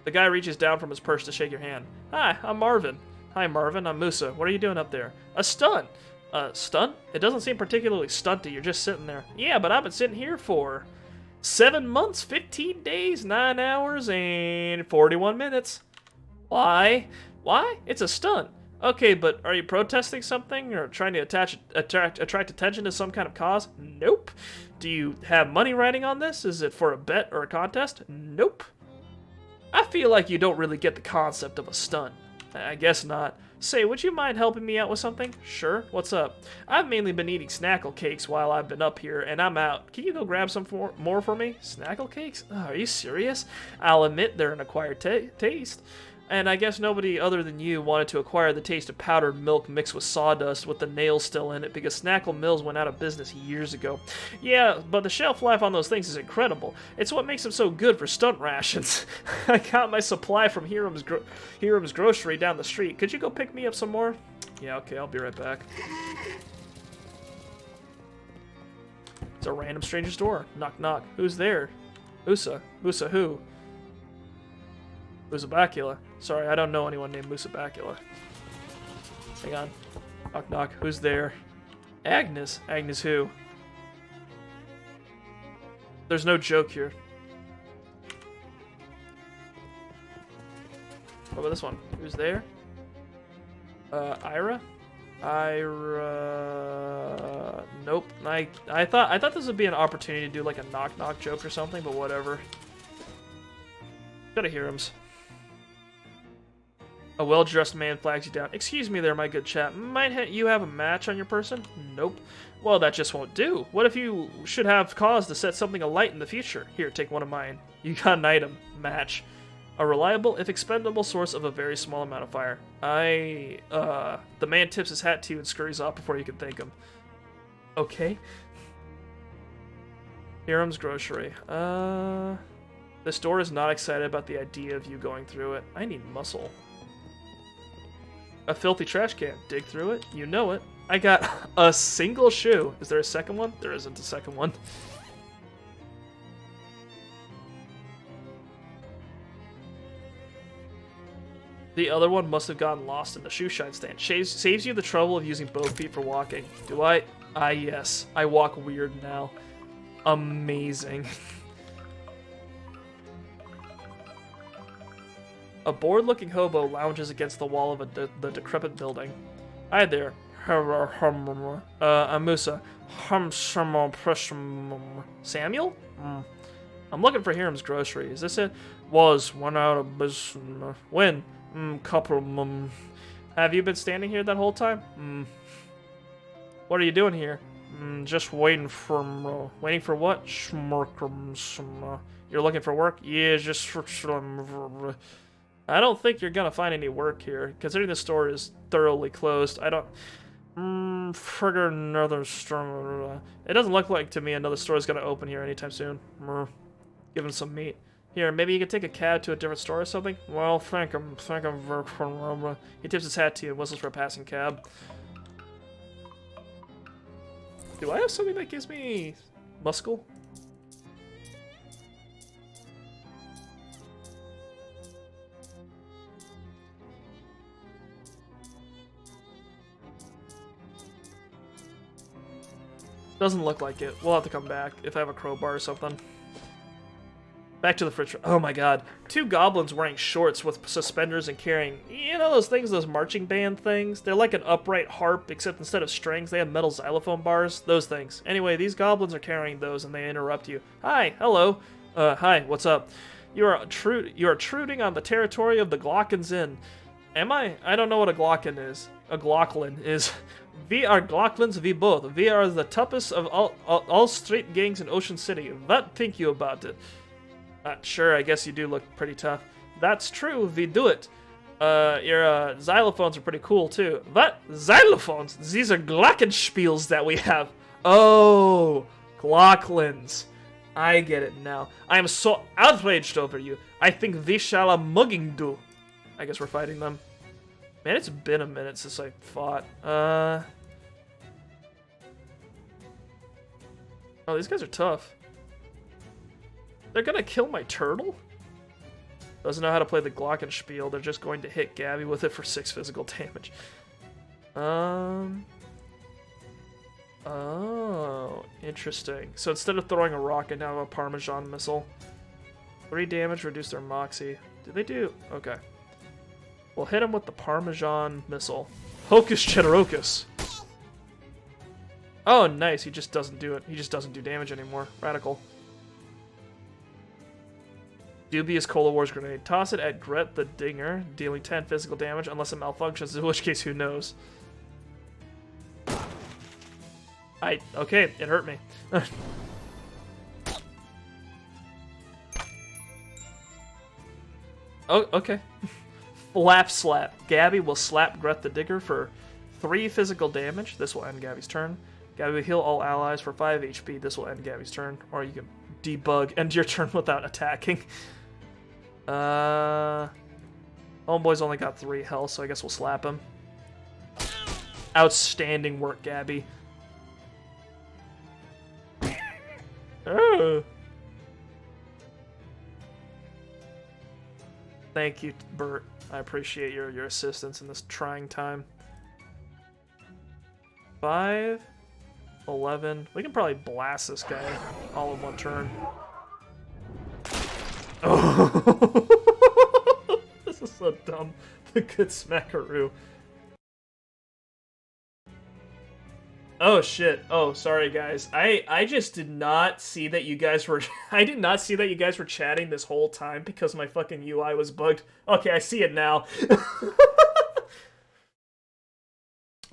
The guy reaches down from his purse to shake your hand. Hi, I'm Marvin. Hi, Marvin, I'm Musa. What are you doing up there? A stunt. Stunt? It doesn't seem particularly stunty. You're just sitting there. Yeah, but I've been sitting here for 7 months, 15 days, 9 hours, and 41 minutes. Why? Why? It's a stunt. Okay, but are you protesting something or trying to attract attention to some kind of cause? Nope. Do you have money riding on this? Is it for a bet or a contest? Nope. I feel like you don't really get the concept of a stunt. I guess not. Say, would you mind helping me out with something? Sure. What's up? I've mainly been eating snackle cakes while I've been up here, and I'm out. Can you go grab some more for me? Snackle cakes? Oh, are you serious? I'll admit they're an acquired taste. And I guess nobody other than you wanted to acquire the taste of powdered milk mixed with sawdust with the nails still in it because Snackle Mills went out of business years ago. Yeah, but the shelf life on those things is incredible. It's what makes them so good for stunt rations. I got my supply from Hiram's Grocery down the street. Could you go pick me up some more? Yeah, okay, I'll be right back. It's a random stranger's door. Knock, knock. Who's there? Musa. Musa who? Musabacula. Sorry, I don't know anyone named Musabacula. Hang on. Knock, knock. Who's there? Agnes. Agnes who? There's no joke here. What about this one? Who's there? Ira? Ira... Nope. I thought this would be an opportunity to do like a knock, knock joke or something, but whatever. Gotta hear him. A well-dressed man flags you down. Excuse me there, my good chap. Might you have a match on your person? Nope. Well, that just won't do. What if you should have cause to set something alight in the future? Here, take one of mine. You got an item. Match. A reliable, if expendable, source of a very small amount of fire. The man tips his hat to you and scurries off before you can thank him. Okay. Hiram's Grocery. The store is not excited about the idea of you going through it. I need muscle. A filthy trash can. Dig through it. You know it. I got a single shoe. Is there a second one? There isn't a second one. The other one must have gotten lost in the shoe shine stand. Saves you the trouble of using both feet for walking. Do I? Ah, yes. I walk weird now. Amazing. A bored-looking hobo lounges against the wall of the decrepit building. Hi there. I'm Musa. Samuel? I'm looking for Hiram's Grocery. Is this it? Went out of business. When? Couple. Have you been standing here that whole time? What are you doing here? Just waiting for what? You're looking for work? Yeah, just for I don't think you're gonna find any work here, considering the store is thoroughly closed. I don't... figure another store... It doesn't look like to me another store is gonna open here anytime soon. Give him some meat. Here, maybe you could take a cab to a different store or something? Well, thank him. He tips his hat to you and whistles for a passing cab. Do I have something that gives me... muscle? Doesn't look like it. We'll have to come back if I have a crowbar or something. Back to the fridge. Oh my god. 2 goblins wearing shorts with suspenders and carrying... You know those things, those marching band things? They're like an upright harp, except instead of strings, they have metal xylophone bars. Those things. Anyway, these goblins are carrying those and they interrupt you. Hi, hello. Hi, what's up? You are intruding on the territory of the Glocken's Inn. Am I? I don't know what a Glocken is. A Glocklin is. We are Glocklins, we both. We are the toughest of all street gangs in Ocean City. What think you about it? Sure, I guess you do look pretty tough. That's true, we do it. Your xylophones are pretty cool, too. What? Xylophones? These are glockenspiels that we have. Oh, Glocklins. I get it now. I am so outraged over you. I think we shall a mugging do. I guess we're fighting them. Man, it's been a minute since I fought. Oh, these guys are tough. They're gonna kill my turtle? Doesn't know how to play the glockenspiel. They're just going to hit Gabby with it for 6 physical damage. Oh, interesting. So instead of throwing a rocket, now I have a Parmesan missile. 3 damage, reduce their moxie. Did they do? Okay. We'll hit him with the Parmesan missile. Hocus Chedorocus. Oh, nice. He just doesn't do it. He just doesn't do damage anymore. Radical. Dubious Cola Wars Grenade. Toss it at Gret the Dinger, dealing 10 physical damage unless it malfunctions, in which case, who knows? Okay, it hurt me. Oh, okay. Flap Slap. Gabby will slap Gret the Digger for 3 physical damage. This will end Gabby's turn. Gabby will heal all allies for 5 HP. This will end Gabby's turn. Or you can debug, end your turn without attacking. Homeboy's only got 3 health, so I guess we'll slap him. Outstanding work, Gabby. Oh. Thank you, Bert. I appreciate your assistance in this trying time. 5, 11. We can probably blast this guy all in one turn. Oh. This is so dumb. The good smackaroo. Oh shit. Oh, sorry guys. I just did not see that you guys were I did not see that you guys were chatting this whole time because my fucking UI was bugged. Okay, I see it now.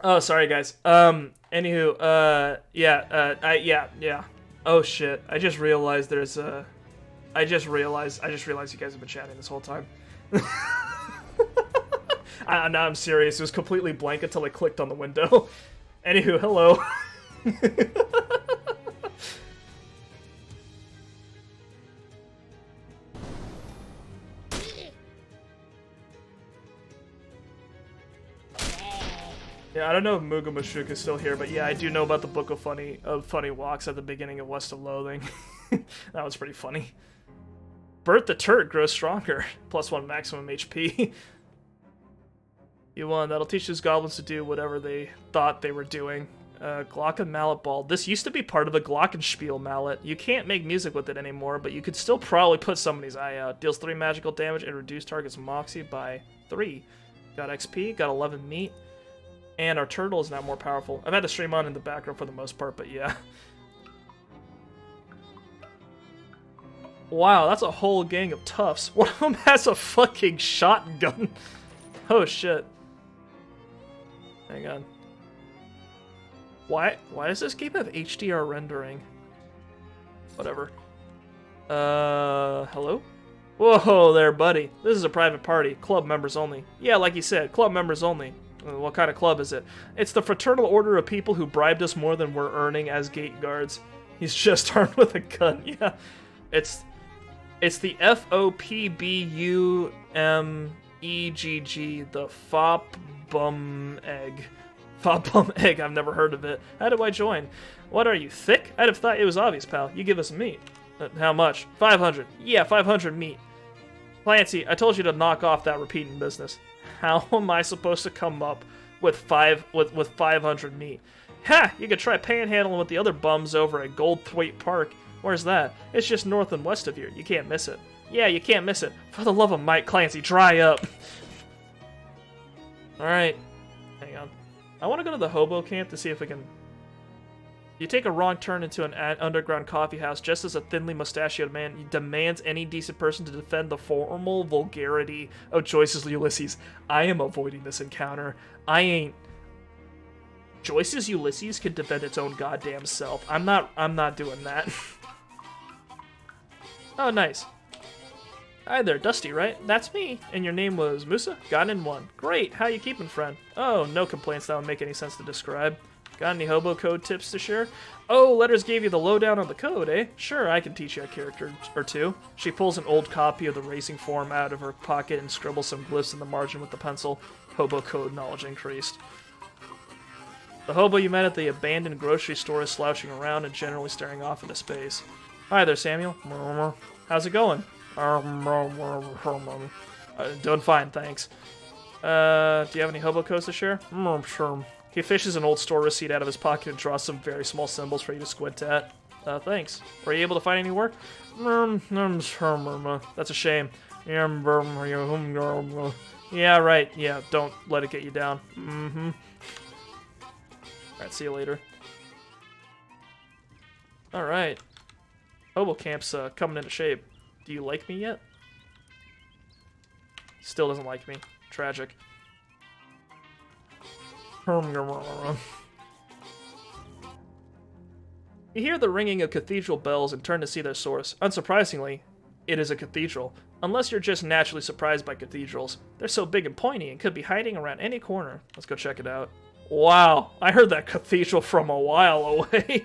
Oh, sorry guys. Anywho, yeah. Oh shit. I just realized there's I just realized you guys have been chatting this whole time. Now I'm serious. It was completely blank until I clicked on the window. Anywho, hello. Yeah, I don't know if Muga Mashuk is still here, but yeah, I do know about the Book of Funny Walks at the beginning of West of Loathing. That was pretty funny. Bert the Turd grows stronger. +1 maximum HP. You won. That'll teach those goblins to do whatever they thought they were doing. Glocken Mallet Ball. This used to be part of the Glockenspiel mallet. You can't make music with it anymore, but you could still probably put somebody's eye out. Deals 3 magical damage and reduce target's moxie by 3. Got XP, got 11 meat, and our turtle is now more powerful. I've had the stream on in the background for the most part, but yeah. Wow, that's a whole gang of toughs. One of them has a fucking shotgun. Oh shit. Hang on. Why does this game have HDR rendering? Whatever. Hello? Whoa there, buddy. This is a private party. Club members only. Yeah, like you said, club members only. What kind of club is it? It's the fraternal order of people who bribed us more than we're earning as gate guards. He's just armed with a gun. Yeah. It's the FOPBUMEGG, the Fop Bum Egg. Fop Bum Egg, I've never heard of it. How do I join? What are you, thick? I'd have thought it was obvious, pal. You give us meat. How much? 500. Yeah, 500 meat. Clancy, I told you to knock off that repeating business. How am I supposed to come up with 500 meat? Ha! You could try panhandling with the other bums over at Goldthwaite Park. Where's that? It's just north and west of here. You can't miss it. Yeah, you can't miss it. For the love of Mike Clancy, dry up. Alright. Hang on. I want to go to the hobo camp to see if we can... You take a wrong turn into an underground coffee house just as a thinly mustachioed man demands any decent person to defend the formal vulgarity of Joyce's Ulysses. I am avoiding this encounter. I ain't Joyce's Ulysses can defend its own goddamn self. I'm not doing that. Oh, nice. Hi there, Dusty, right? That's me. And your name was Musa? Got in one. Great. How you keeping, friend? Oh, no complaints that would make any sense to describe. Got any hobo code tips to share? Oh, Letters gave you the lowdown on the code, eh? Sure, I can teach you a character or two. She pulls an old copy of the racing form out of her pocket and scribbles some glyphs in the margin with the pencil. Hobo code knowledge increased. The hobo you met at the abandoned grocery store is slouching around and generally staring off into space. Hi there, Samuel. How's it going? Doing fine, thanks. Do you have any hobo codes to share? He fishes an old store receipt out of his pocket and draws some very small symbols for you to squint at. Thanks. Were you able to find any work? That's a shame. Yeah, right. Yeah, don't let it get you down. Alright, see you later. Alright. Hobo camp's coming into shape. Do you like me yet? Still doesn't like me. Tragic. You hear the ringing of cathedral bells and turn to see their source. Unsurprisingly, it is a cathedral. Unless you're just naturally surprised by cathedrals. They're so big and pointy and could be hiding around any corner. Let's go check it out. Wow, I heard that cathedral from a while away.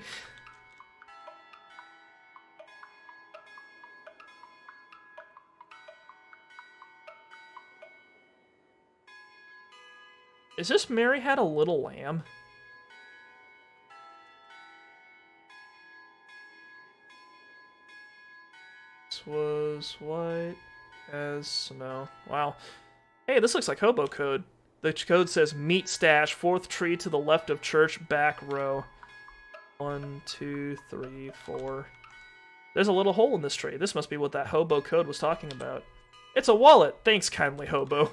Is this Mary Had a Little Lamb? This was white as snow. Wow. Hey, this looks like hobo code. The code says meat stash, 4th tree to the left of church, back row. 1, 2, 3, 4. There's a little hole in this tree. This must be what that hobo code was talking about. It's a wallet. Thanks, kindly hobo.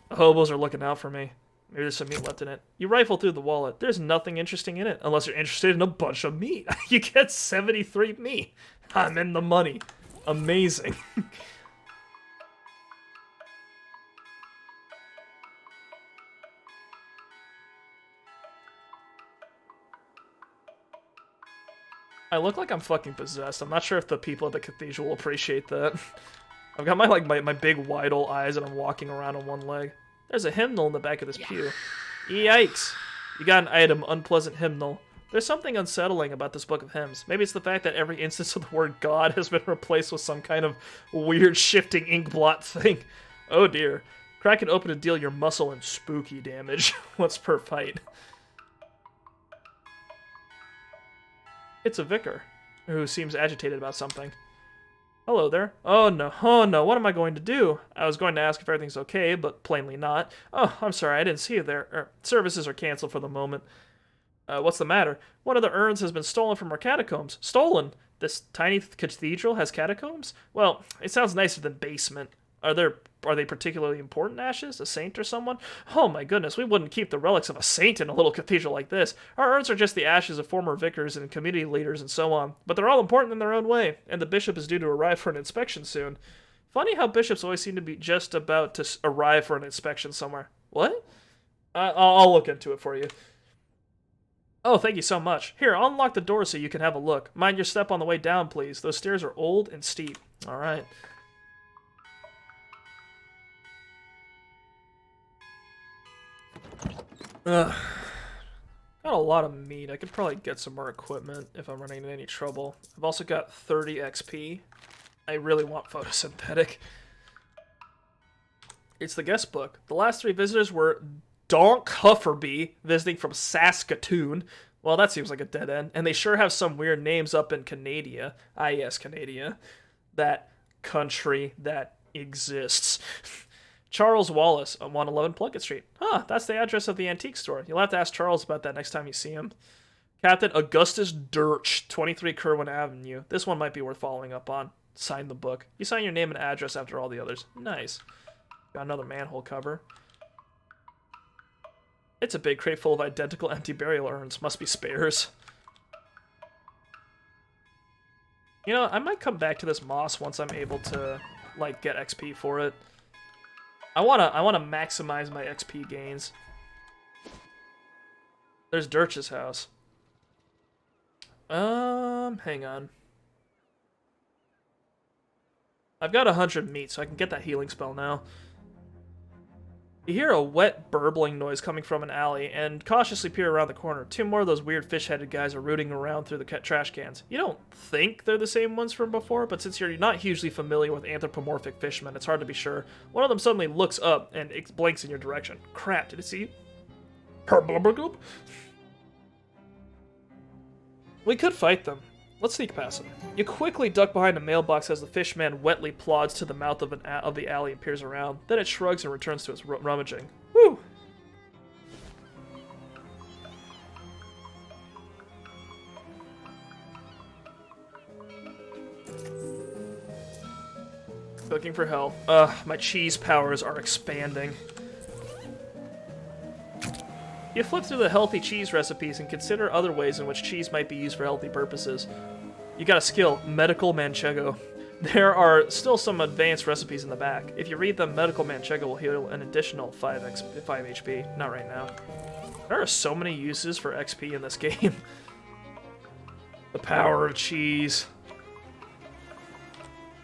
The hobos are looking out for me. Maybe there's some meat left in it. You rifle through the wallet. There's nothing interesting in it, unless you're interested in a bunch of meat. You get 73 meat. I'm in the money. Amazing. I look like I'm fucking possessed. I'm not sure if the people at the cathedral will appreciate that. I've got my big wide old eyes and I'm walking around on one leg. There's a hymnal in the back of this pew. Yikes. You got an item, unpleasant hymnal. There's something unsettling about this book of hymns. Maybe it's the fact that every instance of the word God has been replaced with some kind of weird shifting ink blot thing. Oh dear. Crack it open to deal your muscle and spooky damage. What's per fight? It's a vicar, who seems agitated about something. Hello there. Oh no, what am I going to do? I was going to ask if everything's okay, but plainly not. Oh, I'm sorry, I didn't see you there. Services are canceled for the moment. What's the matter? One of the urns has been stolen from our catacombs. Stolen? This tiny cathedral has catacombs? Well, it sounds nicer than basement. Are they particularly important ashes? A saint or someone? Oh my goodness, we wouldn't keep the relics of a saint in a little cathedral like this. Our urns are just the ashes of former vicars and community leaders and so on. But they're all important in their own way, and the bishop is due to arrive for an inspection soon. Funny how bishops always seem to be just about to arrive for an inspection somewhere. What? I'll look into it for you. Oh, thank you so much. Here, I'll unlock the door so you can have a look. Mind your step on the way down, please. Those stairs are old and steep. Alright. Ugh. Got a lot of meat. I could probably get some more equipment if I'm running into any trouble. I've also got 30 XP. I really want photosynthetic. It's the guest book. The last 3 visitors were Donk Hufferby, visiting from Saskatoon. Well, that seems like a dead end. And they sure have some weird names up in Canada. Ah, yes, Canada. That country that exists. Charles Wallace on 111 Plunkett Street. Huh, that's the address of the antique store. You'll have to ask Charles about that next time you see him. Captain Augustus Dirch, 23 Kerwin Avenue. This one might be worth following up on. Sign the book. You sign your name and address after all the others. Nice. Got another manhole cover. It's a big crate full of identical empty burial urns. Must be spares. You know, I might come back to this moss once I'm able to, like, get XP for it. I wanna maximize my XP gains. There's Dirch's house. Hang on. I've got 100 meat, so I can get that healing spell now. You hear a wet, burbling noise coming from an alley, and cautiously peer around the corner. Two more of those weird fish-headed guys are rooting around through the trash cans. You don't think they're the same ones from before, but since you're not hugely familiar with anthropomorphic fishmen, it's hard to be sure. One of them suddenly looks up and blinks in your direction. Crap, did it see you? We could fight them. Let's sneak past them. You quickly duck behind a mailbox as the fishman wetly plods to the mouth of the alley and peers around. Then it shrugs and returns to its rummaging. Woo! Looking for help. My cheese powers are expanding. You flip through the healthy cheese recipes and consider other ways in which cheese might be used for healthy purposes. You got a skill, Medical Manchego. There are still some advanced recipes in the back. If you read them, Medical Manchego will heal an additional 5 HP. Not right now. There are so many uses for XP in this game. The power of cheese.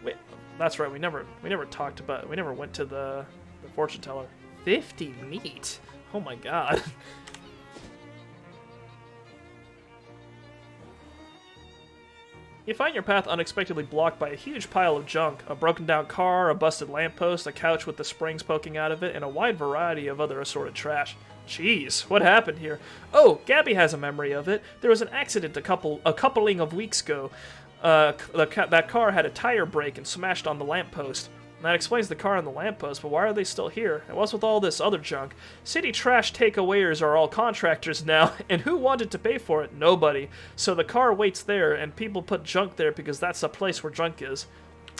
Wait, that's right. We never talked about. We never went to the fortune teller. 50 meat. Oh my god. You find your path unexpectedly blocked by a huge pile of junk. A broken down car, a busted lamppost, a couch with the springs poking out of it, and a wide variety of other assorted trash. Jeez, what happened here? Oh, Gabby has a memory of it. There was an accident a coupling of weeks ago. That car had a tire break and smashed on the lamppost. That explains the car and the lamppost, but why are they still here? And what's with all this other junk? City trash takeawayers are all contractors now, and who wanted to pay for it? Nobody. So the car waits there, and people put junk there because that's the place where junk is.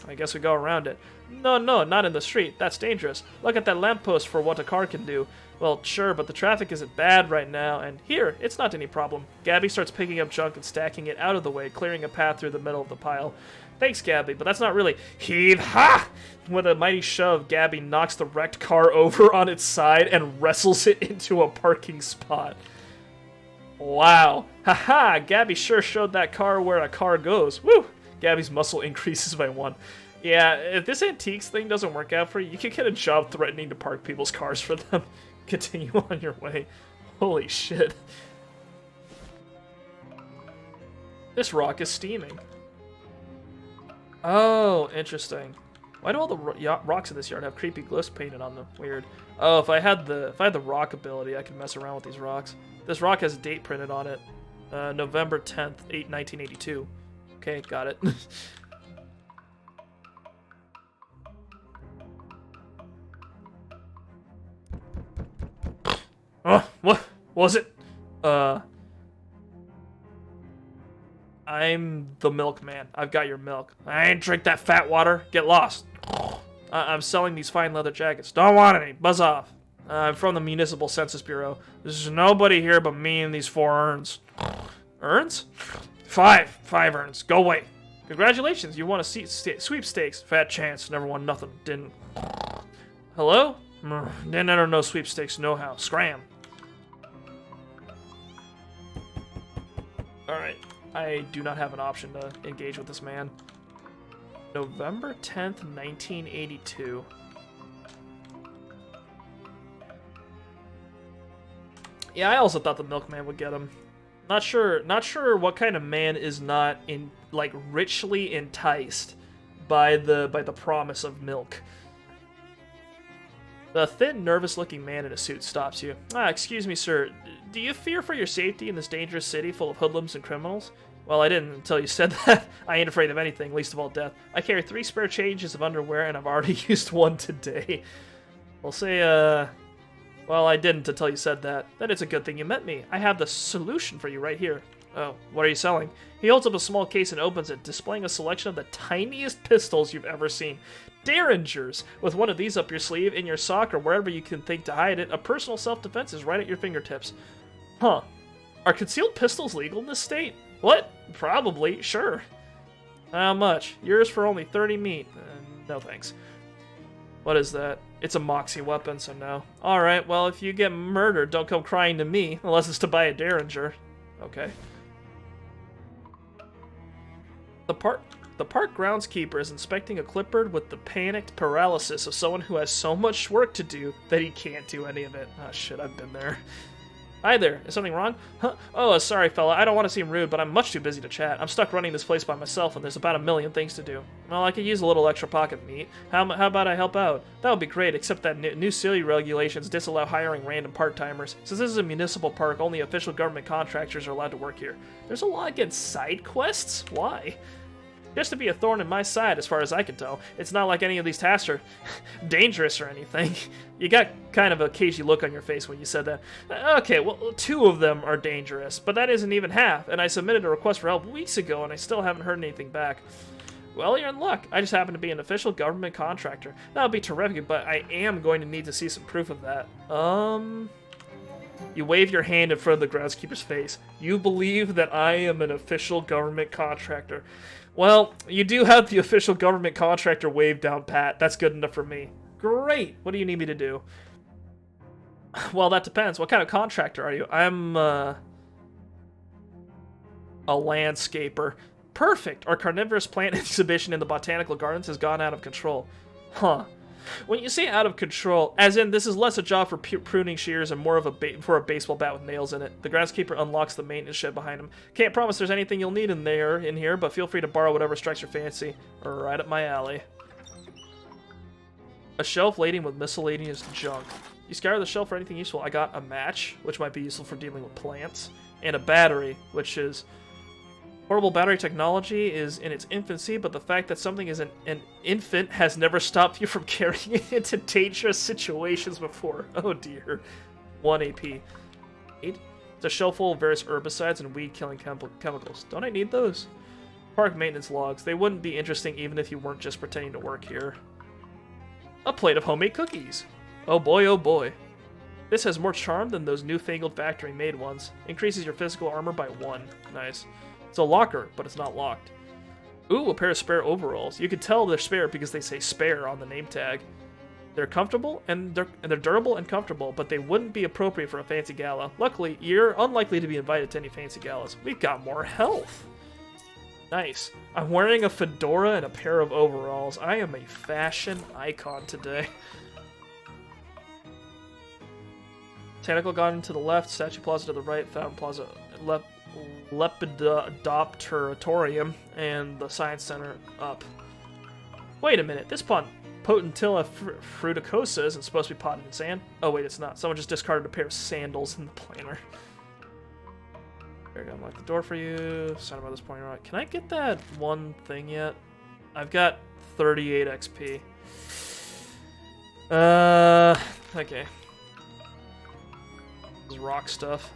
I guess we go around it. No, not in the street. That's dangerous. Look at that lamppost for what a car can do. Well, sure, but the traffic isn't bad right now, and here, it's not any problem. Gabby starts picking up junk and stacking it out of the way, clearing a path through the middle of the pile. Thanks, Gabby, but that's not really heave-ha! With a mighty shove, Gabby knocks the wrecked car over on its side and wrestles it into a parking spot. Wow. Haha, Gabby sure showed that car where a car goes. Woo! Gabby's muscle increases by 1. Yeah, if this antiques thing doesn't work out for you, you can get a job threatening to park people's cars for them. Continue on your way. Holy shit. This rock is steaming. Oh, interesting. Why do all the rocks in this yard have creepy glyphs painted on them? Weird. Oh, if I had the rock ability, I could mess around with these rocks. This rock has a date printed on it. November 10th, 1982. Okay, got it. What was it? I'm the milkman. I've got your milk. I ain't drink that fat water. Get lost. I'm selling these fine leather jackets. Don't want any. Buzz off. I'm from the Municipal Census Bureau. There's nobody here but me and these 4 urns. Urns? 5 urns. Go away. Congratulations. You won a sweepstakes. Fat chance. Never won nothing. Didn't. Hello? Didn't enter no sweepstakes. No how. Scram. Alright. I do not have an option to engage with this man. November 10th, 1982. Yeah, I also thought the milkman would get him. Not sure what kind of man is not richly enticed by the promise of milk. The thin, nervous-looking man in a suit stops you. Excuse me, sir. Do you fear for your safety in this dangerous city full of hoodlums and criminals? Well, I didn't until you said that. I ain't afraid of anything, least of all death. I carry 3 spare changes of underwear, and I've already used 1 today. We'll say, well, I didn't until you said that. Then it's a good thing you met me. I have the solution for you right here. Oh, what are you selling? He holds up a small case and opens it, displaying a selection of the tiniest pistols you've ever seen. Derringers! With one of these up your sleeve, in your sock, or wherever you can think to hide it, a personal self-defense is right at your fingertips. Huh. Are concealed pistols legal in this state? What? Probably. Sure. How much? Yours for only 30 meat. No thanks. What is that? It's a Moxie weapon, so no. Alright, well, if you get murdered, don't come crying to me, unless it's to buy a Derringer. Okay. The park groundskeeper is inspecting a clipboard with the panicked paralysis of someone who has so much work to do that he can't do any of it. Oh shit, I've been there. Hi there, is something wrong? Huh? Oh, sorry fella, I don't want to seem rude, but I'm much too busy to chat. I'm stuck running this place by myself and there's about a million things to do. Well, I could use a little extra pocket meat. How about I help out? That would be great, except that new city regulations disallow hiring random part-timers. Since this is a municipal park, only official government contractors are allowed to work here. There's a law against side quests? Why? Just to be a thorn in my side, as far as I can tell. It's not like any of these tasks are dangerous or anything. You got kind of a cagey look on your face when you said that. Okay, well, 2 of them are dangerous, but that isn't even half, and I submitted a request for help weeks ago, and I still haven't heard anything back. Well, you're in luck. I just happen to be an official government contractor. That would be terrific, but I am going to need to see some proof of that. You wave your hand in front of the groundskeeper's face. You believe that I am an official government contractor. Well, you do have the official government contractor wave down pat. That's good enough for me. Great! What do you need me to do? Well, that depends. What kind of contractor are you? I'm, a landscaper. Perfect! Our carnivorous plant exhibition in the botanical gardens has gone out of control. Huh. When you say out of control, as in this is less a job for pruning shears and more of a baseball bat with nails in it. The groundskeeper unlocks the maintenance shed behind him. Can't promise there's anything you'll need in here, but feel free to borrow whatever strikes your fancy. Right up my alley. A shelf laden with miscellaneous junk. You scour the shelf for anything useful. I got a match, which might be useful for dealing with plants, and a battery, which is... Portable battery technology is in its infancy, but the fact that something is an infant has never stopped you from carrying it into dangerous situations before. Oh dear. 1 AP. 8. It's a shelf full of various herbicides and weed-killing chemicals. Don't I need those? Park maintenance logs. They wouldn't be interesting even if you weren't just pretending to work here. A plate of homemade cookies. Oh boy, oh boy. This has more charm than those newfangled factory-made ones. Increases your physical armor by 1. Nice. It's a locker, but it's not locked. Ooh, a pair of spare overalls. You can tell they're spare because they say spare on the name tag. They're comfortable, and they're durable and comfortable, but they wouldn't be appropriate for a fancy gala. Luckily, you're unlikely to be invited to any fancy galas. We've got more health. Nice. I'm wearing a fedora and a pair of overalls. I am a fashion icon today. Botanical garden to the left, Statue Plaza to the right, Fountain Plaza left. Lepidopteratorium and the Science Center up. Wait a minute, this Potentilla fruticosa isn't supposed to be potted in sand. Oh wait, it's not. Someone just discarded a pair of sandals in the planter. There we go, unlock the door for you. Sign about this point. Right. Can I get that one thing yet? I've got 38 XP. Okay. This is rock stuff.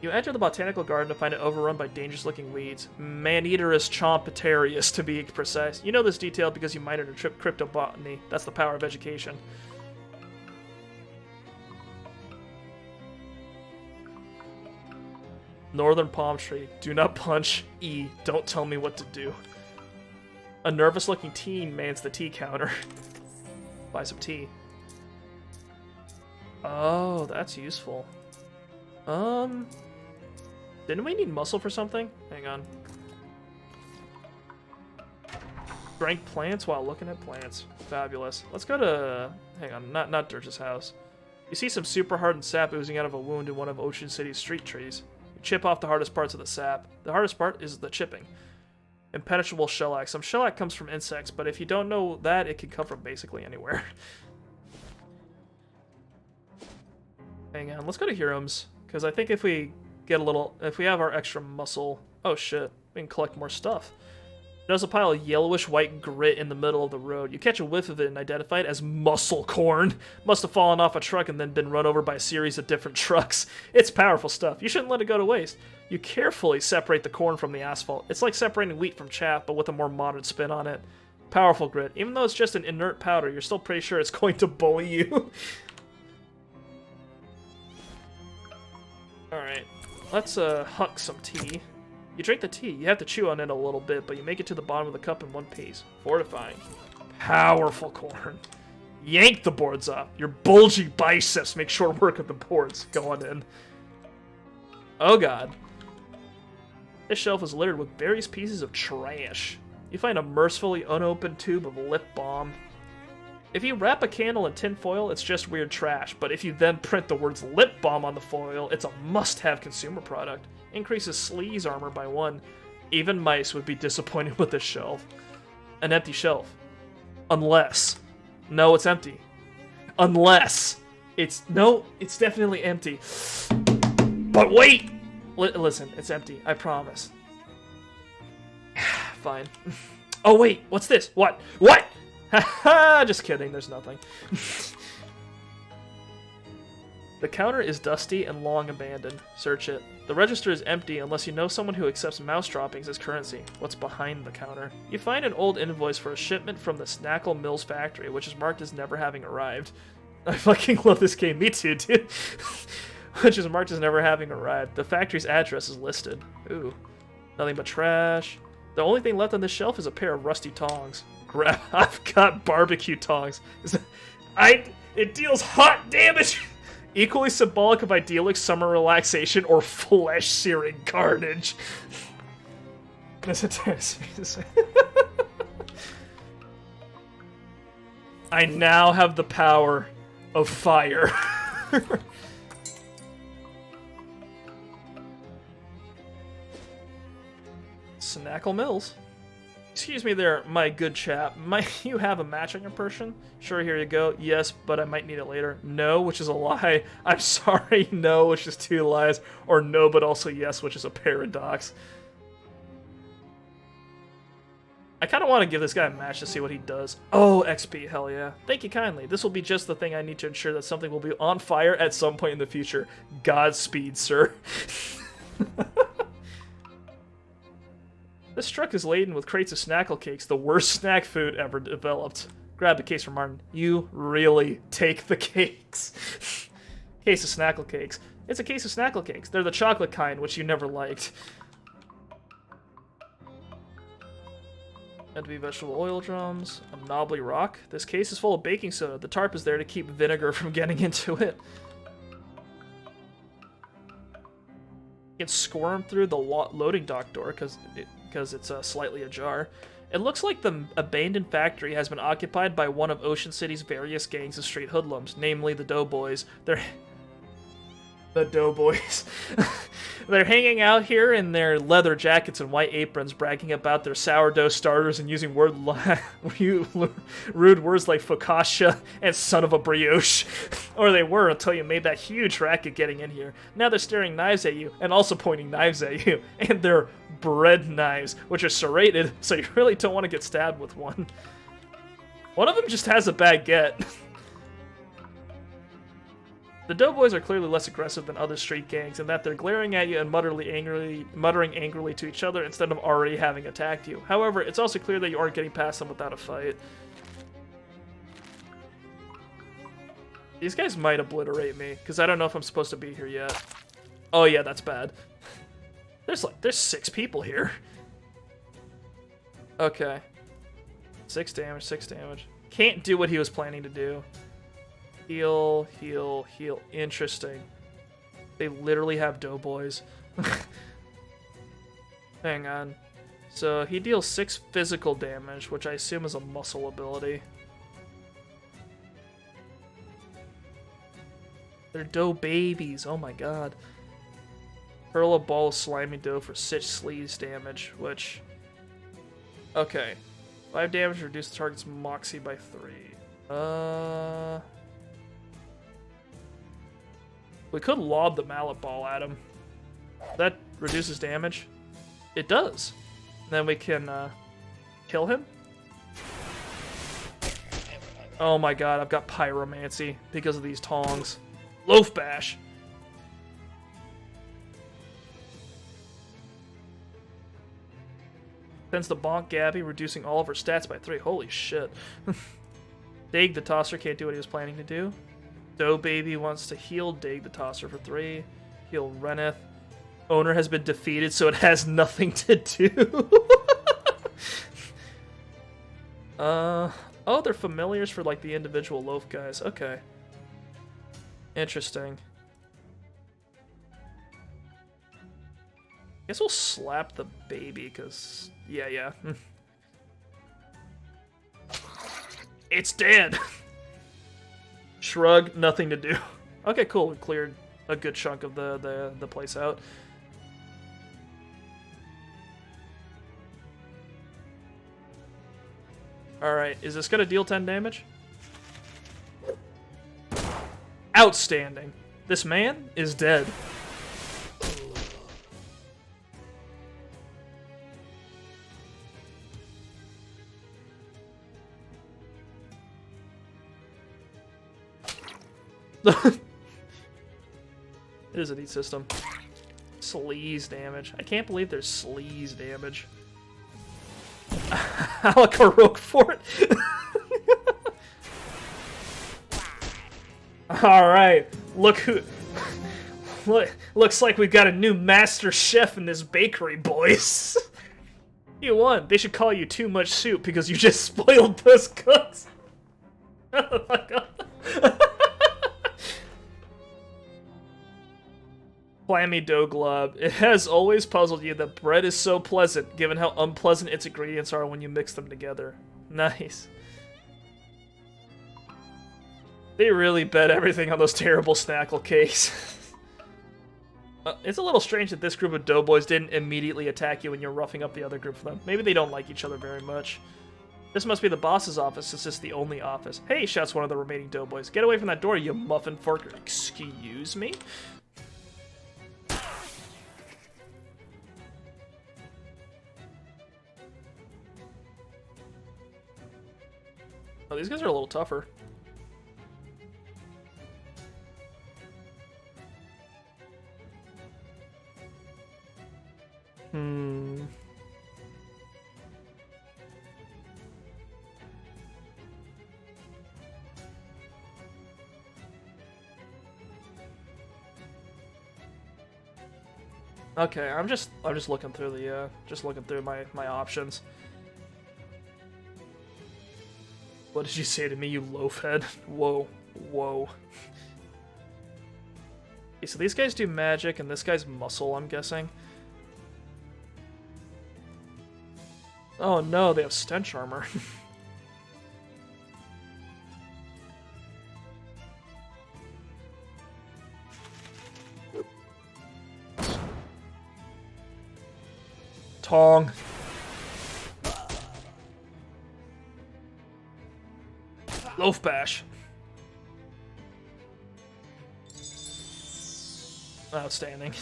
You enter the botanical garden to find it overrun by dangerous-looking weeds. Maneaterus chompetarius, to be precise. You know this detail because you minored in cryptobotany. That's the power of education. Northern palm tree. Do not punch. E. Don't tell me what to do. A nervous-looking teen mans the tea counter. Buy some tea. Oh, that's useful. Didn't we need muscle for something? Hang on. Drank plants while looking at plants. Fabulous. Let's go to... Hang on, not Dirge's house. You see some super hardened sap oozing out of a wound in one of Ocean City's street trees. You chip off the hardest parts of the sap. The hardest part is the chipping. Impenetrable shellac. Some shellac comes from insects, but if you don't know that, it can come from basically anywhere. Hang on, let's go to Hiram's. Because I think if we get a little... If we have our extra muscle... Oh shit, we can collect more stuff. There's a pile of yellowish-white grit in the middle of the road. You catch a whiff of it and identify it as muscle corn. Must have fallen off a truck and then been run over by a series of different trucks. It's powerful stuff. You shouldn't let it go to waste. You carefully separate the corn from the asphalt. It's like separating wheat from chaff, but with a more modern spin on it. Powerful grit. Even though it's just an inert powder, you're still pretty sure it's going to bully you. Alright, let's huck some tea. You drink the tea. You have to chew on it a little bit, but you make it to the bottom of the cup in one piece. Fortifying. Powerful corn. Yank the boards up. Your bulgy biceps make short work of the boards. Going in. Oh god. This shelf is littered with various pieces of trash. You find a mercifully unopened tube of lip balm. If you wrap a candle in tin foil, it's just weird trash, but if you then print the words lip balm on the foil, it's a must-have consumer product. Increases sleaze armor by 1. Even mice would be disappointed with this shelf. An empty shelf. Unless. No, it's empty. Unless. No, it's definitely empty. But wait! Listen, it's empty. I promise. Fine. Oh, wait. What's this? What? What? Haha, just kidding. There's nothing. The counter is dusty and long abandoned. Search it. The register is empty unless you know someone who accepts mouse droppings as currency. What's behind the counter? You find an old invoice for a shipment from the Snackle Mills factory, which is marked as never having arrived. I fucking love this game. Me too, dude. Which is marked as never having arrived. The factory's address is listed. Ooh. Nothing but trash. The only thing left on this shelf is a pair of rusty tongs. I've got barbecue tongs. It deals hot damage! Equally symbolic of idyllic summer relaxation or flesh-searing carnage. I now have the power of fire. Snackle Mills. Excuse me there, my good chap. Might you have a match on your person? Sure, here you go. Yes, but I might need it later. No, which is a lie. I'm sorry, no, which is 2 lies. Or no, but also yes, which is a paradox. I kind of want to give this guy a match to see what he does. Oh, XP, hell yeah. Thank you kindly. This will be just the thing I need to ensure that something will be on fire at some point in the future. Godspeed, sir. This truck is laden with crates of snackle cakes, the worst snack food ever developed. Grab the case from Martin. You really take the cakes. Case of snackle cakes. It's a case of snackle cakes. They're the chocolate kind, which you never liked. Meant to be vegetable oil drums. A knobbly rock. This case is full of baking soda. The tarp is there to keep vinegar from getting into it. You can squirm through the loading dock door because it's slightly ajar. It looks like the abandoned factory has been occupied by one of Ocean City's various gangs of street hoodlums, namely the Doughboys. The Doughboys. They're hanging out here in their leather jackets and white aprons, bragging about their sourdough starters and using rude words like focaccia and son of a brioche. Or they were until you made that huge racket getting in here. Now they're staring knives at you and also pointing knives at you. And they're bread knives, which are serrated, so you really don't want to get stabbed with one. One of them just has a baguette. The Doughboys are clearly less aggressive than other street gangs in that they're glaring at you and muttering angrily to each other instead of already having attacked you. However, it's also clear that you aren't getting past them without a fight. These guys might obliterate me, because I don't know if I'm supposed to be here yet. Oh yeah, that's bad. There's 6 people here. Okay. 6 damage, 6 damage. Can't do what he was planning to do. Heal, heal, heal. Interesting. They literally have Doughboys. Hang on. So he deals 6 physical damage, which I assume is a muscle ability. They're dough babies. Oh my god. Hurl a ball of slimy dough for 6 sleaze damage, which... Okay. 5 damage, reduce the target's moxie by 3. We could lob the mallet ball at him. That reduces damage. It does. Then we can kill him. Oh my god, I've got pyromancy because of these tongs. Loaf bash. Sends the bonk Gabby, reducing all of her stats by 3. Holy shit. Dig the Tosser can't do what he was planning to do. Dough Baby wants to heal Dig the Tosser for 3. Heal Reneth. Owner has been defeated, so it has nothing to do. Oh, they're familiars for, like, the individual loaf guys. Okay. Interesting. Guess we'll slap the baby, because... Yeah. It's dead! Shrug, nothing to do. Okay, cool. We've cleared a good chunk of the place out. Alright, is this gonna deal 10 damage? Outstanding. This man is dead. It is a neat system. Sleaze damage. I can't believe there's sleaze damage. Alakaroke Fort. Alright. Looks like we've got a new master chef in this bakery, boys. You won. They should call you Too Much Soup because you just spoiled those cooks. Oh my god. Clammy dough glob. It has always puzzled you that bread is so pleasant, given how unpleasant its ingredients are when you mix them together. Nice. They really bet everything on those terrible snackle cakes. It's a little strange that this group of doughboys didn't immediately attack you when you're roughing up the other group for them. Maybe they don't like each other very much. This must be the boss's office, since it's the only office. Hey, shouts one of the remaining doughboys. Get away from that door, you muffin fork. Excuse me? Oh, these guys are a little tougher. Okay, I'm just looking through the my options. What did you say to me, you loafhead? Whoa. Okay, so these guys do magic, and this guy's muscle, I'm guessing. Oh no, they have stench armor. Tong. Loaf bash. Outstanding.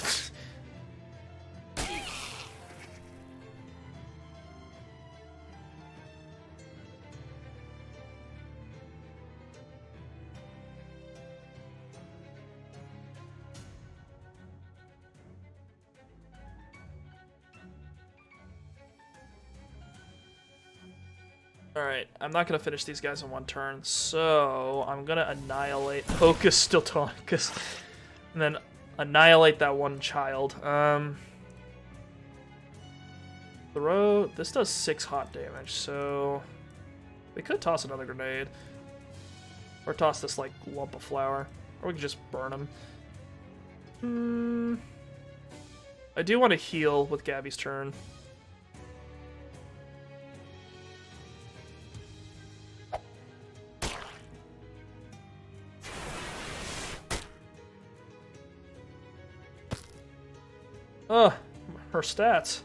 Alright, I'm not gonna finish these guys in one turn, so I'm gonna annihilate Hocus Stiltonicus, and then annihilate that one child. This does 6 hot damage, so we could toss another grenade, or toss this like lump of flour, or we could just burn him. I do want to heal with Gabby's turn. Ugh, her stats.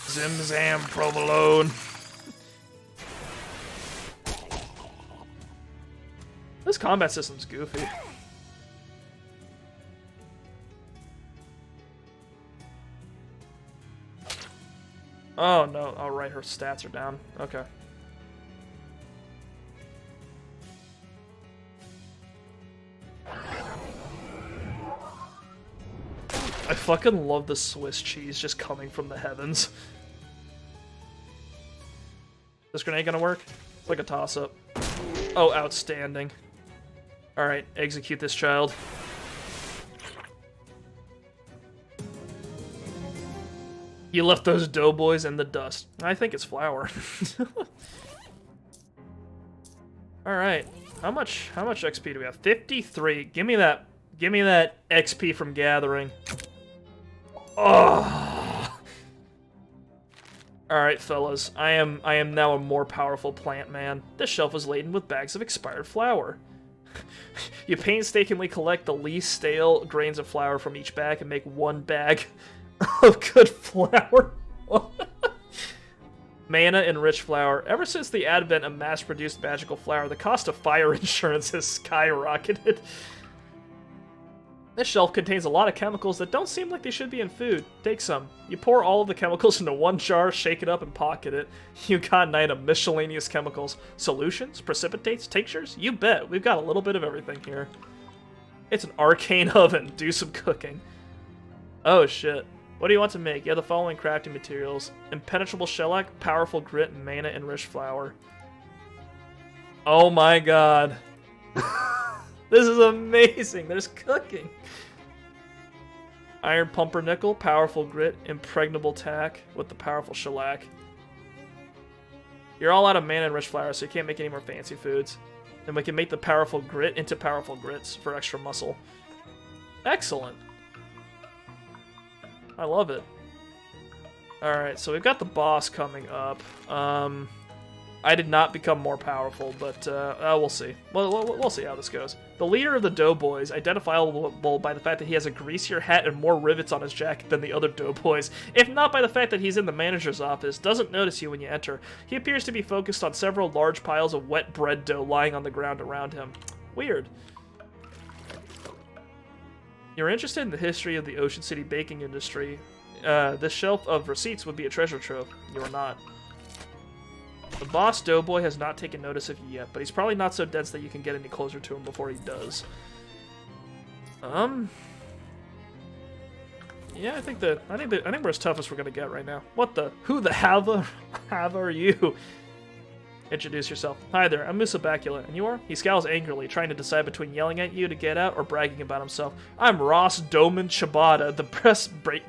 Zim zam provolone. This combat system's goofy. Oh no, oh right, her stats are down. Okay. I fucking love the Swiss cheese just coming from the heavens. This grenade gonna work? It's like a toss-up. Oh, outstanding. Alright, execute this child. You left those doughboys in the dust. I think it's flour. Alright. How much XP do we have? 53. Give me that XP from gathering. Oh. Alright, fellas. I am now a more powerful plant man. This shelf is laden with bags of expired flour. You painstakingly collect the least stale grains of flour from each bag and make one bag of good flour. Mana enriched flour. Ever since the advent of mass-produced magical flour, the cost of fire insurance has skyrocketed. This shelf contains a lot of chemicals that don't seem like they should be in food. Take some. You pour all of the chemicals into one jar, shake it up, and pocket it. You got an item: miscellaneous chemicals. Solutions? Precipitates? Tinctures? You bet. We've got a little bit of everything here. It's an arcane oven. Do some cooking. Oh, shit. What do you want to make? You have the following crafting materials: impenetrable shellac, powerful grit, and mana enriched flour. Oh my god. This is amazing. There's cooking. Iron pumpernickel, powerful grit, impregnable tack with the powerful shellac. You're all out of mana enriched flour, so you can't make any more fancy foods. And we can make the powerful grit into powerful grits for extra muscle. Excellent. I love it. Alright, so we've got the boss coming up. I did not become more powerful, but we'll see. We'll see how this goes. The leader of the doughboys, identifiable by the fact that he has a greasier hat and more rivets on his jacket than the other doughboys, if not by the fact that he's in the manager's office, doesn't notice you when you enter. He appears to be focused on several large piles of wet bread dough lying on the ground around him. Weird. You're interested in the history of the Ocean City baking industry. This shelf of receipts would be a treasure trove. You are not. The boss doughboy has not taken notice of you yet, but he's probably not so dense that you can get any closer to him before he does. Yeah, I think we're as tough as we're gonna get right now. What the? Who the hava are you? Introduce yourself. Hi there, I'm Musabacula, and you are? He scowls angrily, trying to decide between yelling at you to get out or bragging about himself. I'm Ross Doman Chabada, the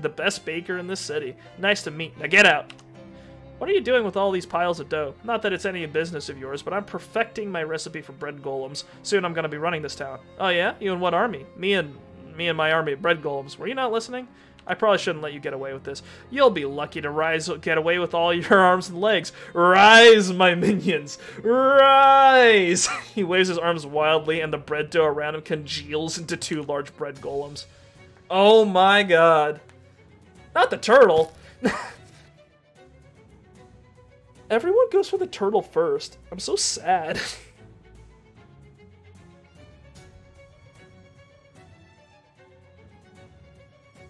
best baker in this city. Nice to meet. Now get out. What are you doing with all these piles of dough? Not that it's any business of yours, but I'm perfecting my recipe for bread golems. Soon I'm gonna be running this town. Oh yeah? You in what army? Me and my army of bread golems. Were you not listening? I probably shouldn't let you get away with this. You'll be lucky to get away with all your arms and legs. Rise, my minions! Rise! He waves his arms wildly, and the bread dough around him congeals into two large bread golems. Oh my god. Not the turtle! Everyone goes for the turtle first. I'm so sad.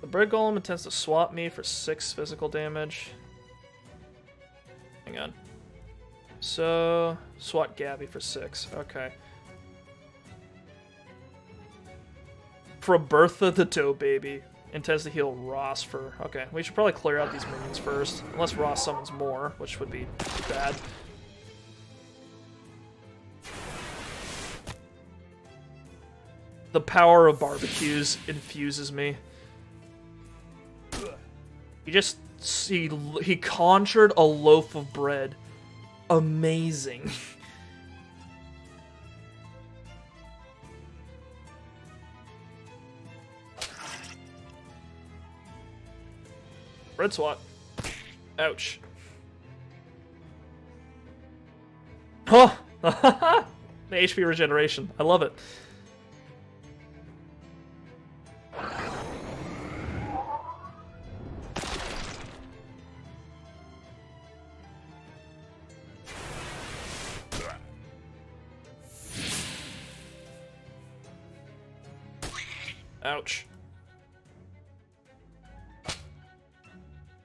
The bread golem intends to swap me for 6 physical damage. Hang on. So, swap Gabby for 6. Okay. Robertha the dough baby intends to heal Ross for... Okay, we should probably clear out these minions first. Unless Ross summons more, which would be bad. The power of barbecues infuses me. He conjured a loaf of bread. Amazing. Bread swat. Ouch. Oh! The HP regeneration. I love it. Ouch.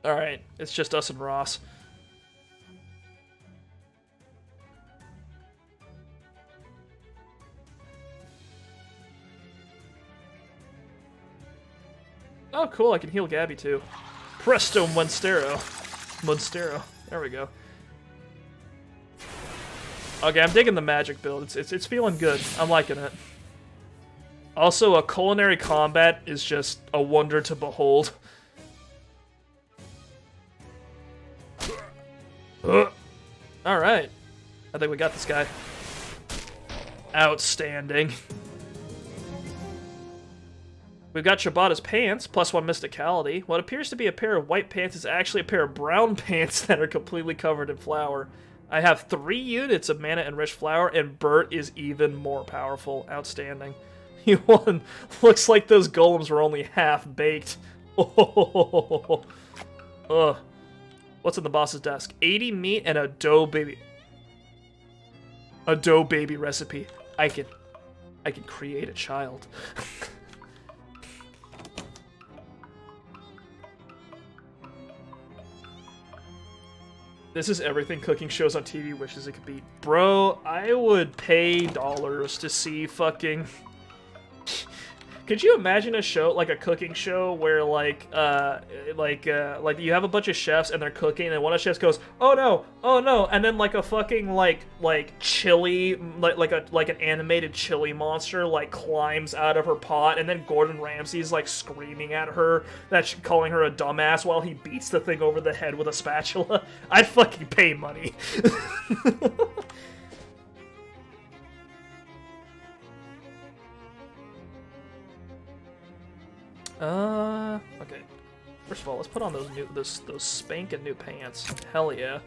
Alright, it's just us and Ross. Oh, cool, I can heal Gabby too. Presto Monstero. Monstero. There we go. Okay, I'm digging the magic build. It's feeling good. I'm liking it. Also, a culinary combat is just a wonder to behold. Alright. I think we got this guy. Outstanding. We've got Shibata's pants, +1 mysticality. What appears to be a pair of white pants is actually a pair of brown pants that are completely covered in flour. I have 3 units of mana-enriched flour, and Bert is even more powerful. Outstanding. You won. Looks like those golems were only half-baked. Oh. Ugh. What's in the boss's desk? 80 meat and a dough baby. A dough baby recipe. I can create a child. This is everything cooking shows on TV wishes it could be. Bro, I would pay dollars to see fucking... Could you imagine a show, like a cooking show, where like you have a bunch of chefs and they're cooking, and one of the chefs goes, "Oh no," and then like a fucking like chili, like an animated chili monster like climbs out of her pot, and then Gordon Ramsay's like screaming at her, that's calling her a dumbass while he beats the thing over the head with a spatula. I'd fucking pay money. Okay. First of all, let's put on those spanking new pants. Hell yeah.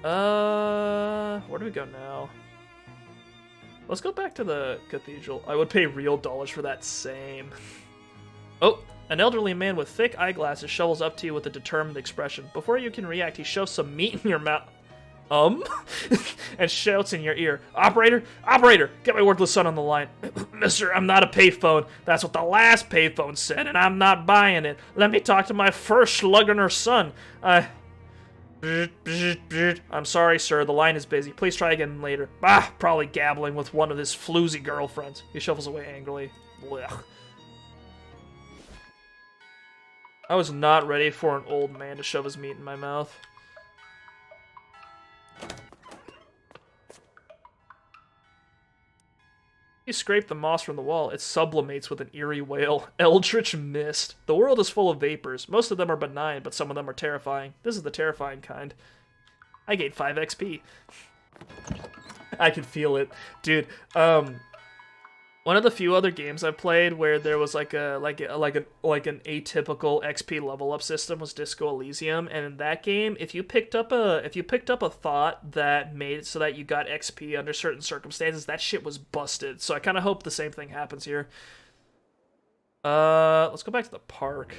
Where do we go now? Let's go back to the cathedral. I would pay real dollars for that same. Oh, an elderly man with thick eyeglasses shovels up to you with a determined expression. Before you can react, he shoves some meat in your mouth. And shouts in your ear, Operator, get my worthless son on the line. Mister, I'm not a payphone. That's what the last payphone said, and I'm not buying it. Let me talk to my first slugginer son. I'm sorry, sir, the line is busy. Please try again later. Probably gabbling with one of his floozy girlfriends. He shuffles away angrily. Blech. I was not ready for an old man to shove his meat in my mouth. You scrape the moss from the wall, it sublimates with an eerie wail. Eldritch mist. The world is full of vapors. Most of them are benign, but some of them are terrifying. This is the terrifying kind. I gained 5 XP. I can feel it. Dude, one of the few other games I've played where there was like an atypical XP level up system was Disco Elysium, and in that game, if you picked up a thought that made it so that you got XP under certain circumstances, that shit was busted. So I kind of hope the same thing happens here. Let's go back to the park.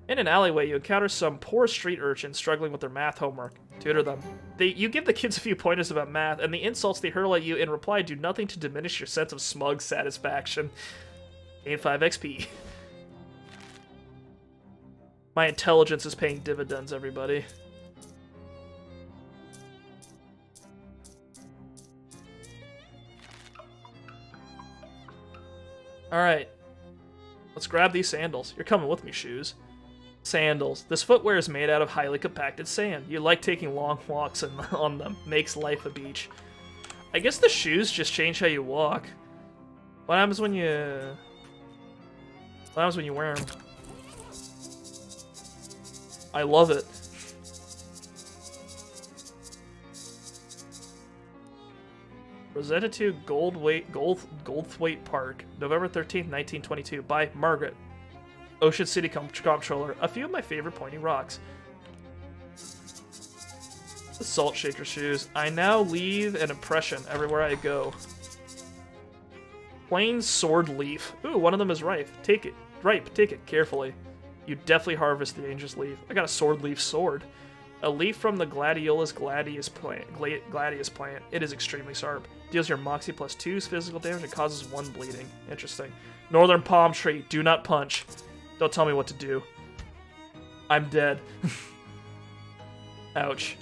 In an alleyway, you encounter some poor street urchins struggling with their math homework. Tutor them. You give the kids a few pointers about math, and the insults they hurl at you in reply do nothing to diminish your sense of smug satisfaction. Gain 5 XP. My intelligence is paying dividends, everybody. Alright. Let's grab these sandals. You're coming with me, shoes. Sandals. This footwear is made out of highly compacted sand. You like taking long walks on them. Makes life a beach. I guess the shoes just change how you walk. What happens when you wear them? I love it. Rosetta 2 Goldthwaite Park, November 13th, 1922, by Margaret. Ocean City Comptroller. A few of my favorite pointy rocks. The Salt Shaker shoes. I now leave an impression everywhere I go. Plain sword leaf. Ooh, one of them is ripe. Take it. Ripe. Take it carefully. You definitely harvest the dangerous leaf. I got a sword leaf sword. A leaf from the Gladiolus gladius plant. It is extremely sharp. Deals your moxie +2 physical damage and causes 1 bleeding. Interesting. Northern palm tree. Do not punch. Don't tell me what to do. I'm dead. Ouch.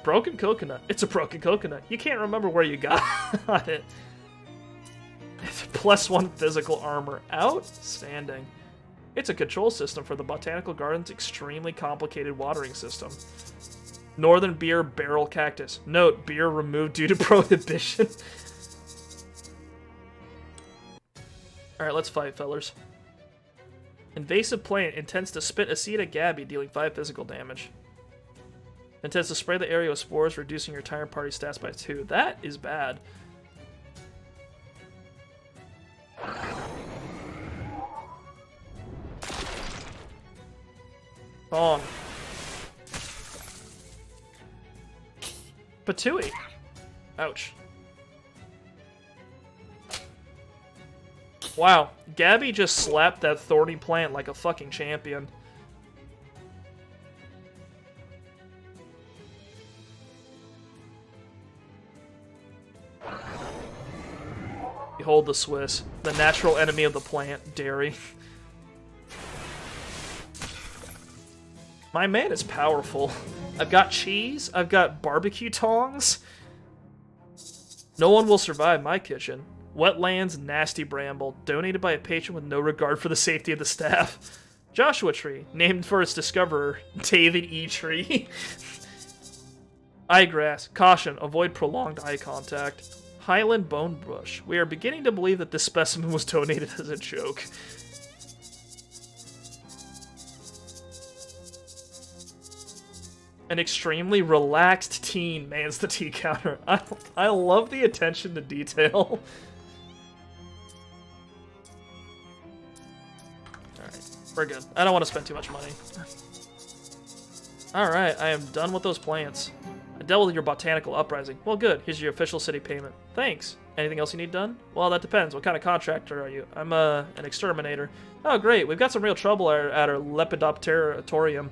Broken coconut. It's a broken coconut. You can't remember where you got it. +1 physical armor. Outstanding. It's a control system for the Botanical Garden's extremely complicated watering system. Northern beer barrel cactus. Note, beer removed due to prohibition. Alright, let's fight, fellers. Invasive plant intends to spit a seed at Gabby, dealing 5 physical damage. Intends to spray the area with spores, reducing your entire party stats by 2. That is bad. Bong. Patui. Ouch. Wow, Gabby just slapped that thorny plant like a fucking champion. Behold the Swiss, the natural enemy of the plant, dairy. My man is powerful. I've got cheese, I've got barbecue tongs. No one will survive my kitchen. Wetlands Nasty Bramble, donated by a patron with no regard for the safety of the staff. Joshua Tree, named for its discoverer, David E. Tree. Eyegrass, caution, avoid prolonged eye contact. Highland Bone Bush, we are beginning to believe that this specimen was donated as a joke. An extremely relaxed teen mans the tea counter. I love the attention to detail. We're good. I don't want to spend too much money. Alright, I am done with those plants. I dealt with your botanical uprising. Well, good. Here's your official city payment. Thanks. Anything else you need done? Well, that depends. What kind of contractor are you? I'm an exterminator. Oh, great. We've got some real trouble at our Lepidopteratorium,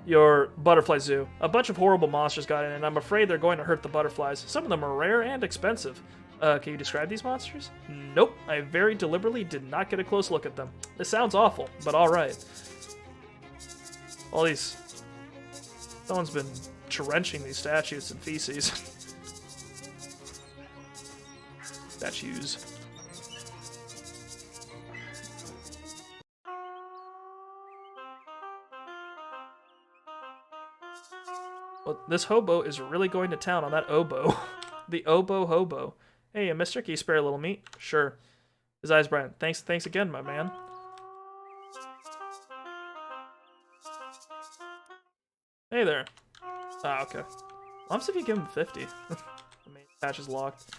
your butterfly zoo. A bunch of horrible monsters got in, and I'm afraid they're going to hurt the butterflies. Some of them are rare and expensive. Can you describe these monsters? Nope. I very deliberately did not get a close look at them. This sounds awful, but alright. All these... Someone's been drenching these statues in feces. Statues. Well, this hobo is really going to town on that oboe. The oboe hobo. Hey, mister, can you spare a little meat? Sure. His eyes brighten. Thanks again, my man. Hey there. Ah, okay. I'm if you give him 50. The main patch is locked.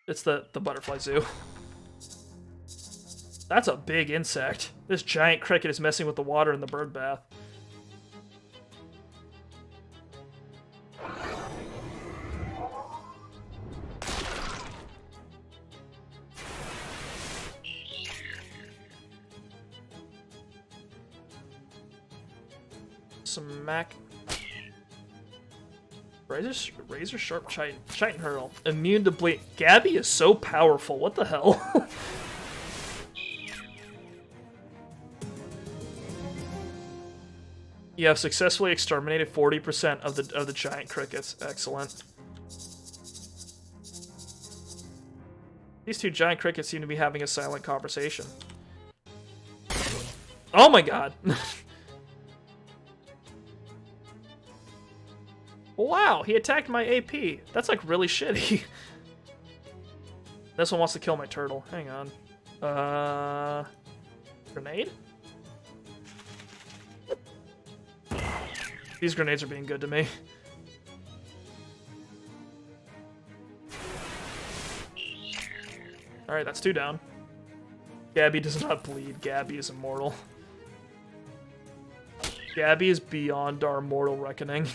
It's the butterfly zoo. That's a big insect. This giant cricket is messing with the water in the bird bath. Smack. Razor sharp chitin hurl. Immune to bleed. Gabby is so powerful. What the hell? You have successfully exterminated 40% of the giant crickets. Excellent. These two giant crickets seem to be having a silent conversation. Oh my god. Wow, he attacked my AP. That's like really shitty. This one wants to kill my turtle. Hang on. Grenade? These grenades are being good to me. Alright, that's 2 down. Gabby does not bleed. Gabby is immortal. Gabby is beyond our mortal reckoning.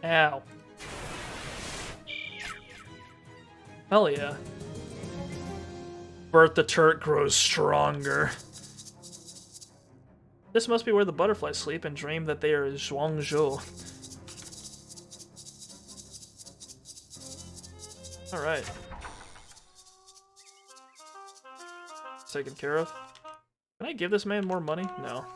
Ow. Hell yeah. Bertha Turk grows stronger. This must be where the butterflies sleep and dream that they are Zhuangzhou. Alright. Taken care of. Can I give this man more money? No.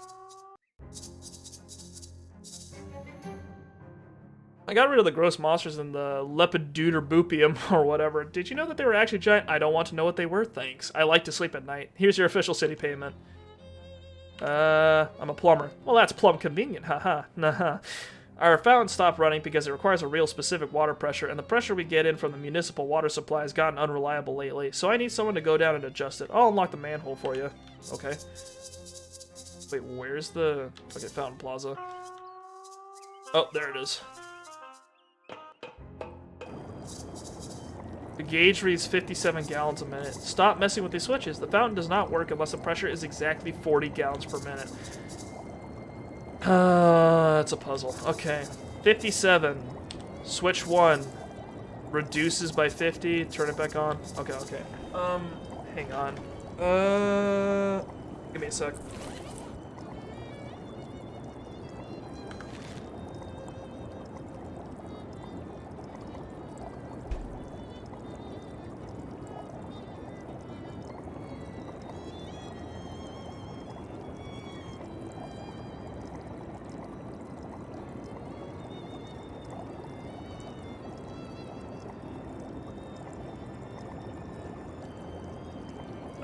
I got rid of the gross monsters in the Lepidodurbupium or whatever. Did you know that they were actually giant? I don't want to know what they were, thanks. I like to sleep at night. Here's your official city payment. I'm a plumber. Well, that's plumb convenient, haha. Nah. Our fountain stopped running because it requires a real specific water pressure, and the pressure we get in from the municipal water supply has gotten unreliable lately, so I need someone to go down and adjust it. I'll unlock the manhole for you. Okay. Wait, where's the... Okay, Fountain Plaza. Oh, there it is. The gauge reads 57 gallons a minute. Stop messing with these switches. The fountain does not work unless the pressure is exactly 40 gallons per minute. That's a puzzle. Okay. 57. Switch 1. Reduces by 50. Turn it back on. Okay, okay. Hang on. Give me a sec.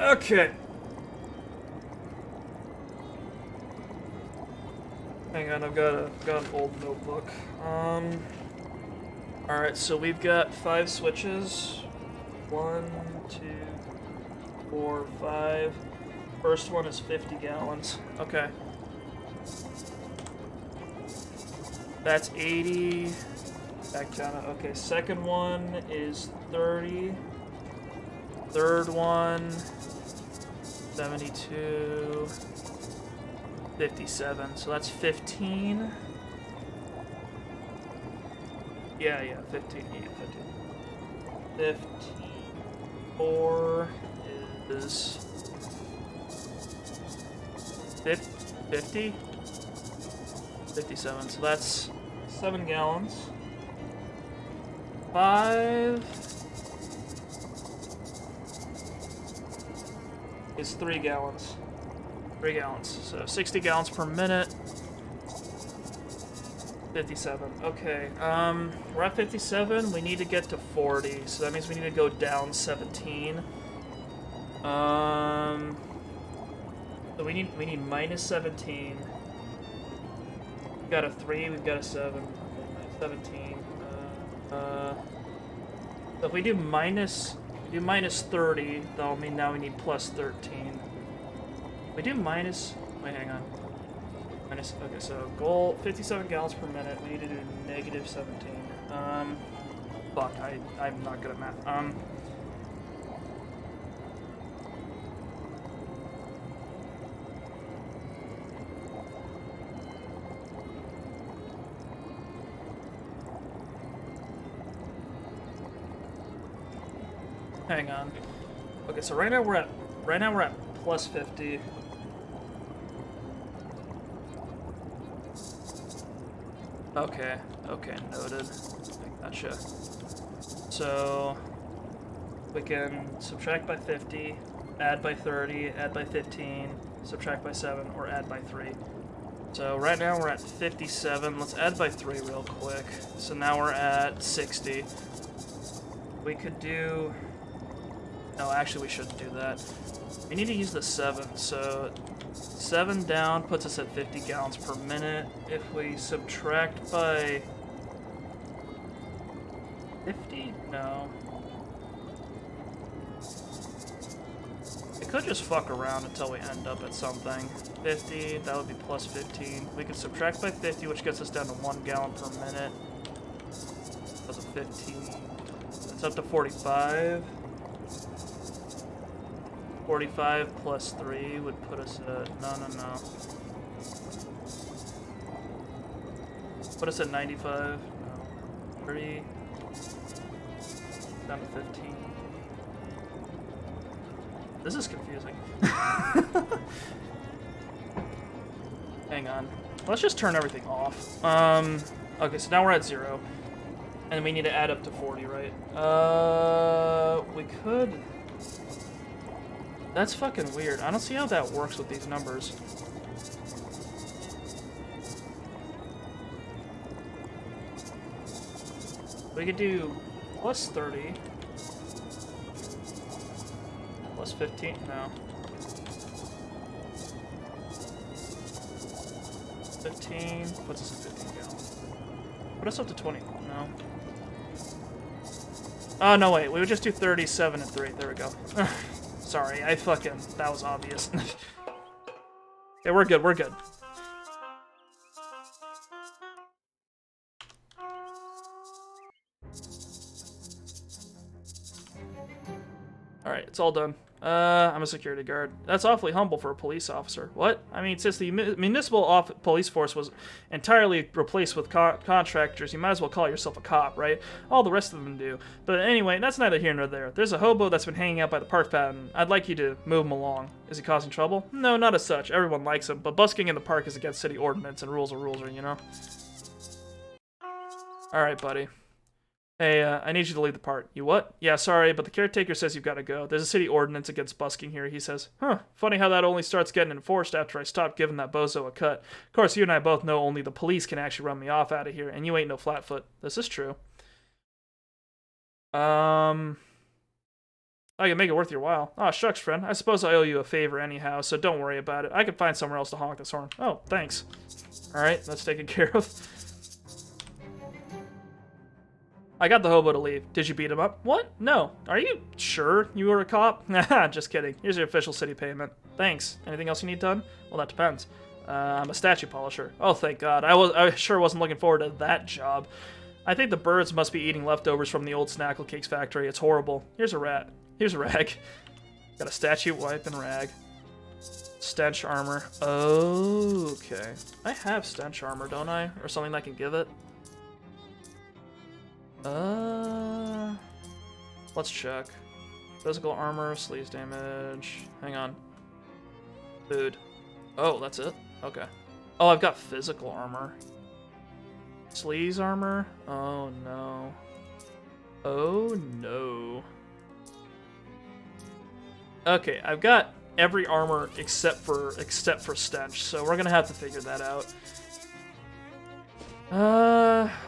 Okay. Hang on, I've got an old notebook. Alright, so we've got 5 switches. 1, 2, 4, 5. First one is 50 gallons. Okay. That's 80. Back down. Okay, second one is 30. Third one, 72, 57, so that's 15. Yeah, 15, yeah, 15. 4 is 50? 57, so that's 7 gallons. 5... is 3 gallons. 3 gallons. So 60 gallons per minute. 57. Okay. We're at 57. We need to get to 40. So that means we need to go down 17. So we need minus 17. We've got a 3. We've got a 7. Okay, 17. So if we do minus 30, that'll mean now we need plus 13. We do minus... Wait, hang on. Minus... Okay, so goal 57 gallons per minute. We need to do negative 17. Fuck, I'm not good at math. Hang on. Okay, so right now we're at plus 50. Okay, noted. Gotcha. So we can subtract by 50, add by 30, add by 15, subtract by 7, or add by 3. So right now we're at 57. Let's add by 3 real quick. So now we're at 60. We could do... No, actually we shouldn't do that. We need to use the 7, so 7 down puts us at 50 gallons per minute. If we subtract by 50? No. We could just fuck around until we end up at something. 50, that would be plus 15. We could subtract by 50, which gets us down to 1 gallon per minute. That's a 15. It's up to 45. 45 plus 3 would put us at... No. Put us at 95. No. 30. Down to 15. This is confusing. Hang on. Let's just turn everything off. Okay, so now we're at 0. And we need to add up to 40, right? We could... That's fucking weird. I don't see how that works with these numbers. We could do plus 30. Plus 15? No. 15. Puts us at 15 gallon. Put us up to 20. No. Oh, no, wait. We would just do 37 and 3. There we go. Sorry, that was obvious. Yeah, we're good, we're good. Alright, it's all done. I'm a security guard. That's awfully humble for a police officer. What? I mean, since the municipal police force was entirely replaced with contractors, you might as well call yourself a cop, right? All the rest of them do. But anyway, that's neither here nor there. There's a hobo that's been hanging out by the park fountain. I'd like you to move him along. Is he causing trouble? No, not as such. Everyone likes him, but busking in the park is against city ordinance, and rules are rules, you know? Alright, buddy. Hey, I need you to leave the park. You what? Yeah, sorry, but the caretaker says you've got to go. There's a city ordinance against busking here, he says. Huh, funny how that only starts getting enforced after I stop giving that bozo a cut. Of course, you and I both know only the police can actually run me off out of here, and you ain't no flatfoot. This is true. I can make it worth your while. Aw, shucks, friend. I suppose I owe you a favor anyhow, so don't worry about it. I can find somewhere else to honk this horn. Oh, thanks. Alright, that's taken care of. I got the hobo to leave. Did you beat him up? What? No. Are you sure you were a cop? Haha, just kidding. Here's your official city payment. Thanks. Anything else you need done? Well, that depends. I'm a statue polisher. Oh, thank God. I sure wasn't looking forward to that job. I think the birds must be eating leftovers from the old Snackle Cakes factory. It's horrible. Here's a rat. Here's a rag. Got a statue wipe and rag. Stench armor. Okay. I have stench armor, don't I? Or something I can give it? Let's check. Physical armor, sleaze damage. Hang on. Food. Oh, that's it? Okay. Oh, I've got physical armor. Sleaze armor? Oh, no. Oh, no. Okay, I've got every armor except for stench, so we're gonna have to figure that out.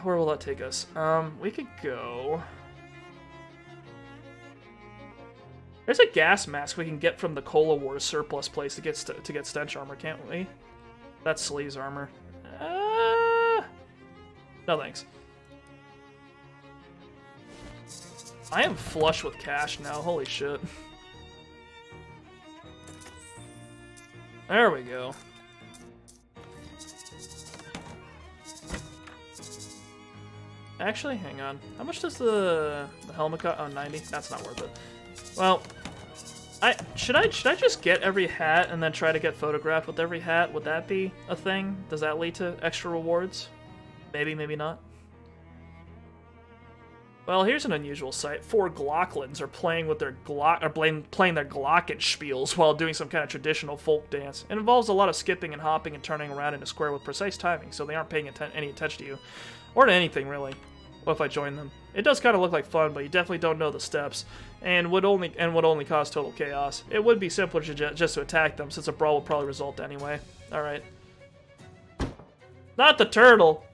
Where will that take us? We could go... There's a gas mask we can get from the Cola Wars surplus place to get stench armor, can't we? That's sleaze armor. No thanks. I am flush with cash now, holy shit. There we go. Actually, hang on. How much does the helmet cost? Oh, 90? That's not worth it. Well, should I just get every hat and then try to get photographed with every hat? Would that be a thing? Does that lead to extra rewards? Maybe, maybe not. Well, here's an unusual sight. 4 Glocklins are playing with their playing their glockenspiels while doing some kind of traditional folk dance. It involves a lot of skipping and hopping and turning around in a square with precise timing, so they aren't paying any attention to you. Or to anything, really. What if I join them? It does kind of look like fun, but you definitely don't know the steps, and would only cause total chaos. It would be simpler just to attack them, since a brawl would probably result anyway. Alright. Not the turtle!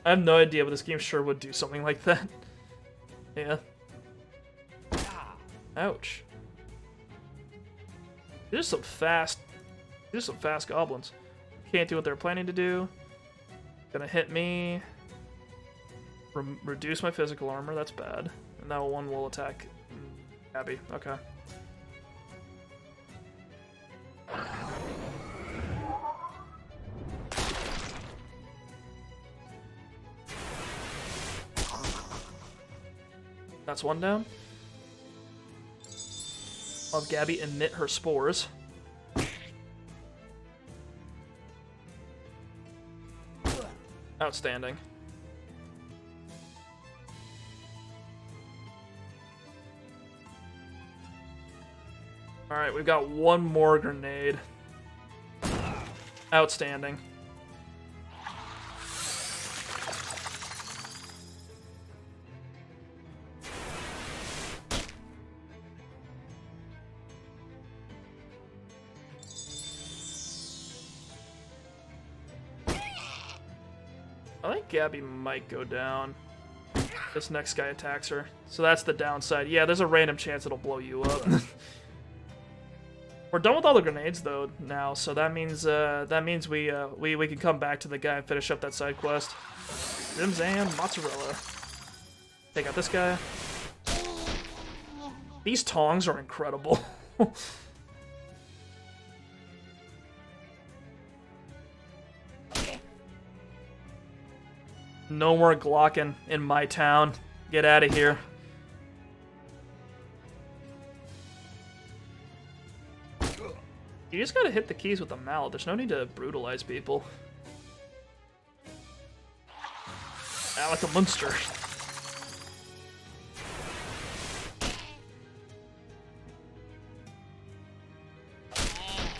I have no idea, but this game sure would do something like that. Yeah. Ouch. These are some fast goblins. Can't do what they're planning to do. Gonna hit me. Reduce my physical armor, that's bad. And that one will attack Abby. Okay. That's one down. I'll have Gabby emit her spores. Outstanding. Alright, we've got one more grenade. Outstanding. I think Gabby might go down. this next guy attacks her. So that's the downside. Yeah, there's a random chance it'll blow you up. We're done with all the grenades though now, so that means we can come back to the guy and finish up that side quest. Zimzam, mozzarella. Take out this guy. These tongs are incredible. No more Glockin in my town. Get out of here. You just gotta hit the keys with a mallet. There's no need to brutalize people. Like a monster.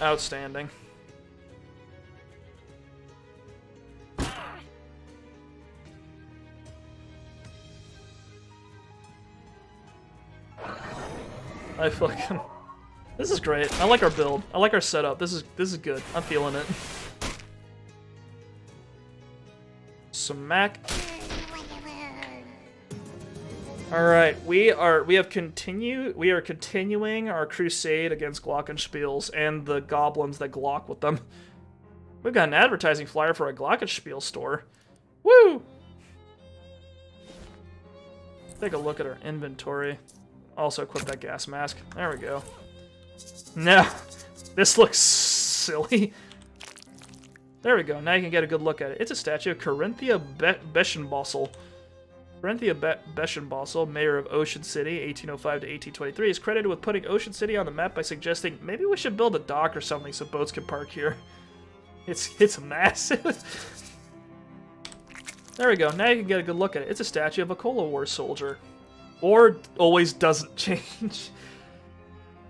Outstanding. I fucking... This is great. I like our build. I like our setup. This is good. I'm feeling it. Smack. Alright, we are continuing our crusade against glockenspiels and the goblins that glock with them. We've got an advertising flyer for a glockenspiel store. Woo! Take a look at our inventory. Also equip that gas mask. There we go. Now, this looks silly. There we go. Now you can get a good look at it. It's a statue of Corinthia Beschenbossel. Corinthia Beschenbossel, mayor of Ocean City, 1805 to 1823, is credited with putting Ocean City on the map by suggesting maybe we should build a dock or something so boats can park here. It's massive. There we go. Now you can get a good look at it. It's a statue of a Cola War soldier. Or always doesn't change.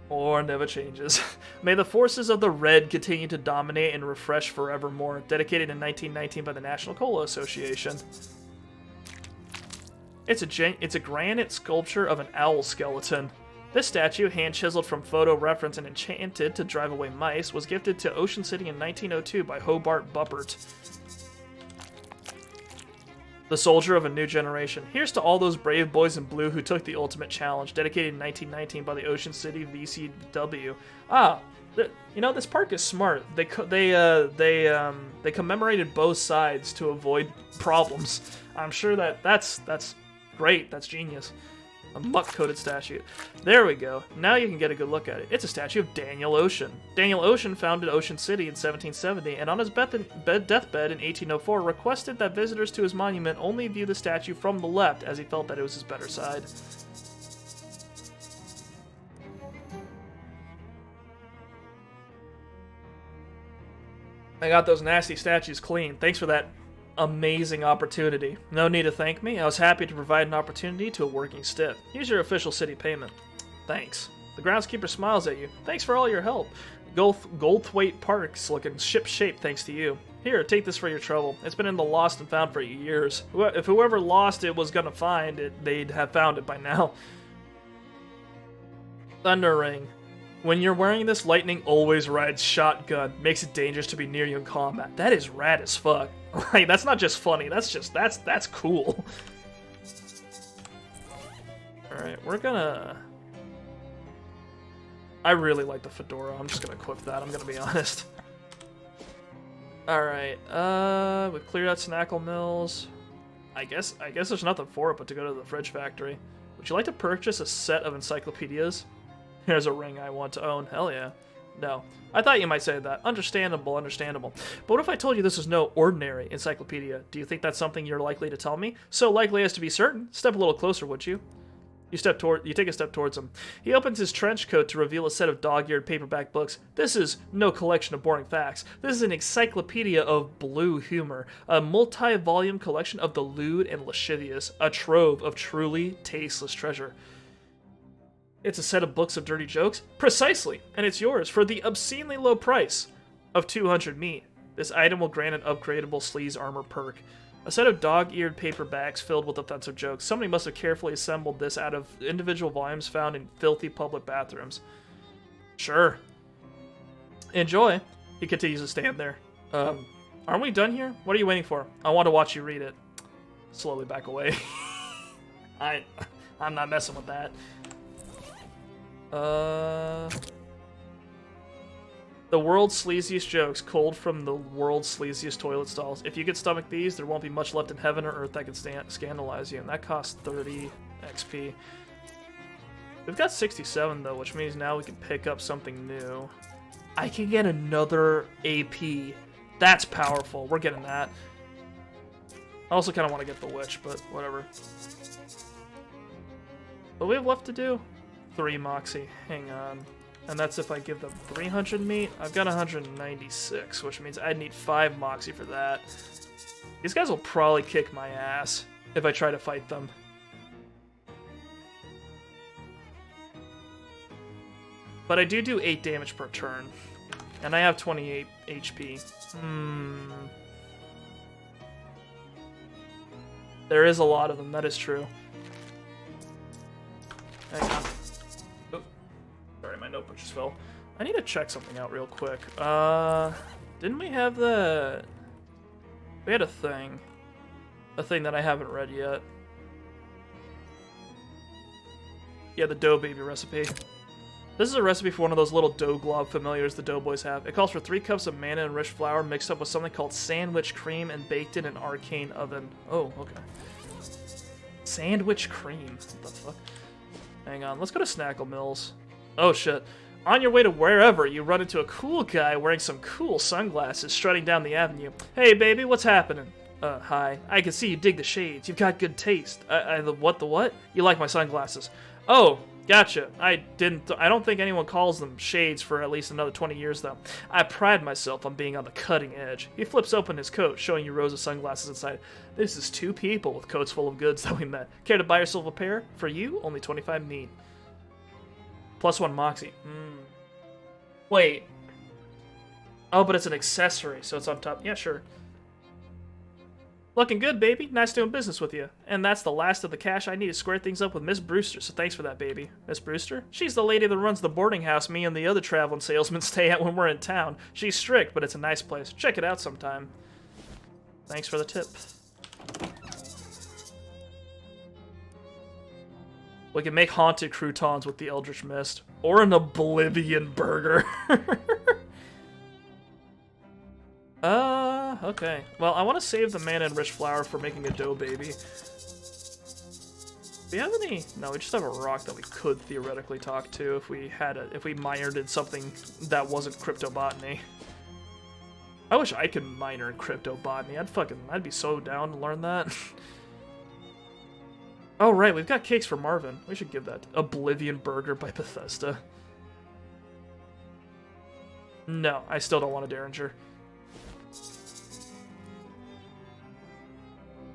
Or never changes. May the forces of the Red continue to dominate and refresh forevermore. Dedicated in 1919 by the National Cola Association. It's a granite sculpture of an owl skeleton. This statue, hand-chiseled from photo reference and enchanted to drive away mice, was gifted to Ocean City in 1902 by Hobart Buppert. The soldier of a new generation. Here's to all those brave boys in blue who took the ultimate challenge, dedicated in 1919 by the Ocean City VCW. You know, this park is smart. They commemorated both sides to avoid problems. I'm sure that's great. That's genius. A muck-coated statue. There we go. Now you can get a good look at it. It's a statue of Daniel Ocean. Daniel Ocean founded Ocean City in 1770, and on his deathbed in 1804, requested that visitors to his monument only view the statue from the left, as he felt that it was his better side. I got those nasty statues clean. Thanks for that amazing opportunity. No need to thank me. I was happy to provide an opportunity to a working stiff. Here's your official city payment. Thanks. The groundskeeper smiles at you. Thanks for all your help. Goldthwaite Park's looking ship-shape thanks to you. Here, take this for your trouble. It's been in the lost and found for years. If whoever lost it was gonna find it, they'd have found it by now. Thunder Ring. When you're wearing this, lightning always rides shotgun. Makes it dangerous to be near you in combat. That is rad as fuck. Like, that's not just funny, that's cool. Alright, we're gonna... I really like the fedora. I'm just gonna equip that, I'm gonna be honest. Alright, we've cleared out Snackle Mills. I guess there's nothing for it but to go to the fridge factory. Would you like to purchase a set of encyclopedias? Here's a ring I want to own. Hell yeah. No. I thought you might say that. Understandable. But what if I told you this is no ordinary encyclopedia? Do you think that's something you're likely to tell me? So likely as to be certain. Step a little closer, would you? You take a step towards him. He opens his trench coat to reveal a set of dog-eared paperback books. This is no collection of boring facts. This is an encyclopedia of blue humor. A multi-volume collection of the lewd and lascivious. A trove of truly tasteless treasure. It's a set of books of dirty jokes? Precisely, and it's yours for the obscenely low price of 200 meat. This item will grant an upgradable sleaze armor perk. A set of dog-eared paperbacks filled with offensive jokes. Somebody must have carefully assembled this out of individual volumes found in filthy public bathrooms. Sure. Enjoy. He continues to stand there. Aren't we done here? What are you waiting for? I want to watch you read it. Slowly back away. I'm not messing with that. The world's sleaziest jokes, culled from the world's sleaziest toilet stalls. If you could stomach these, there won't be much left in heaven or earth that can scandalize you. And that costs 30 XP. We've got 67 though, which means now we can pick up something new. I can get another AP. That's powerful. We're getting that. I also kind of want to get the witch, but whatever. What do we have left to do? 3 Moxie. Hang on. And that's if I give them 300 meat. I've got 196, which means I'd need 5 Moxie for that. These guys will probably kick my ass if I try to fight them. But I do 8 damage per turn. And I have 28 HP. There is a lot of them, that is true. Hang on. Sorry, my notebook just fell. I need to check something out real quick. Didn't we have the... We had a thing. A thing that I haven't read yet. Yeah, the dough baby recipe. This is a recipe for one of those little dough glob familiars the doughboys have. It calls for 3 cups of manna and rich flour mixed up with something called sandwich cream and baked in an arcane oven. Oh, okay. Sandwich cream. What the fuck? Hang on, let's go to Snackle Mills. Oh shit. On your way to wherever, you run into a cool guy wearing some cool sunglasses strutting down the avenue. Hey baby, what's happening? Hi. I can see you dig the shades. You've got good taste. The what? You like my sunglasses. Oh, gotcha. I don't think anyone calls them shades for at least another 20 years, though. I pride myself on being on the cutting edge. He flips open his coat, showing you rows of sunglasses inside. This is 2 people with coats full of goods that we met. Care to buy yourself a pair? For you, only 25 meat. Plus 1 Moxie. Wait. Oh, but it's an accessory, so it's on top. Yeah, sure. Looking good, baby. Nice doing business with you. And that's the last of the cash I need to square things up with Miss Brewster, so thanks for that, baby. Miss Brewster? She's the lady that runs the boarding house me and the other traveling salesmen stay at when we're in town. She's strict, but it's a nice place. Check it out sometime. Thanks for the tip. We can make haunted croutons with the Eldritch Mist. Or an Oblivion burger. Okay. Well, I want to save the mana and rich flour for making a dough baby. Do we have any? No, we just have a rock that we could theoretically talk to if we had if we minored in something that wasn't cryptobotany. I wish I could minor in cryptobotany. I'd be so down to learn that. Oh right, we've got cakes for Marvin. We should give that. Oblivion burger by Bethesda. No, I still don't want a Derringer.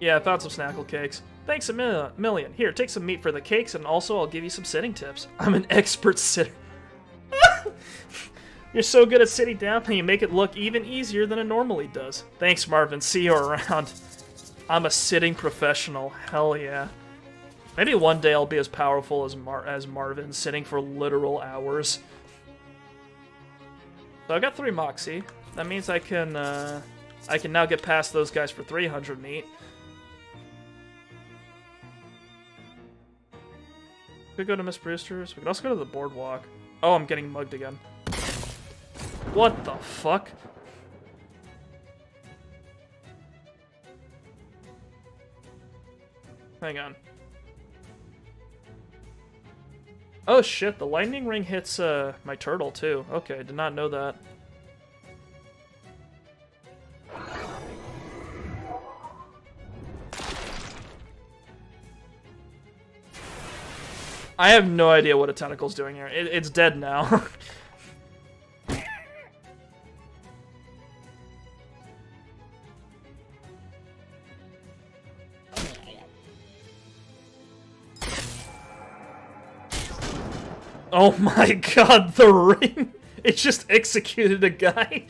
Yeah, I found some Snackle cakes. Thanks a million. Here, take some meat for the cakes, and also I'll give you some sitting tips. I'm an expert sitter. You're so good at sitting down, and you make it look even easier than it normally does. Thanks, Marvin. See you around. I'm a sitting professional. Hell yeah. Maybe one day I'll be as powerful as Marvin, sitting for literal hours. So I got 3 Moxie. That means I can now get past those guys for 300 meat. We could go to Miss Brewster's. We could also go to the boardwalk. Oh, I'm getting mugged again. What the fuck? Hang on. Oh shit, the lightning ring hits my turtle too. Okay, did not know that. I have no idea what a tentacle's doing here. It's dead now. Oh my god, the ring! It just executed a guy.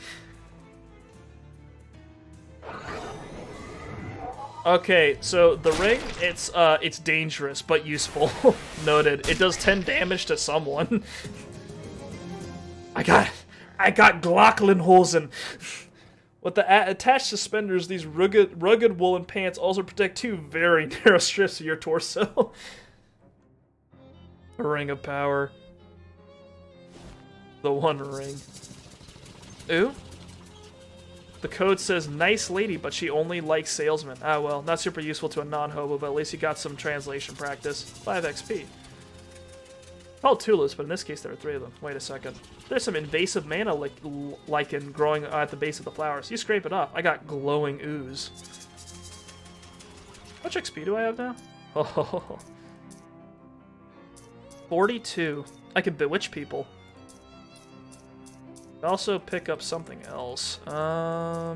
Okay, so the ring, it's dangerous but useful. Noted. It does 10 damage to someone. I got Glocklenhosen. With the attached suspenders, these rugged woolen pants also protect 2 very narrow strips of your torso. A ring of power. The One Ring. Ooh. The code says, nice lady, but she only likes salesmen. Ah, well, not super useful to a non-hobo, but at least you got some translation practice. 5 XP. Oh, tulips, but in this case there are 3 of them. Wait a second. There's some invasive mana lichen growing at the base of the flowers. You scrape it off. I got glowing ooze. How much XP do I have now? Oh, 42. I can bewitch people. Also pick up something else. I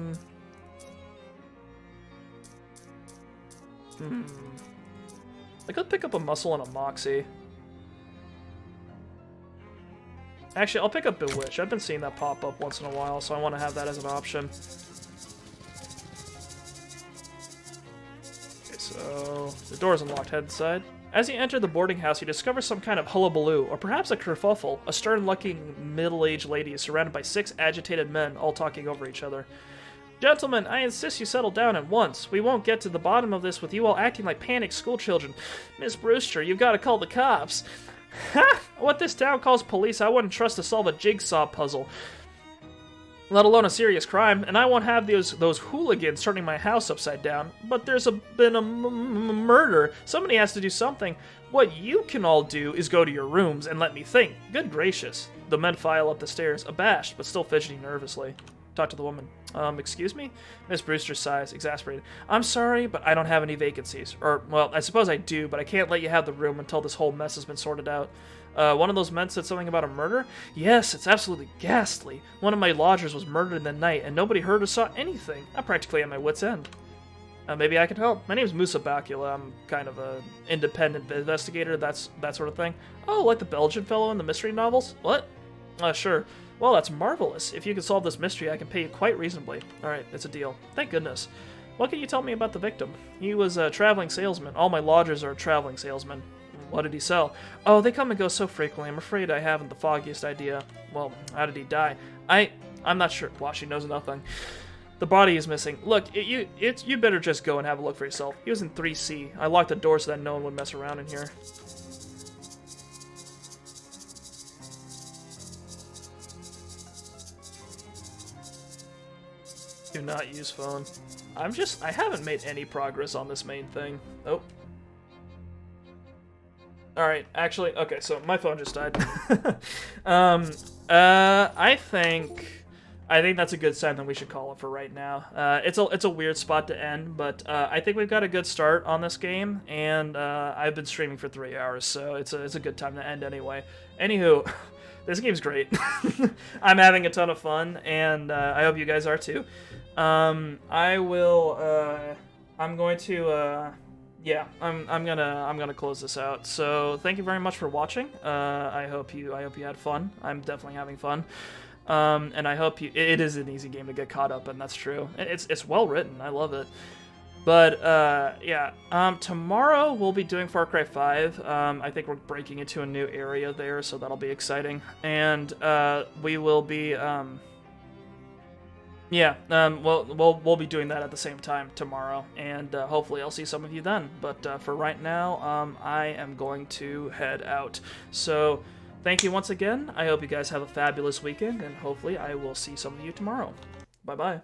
could pick up a muscle and a moxie. Actually, I'll pick up Bewitch. I've been seeing that pop up once in a while, so I want to have that as an option. Okay, so the door's unlocked. Head inside. As you enter the boarding house, you discover some kind of hullabaloo, or perhaps a kerfuffle. A stern-looking middle-aged lady is surrounded by 6 agitated men, all talking over each other. Gentlemen, I insist you settle down at once. We won't get to the bottom of this with you all acting like panicked schoolchildren. Miss Brewster, you've got to call the cops. Ha! What this town calls police, I wouldn't trust to solve a jigsaw puzzle, let alone a serious crime, and I won't have those hooligans turning my house upside down. But there's been a murder. Somebody has to do something. What you can all do is go to your rooms and let me think. Good gracious. The men file up the stairs, abashed, but still fidgeting nervously. Talk to the woman. Excuse me? Miss Brewster sighs, exasperated. I'm sorry, but I don't have any vacancies. Or, well, I suppose I do, but I can't let you have the room until this whole mess has been sorted out. One of those men said something about a murder? Yes, it's absolutely ghastly. One of my lodgers was murdered in the night, and nobody heard or saw anything. I'm practically at my wit's end. Maybe I can help. My name's Musa Bakula. I'm kind of an independent investigator, that sort of thing. Oh, like the Belgian fellow in the mystery novels? What? Sure. Well, that's marvelous. If you can solve this mystery, I can pay you quite reasonably. Alright, it's a deal. Thank goodness. What can you tell me about the victim? He was a traveling salesman. All my lodgers are traveling salesmen. What did he sell? Oh, they come and go so frequently. I'm afraid I haven't the foggiest idea. Well, how did he die? I'm not sure. Wow, she knows nothing. The body is missing. Look, you better just go and have a look for yourself. He was in 3C. I locked the door so that no one would mess around in here. Do not use phone. I haven't made any progress on this main thing. Oh. Alright, actually, okay, so my phone just died. I think that's a good sign that we should call it for right now. It's a weird spot to end, but I think we've got a good start on this game, and I've been streaming for 3 hours, so it's a good time to end anyway. Anywho, this game's great. I'm having a ton of fun, and I hope you guys are too. I'm gonna close this out. So thank you very much for watching. I hope you had fun. I'm definitely having fun. And I hope it is an easy game to get caught up in, that's true. It's well written, I love it. But, yeah, tomorrow we'll be doing Far Cry 5. I think we're breaking into a new area there, so that'll be exciting. And, we will be, we'll be doing that at the same time tomorrow, and hopefully I'll see some of you then. But for right now, I am going to head out. So thank you once again. I hope you guys have a fabulous weekend, and hopefully I will see some of you tomorrow. Bye-bye.